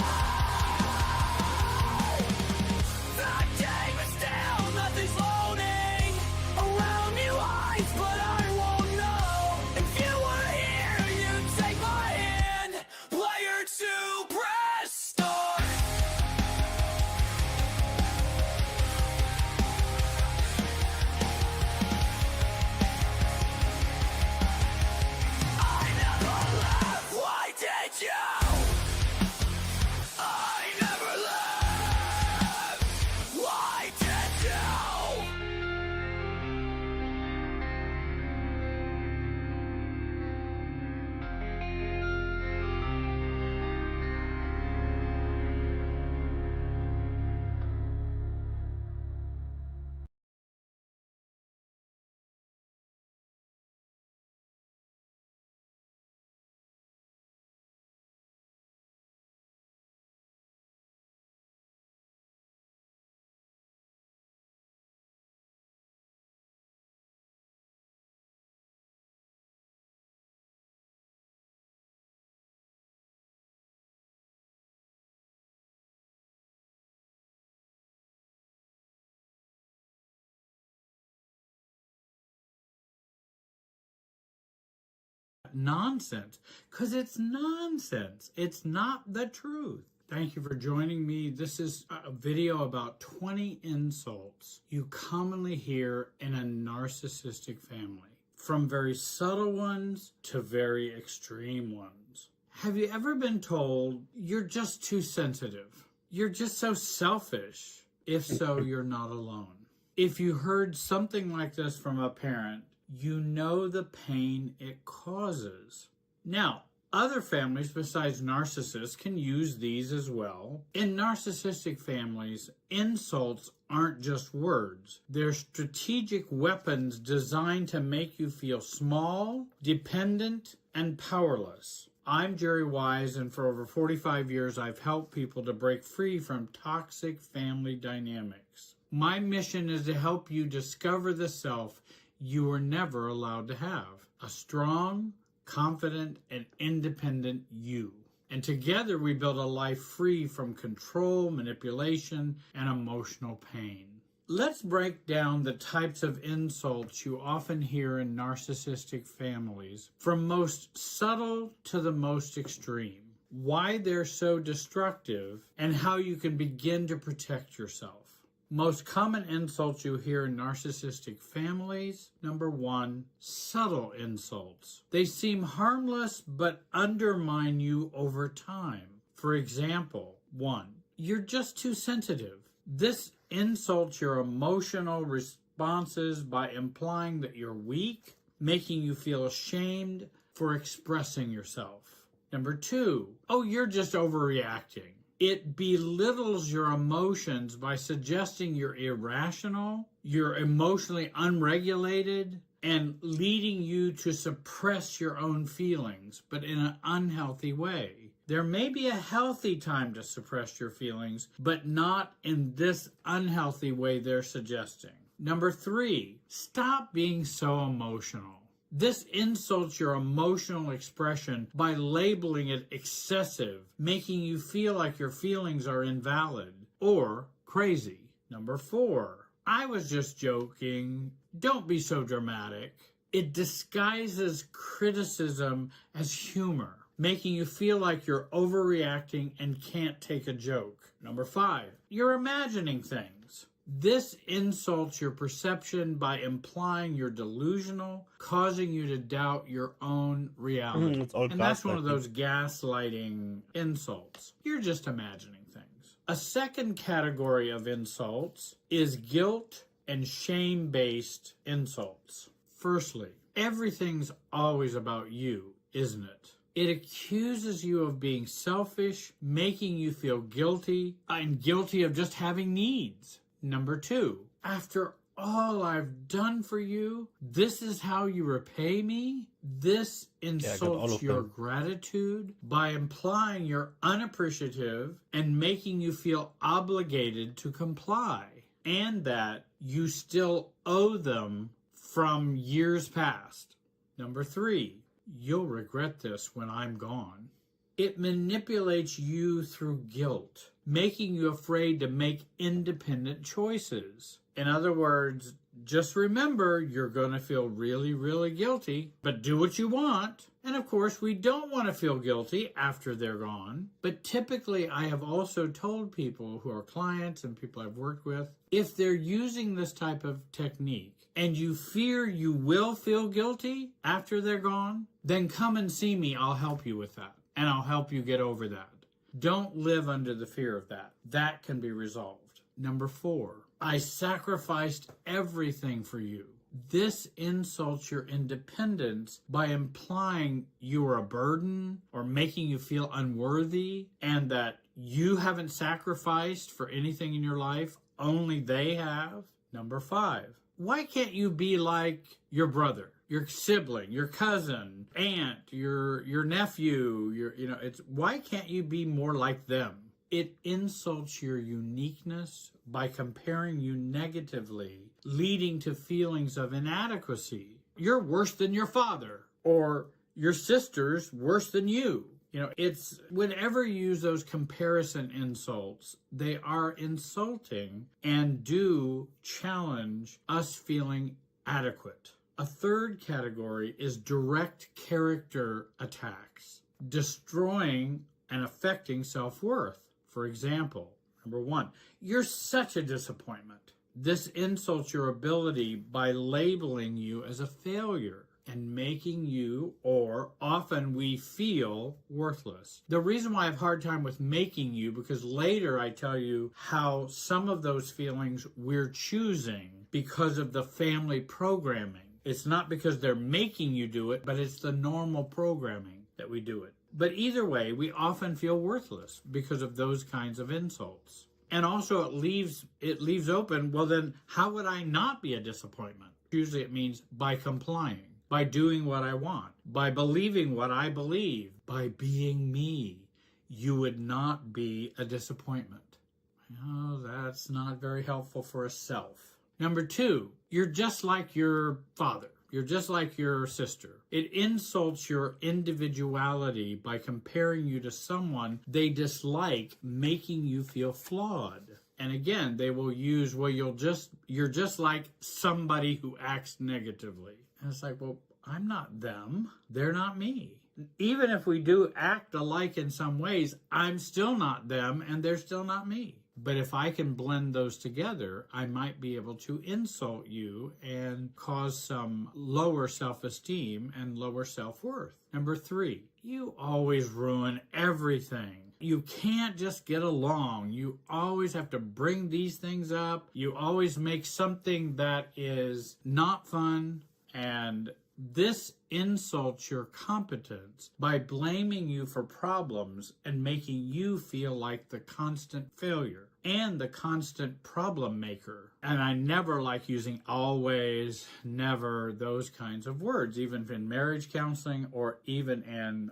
the game is still, nothing's loading around new eyes, but I won't know. If you were here, you'd take my hand. Player 2, press start. I never left, why did you? I never left, why did you? Nonsense, because it's nonsense. It's not the truth. Thank you for joining me. This is a video about 20 insults you commonly hear in a narcissistic family, from very subtle ones to very extreme ones. Have you ever been told you're just too sensitive? You're just so selfish. If so, you're not alone. If you heard something like this from a parent, you know the pain it causes. Now, other families besides narcissists can use these as well. In narcissistic families, insults aren't just words. They're strategic weapons designed to make you feel small, dependent, and powerless. I'm Jerry Wise, and for over 45 years, I've helped people to break free from toxic family dynamics. My mission is to help you discover the self you were never allowed to have. A strong, confident, and independent you. And together we build a life free from control, manipulation, and emotional pain. Let's break down the types of insults you often hear in narcissistic families, from most subtle to the most extreme, why they're so destructive, and how you can begin to protect yourself. Most common insults you hear in narcissistic families. Number 1, subtle insults. They seem harmless but undermine you over time. For example, 1, you're just too sensitive. This insults your emotional responses by implying that you're weak, making you feel ashamed for expressing yourself. Number 2, oh, you're just overreacting. It belittles your emotions by suggesting you're irrational, you're emotionally unregulated, and leading you to suppress your own feelings, but in an unhealthy way. There may be a healthy time to suppress your feelings, but not in this unhealthy way they're suggesting. Number 3, stop being so emotional. This insults your emotional expression by labeling it excessive, making you feel like your feelings are invalid or crazy. Number 4, I was just joking. Don't be so dramatic. It disguises criticism as humor, making you feel like you're overreacting and can't take a joke. Number 5, you're imagining things. This insults your perception by implying you're delusional, causing you to doubt your own reality. And that's one of those gaslighting insults. You're just imagining things. A second category of insults is guilt and shame-based insults. Firstly, everything's always about you, isn't it? It accuses you of being selfish, making you feel guilty, and guilty of just having needs. Number 2, after all I've done for you, this is how you repay me? This insults your gratitude by implying you're unappreciative and making you feel obligated to comply, and that you still owe them from years past. Number 3, you'll regret this when I'm gone. It manipulates you through guilt, making you afraid to make independent choices. In other words, just remember you're going to feel really, really guilty, but do what you want. And of course, we don't want to feel guilty after they're gone. But typically, I have also told people who are clients and people I've worked with, if they're using this type of technique and you fear you will feel guilty after they're gone, then come and see me. I'll help you with that. And I'll help you get over that. Don't live under the fear of that. That can be resolved. Number 4, I sacrificed everything for you. This insults your independence by implying you are a burden or making you feel unworthy and that you haven't sacrificed for anything in your life, only they have. Number 5, why can't you be like your brother, your sibling, your cousin, aunt, your nephew, why can't you be more like them? It insults your uniqueness by comparing you negatively, leading to feelings of inadequacy. You're worse than your father, or your sister's worse than you. It's whenever you use those comparison insults, they are insulting and do challenge us feeling adequate. A third category is direct character attacks, destroying and affecting self-worth. For example, number 1, you're such a disappointment. This insults your ability by labeling you as a failure and making you, or often we feel, worthless. The reason why I have a hard time with making you, because later I tell you how some of those feelings we're choosing because of the family programming. It's not because they're making you do it, but it's the normal programming that we do it. But either way, we often feel worthless because of those kinds of insults. And also it leaves open, well then, how would I not be a disappointment? Usually it means by complying, by doing what I want, by believing what I believe, by being me. You would not be a disappointment. Oh, that's not very helpful for a self. Number 2, you're just like your father. You're just like your sister. It insults your individuality by comparing you to someone they dislike, making you feel flawed. And again, they will use, well, you're just like somebody who acts negatively. And it's like, well, I'm not them. They're not me. Even if we do act alike in some ways, I'm still not them and they're still not me. But if I can blend those together, I might be able to insult you and cause some lower self-esteem and lower self-worth. Number 3, you always ruin everything. You can't just get along. You always have to bring these things up. You always make something that is not fun and This insults your competence by blaming you for problems and making you feel like the constant failure and the constant problem maker. And I never like using always, never, those kinds of words, even in marriage counseling or even in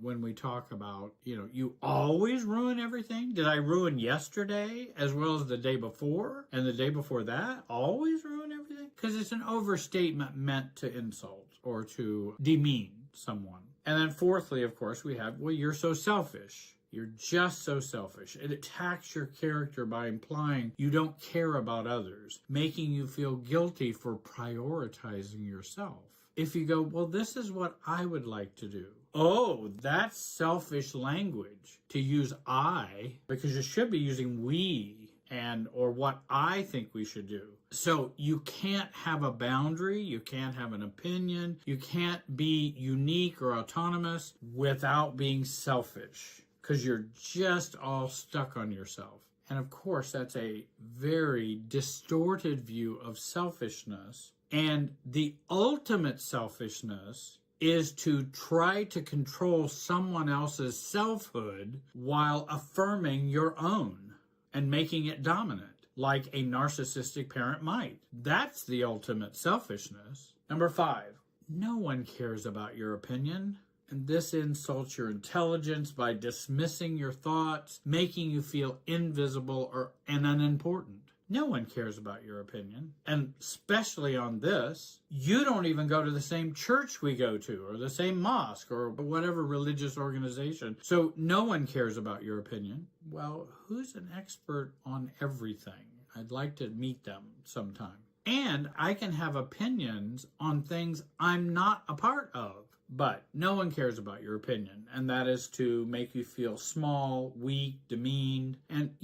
when we talk about, you always ruin everything. Did I ruin yesterday as well as the day before and the day before that? Always ruin everything? Because it's an overstatement meant to insult or to demean someone. And then fourthly, of course, we have, well, you're so selfish. You're just so selfish. It attacks your character by implying you don't care about others, making you feel guilty for prioritizing yourself. If you go, well, this is what I would like to do. Oh, that's selfish language to use I, because you should be using we and or what I think we should do. So you can't have a boundary, you can't have an opinion, you can't be unique or autonomous without being selfish, because you're just all stuck on yourself. And of course, that's a very distorted view of selfishness. And the ultimate selfishness is to try to control someone else's selfhood while affirming your own and making it dominant, like a narcissistic parent might. That's the ultimate selfishness. Number 5, no one cares about your opinion. And this insults your intelligence by dismissing your thoughts, making you feel invisible and unimportant. No one cares about your opinion. And especially on this, you don't even go to the same church we go to, or the same mosque, or whatever religious organization. So no one cares about your opinion. Well, who's an expert on everything? I'd like to meet them sometime. And I can have opinions on things I'm not a part of. But no one cares about your opinion, and that is to make you feel small, weak, demeaned, and,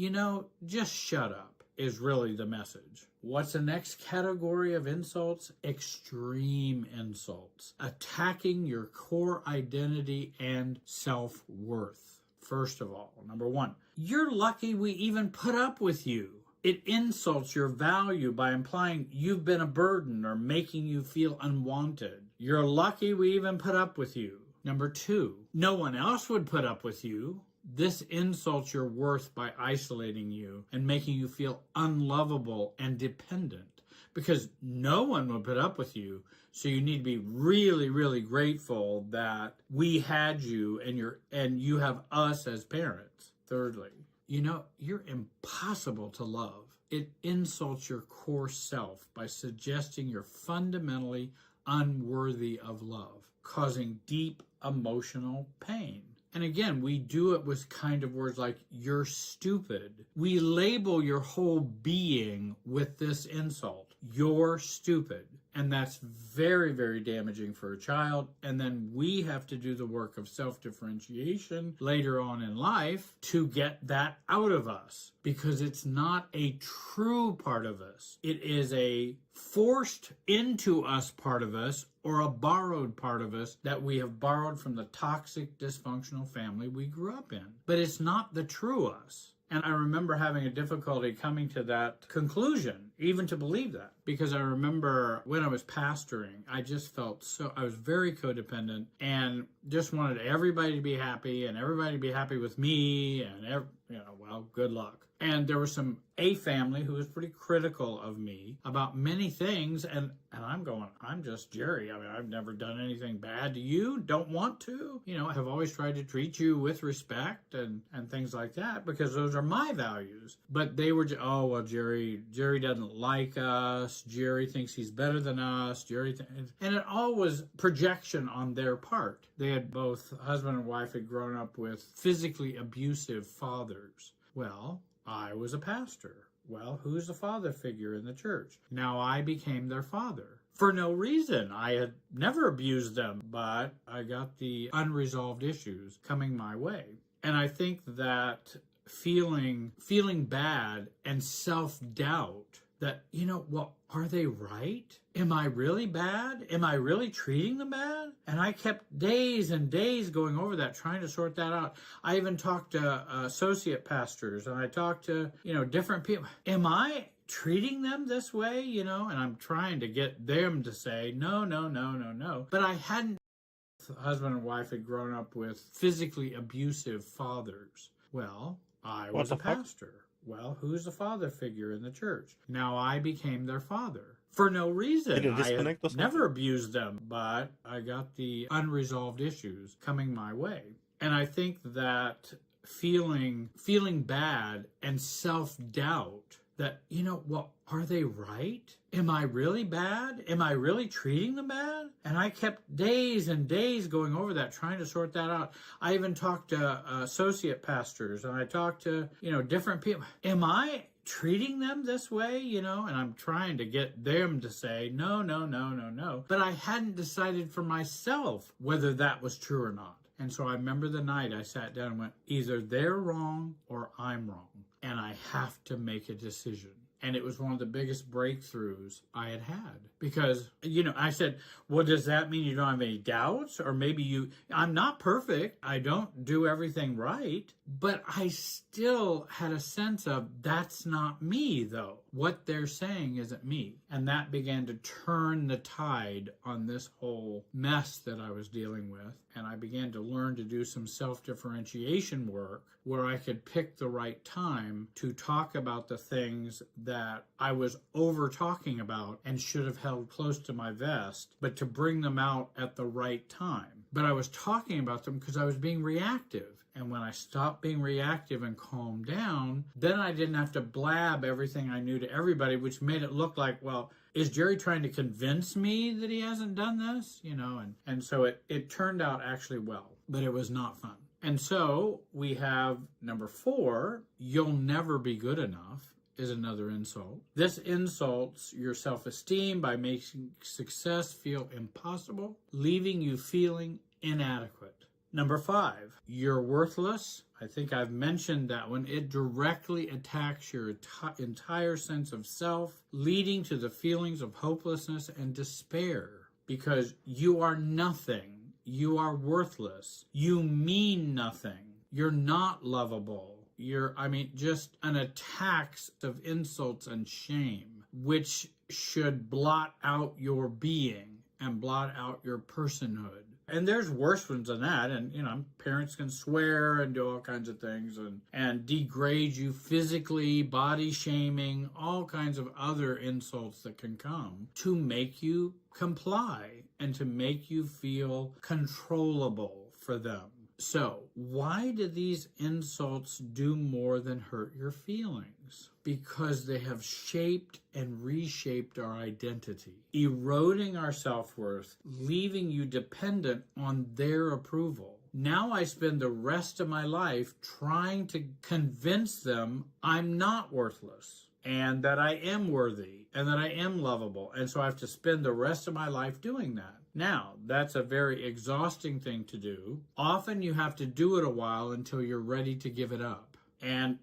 just shut up is really the message. What's the next category of insults? Extreme insults. Attacking your core identity and self-worth. First of all, number 1, you're lucky we even put up with you. It insults your value by implying you've been a burden or making you feel unwanted. You're lucky we even put up with you. Number 2, no one else would put up with you. This insults your worth by isolating you and making you feel unlovable and dependent, because no one would put up with you. So you need to be really, really grateful that we had you and you have us as parents. Thirdly, you're impossible to love. It insults your core self by suggesting you're fundamentally unworthy of love, causing deep emotional pain. And again, we do it with kind of words like, you're stupid. We label your whole being with this insult. You're stupid. And that's very, very damaging for a child. And then we have to do the work of self-differentiation later on in life to get that out of us, because it's not a true part of us. It is a forced into us part of us, or a borrowed part of us that we have borrowed from the toxic, dysfunctional family we grew up in. But it's not the true us. And I remember having a difficulty coming to that conclusion, even to believe that. Because I remember when I was pastoring, I just felt I was very codependent and just wanted everybody to be happy and everybody to be happy with me and, well, good luck. And there was a family who was pretty critical of me about many things. And I'm going, I'm just Jerry. I mean, I've never done anything bad to you. Don't want to. I have always tried to treat you with respect and things like that, because those are my values. But they were, oh, well, Jerry doesn't like us. Jerry thinks he's better than us. And it all was projection on their part. They had both, husband and wife had grown up with physically abusive fathers. Well, I was a pastor. Well, who's the father figure in the church? Now I became their father. For no reason. I had never abused them, but I got the unresolved issues coming my way. And I think that feeling bad and self-doubt that, well, are they right? Am I really bad? Am I really treating them bad? And I kept days and days going over that, trying to sort that out. I even talked to associate pastors, and I talked to, different people. Am I treating them this way, you know? And I'm trying to get them to say, no, no, no, no, no. But I hadn't. The husband and wife had grown up with physically abusive fathers. Well, I was a pastor. Well, who's the father figure in the church? Now I became their father. For no reason. I had never abused them, but I got the unresolved issues coming my way. And I think that feeling bad and self-doubt that, you know, well, are they right? Am I really bad? Am I really treating them bad? And I kept days and days going over that, trying to sort that out. I even talked to associate pastors, and I talked to, you know, different people. Am I treating them this way, you know? And I'm trying to get them to say, no, no, no, no, no. But I hadn't decided for myself whether that was true or not. And so I remember the night I sat down and went, either they're wrong or I'm wrong. And I have to make a decision. And it was one of the biggest breakthroughs I had had. Because, you know, I said, well, does that mean you don't have any doubts? Or maybe I'm not perfect. I don't do everything right. But I still had a sense of, that's not me, though. What they're saying isn't me. And that began to turn the tide on this whole mess that I was dealing with. And I began to learn to do some self-differentiation work where I could pick the right time to talk about the things that I was over talking about and should have held close to my vest, but to bring them out at the right time. But I was talking about them because I was being reactive. And when I stopped being reactive and calmed down, then I didn't have to blab everything I knew to everybody, which made it look like, well, is Jerry trying to convince me that he hasn't done this? You know, and so it turned out actually well, but it was not fun. And so we have number 4, you'll never be good enough is another insult. This insults your self-esteem by making success feel impossible, leaving you feeling inadequate. Number 5, you're worthless. I think I've mentioned that one. It directly attacks your entire sense of self, leading to the feelings of hopelessness and despair because you are nothing. You are worthless. You mean nothing. You're not lovable. Just an attack of insults and shame, which should blot out your being and blot out your personhood. And there's worse ones than that. And, you know, parents can swear and do all kinds of things and degrade you physically, body shaming, all kinds of other insults that can come to make you comply and to make you feel controllable for them. So why do these insults do more than hurt your feelings? Because they have shaped and reshaped our identity, eroding our self-worth, leaving you dependent on their approval. Now I spend the rest of my life trying to convince them I'm not worthless and that I am worthy and that I am lovable. And so I have to spend the rest of my life doing that. Now, that's a very exhausting thing to do. Often you have to do it a while until you're ready to give it up.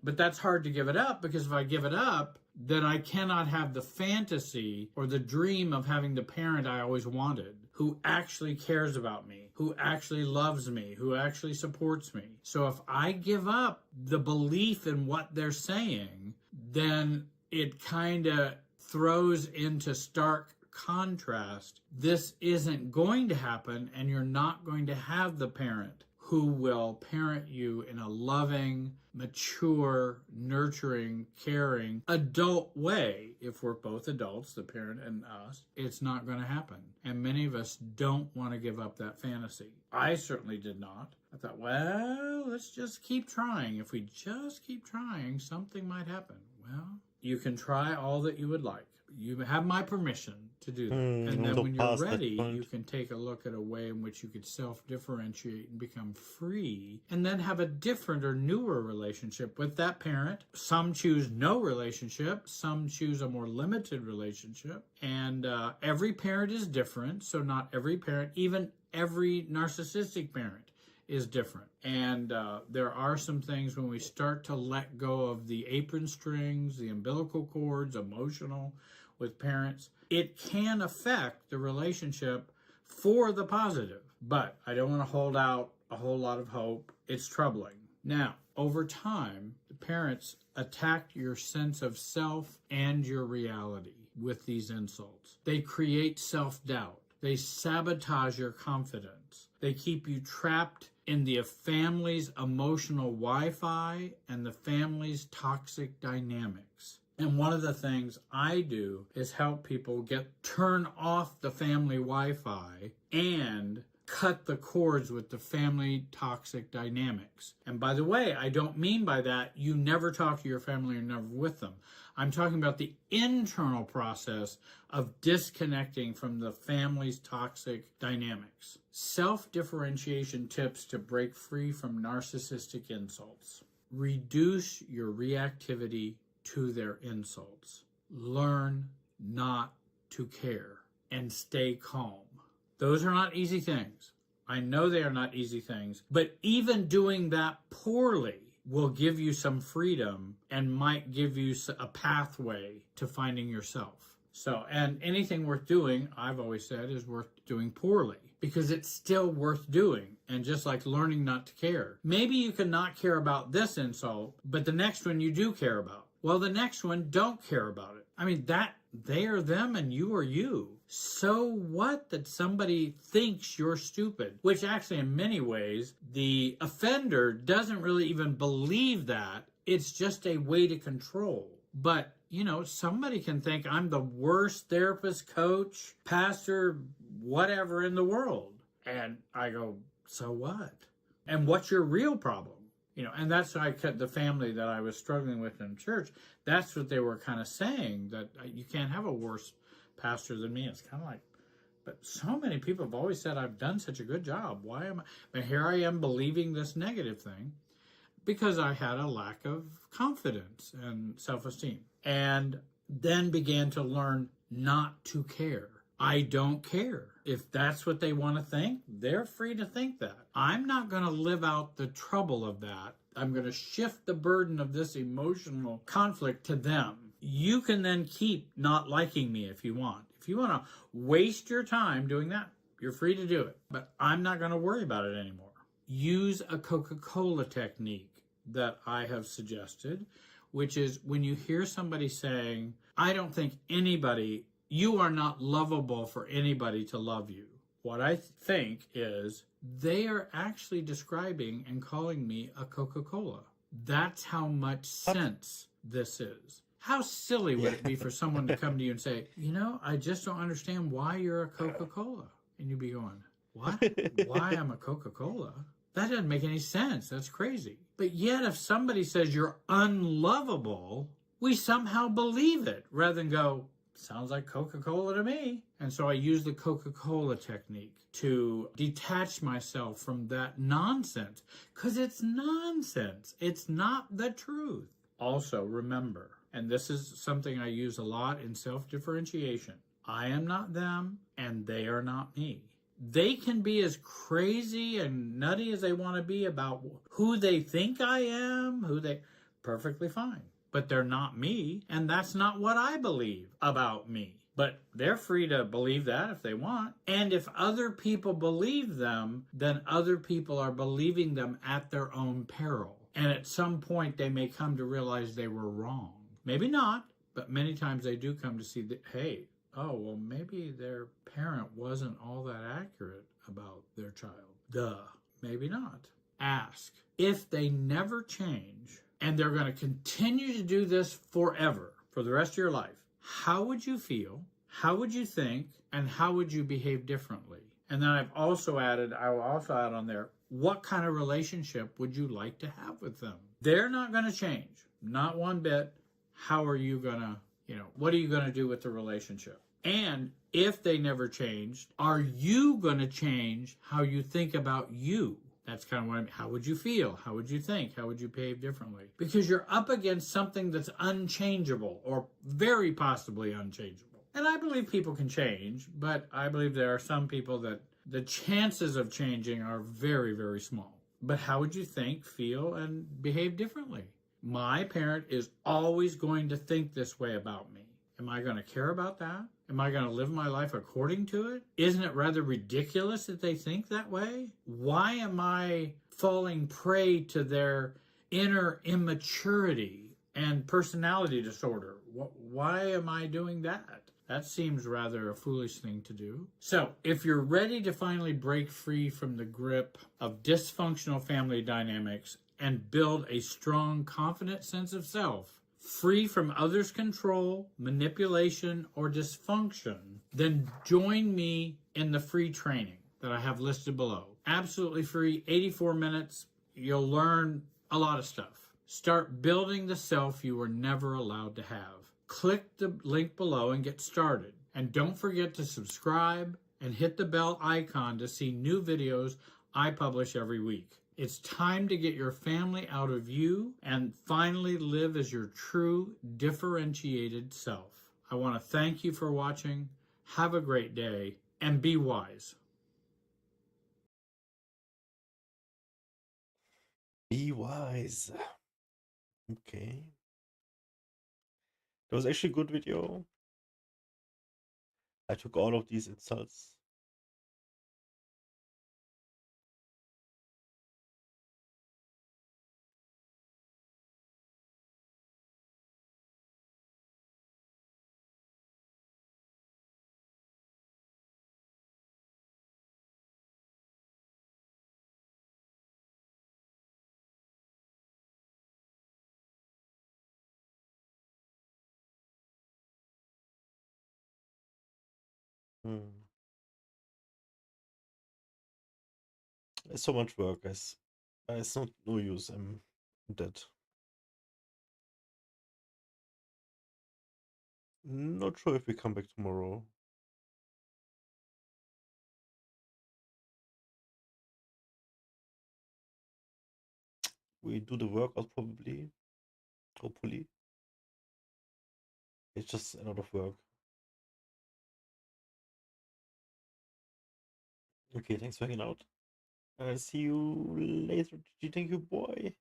But that's hard to give it up because if I give it up, then I cannot have the fantasy or the dream of having the parent I always wanted, who actually cares about me, who actually loves me, who actually supports me. So if I give up the belief in what they're saying, then it kind of throws into stark contrast. This isn't going to happen, and you're not going to have the parent who will parent you in a loving, mature, nurturing, caring, adult way. If we're both adults, the parent and us, it's not going to happen. And many of us don't want to give up that fantasy. I certainly did not. I thought, well, let's just keep trying. If we just keep trying, something might happen. Well, you can try all that you would like. You have my permission to do that. And then when you're ready, you can take a look at a way in which you could self-differentiate and become free, and then have a different or newer relationship with that parent. Some choose no relationship. Some choose a more limited relationship. And every parent is different. So not every parent, even every narcissistic parent, is different. And there are some things when we start to let go of the apron strings, the umbilical cords, emotional with parents, it can affect the relationship for the positive. But I don't want to hold out a whole lot of hope. It's troubling. Now, over time, the parents attack your sense of self and your reality with these insults. They create self-doubt. They sabotage your confidence. They keep you trapped in the family's emotional Wi-Fi and the family's toxic dynamics. And one of the things I do is help people turn off the family Wi-Fi and cut the cords with the family toxic dynamics. And by the way, I don't mean by that you never talk to your family or never with them. I'm talking about the internal process of disconnecting from the family's toxic dynamics. Self-differentiation tips to break free from narcissistic insults. Reduce your reactivity to their insults. Learn not to care and stay calm. Those are not easy things. I know they are not easy things, but even doing that poorly will give you some freedom and might give you a pathway to finding yourself. So, and anything worth doing, I've always said, is worth doing poorly because it's still worth doing. And just like learning not to care. Maybe you can not care about this insult, but the next one you do care about. Well, the next one, don't care about it. I mean, they are them and you are you. So what that somebody thinks you're stupid? Which actually, in many ways, the offender doesn't really even believe that. It's just a way to control. But, you know, somebody can think I'm the worst therapist, coach, pastor, whatever in the world. And I go, so what? And what's your real problem? You know, and that's why the family that I was struggling with in church, that's what they were kind of saying, that you can't have a worse pastor than me. It's kind of like, but so many people have always said I've done such a good job. Why am I? But here I am believing this negative thing because I had a lack of confidence and self-esteem. And then began to learn not to care. I don't care. If that's what they want to think, they're free to think that. I'm not going to live out the trouble of that. I'm going to shift the burden of this emotional conflict to them. You can then keep not liking me if you want. If you want to waste your time doing that, you're free to do it. But I'm not going to worry about it anymore. Use a Coca-Cola technique that I have suggested, which is when you hear somebody saying, I don't think you are not lovable for anybody to love you. What I think is they are actually describing and calling me a Coca-Cola. That's how much sense this is. How silly would it be for someone to come to you and say, you know, I just don't understand why you're a Coca-Cola. And you'd be going, what? Why I'm a Coca-Cola? That doesn't make any sense. That's crazy. But yet if somebody says you're unlovable, we somehow believe it rather than go, sounds like Coca-Cola to me. And so I use the Coca-Cola technique to detach myself from that nonsense because it's nonsense. It's not the truth. Also, remember, and this is something I use a lot in self-differentiation, I am not them and they are not me. They can be as crazy and nutty as they want to be about who they think I am, perfectly fine. But they're not me, and that's not what I believe about me. But they're free to believe that if they want. And if other people believe them, then other people are believing them at their own peril. And at some point, they may come to realize they were wrong. Maybe not, but many times they do come to see that, hey, oh, well, maybe their parent wasn't all that accurate about their child. Duh, maybe not. Ask. If they never change, and they're going to continue to do this forever, for the rest of your life, how would you feel? How would you think? And how would you behave differently? And then I will also add on there, what kind of relationship would you like to have with them? They're not going to change, not one bit. How are you going to, what are you going to do with the relationship? And if they never changed, are you going to change how you think about you? That's kind of what I mean. How would you feel? How would you think? How would you behave differently? Because you're up against something that's unchangeable or very possibly unchangeable. And I believe people can change, but I believe there are some people that the chances of changing are very, very small. But how would you think, feel, and behave differently? My parent is always going to think this way about me. Am I going to care about that? Am I going to live my life according to it? Isn't it rather ridiculous that they think that way? Why am I falling prey to their inner immaturity and personality disorder. Why am I doing that? That seems rather a foolish thing to do. So, if you're ready to finally break free from the grip of dysfunctional family dynamics and build a strong, confident sense of self, free from others' control, manipulation, or dysfunction, then join me in the free training that I have listed below. Absolutely free, 84 minutes. You'll learn a lot of stuff. Start building the self you were never allowed to have. Click the link below and get started. And don't forget to subscribe and hit the bell icon to see new videos I publish every week. It's time to get your family out of you and finally live as your true, differentiated self. I want to thank you for watching. Have a great day and be wise. Be wise. Okay. That was actually a good video. I took all of these insults. It's so much work, guys. It's not no use. I'm dead. Not sure if we come back tomorrow. We do the workout probably. Hopefully. It's just a lot of work. Okay, thanks for hanging out. See you later. Thank you, boy.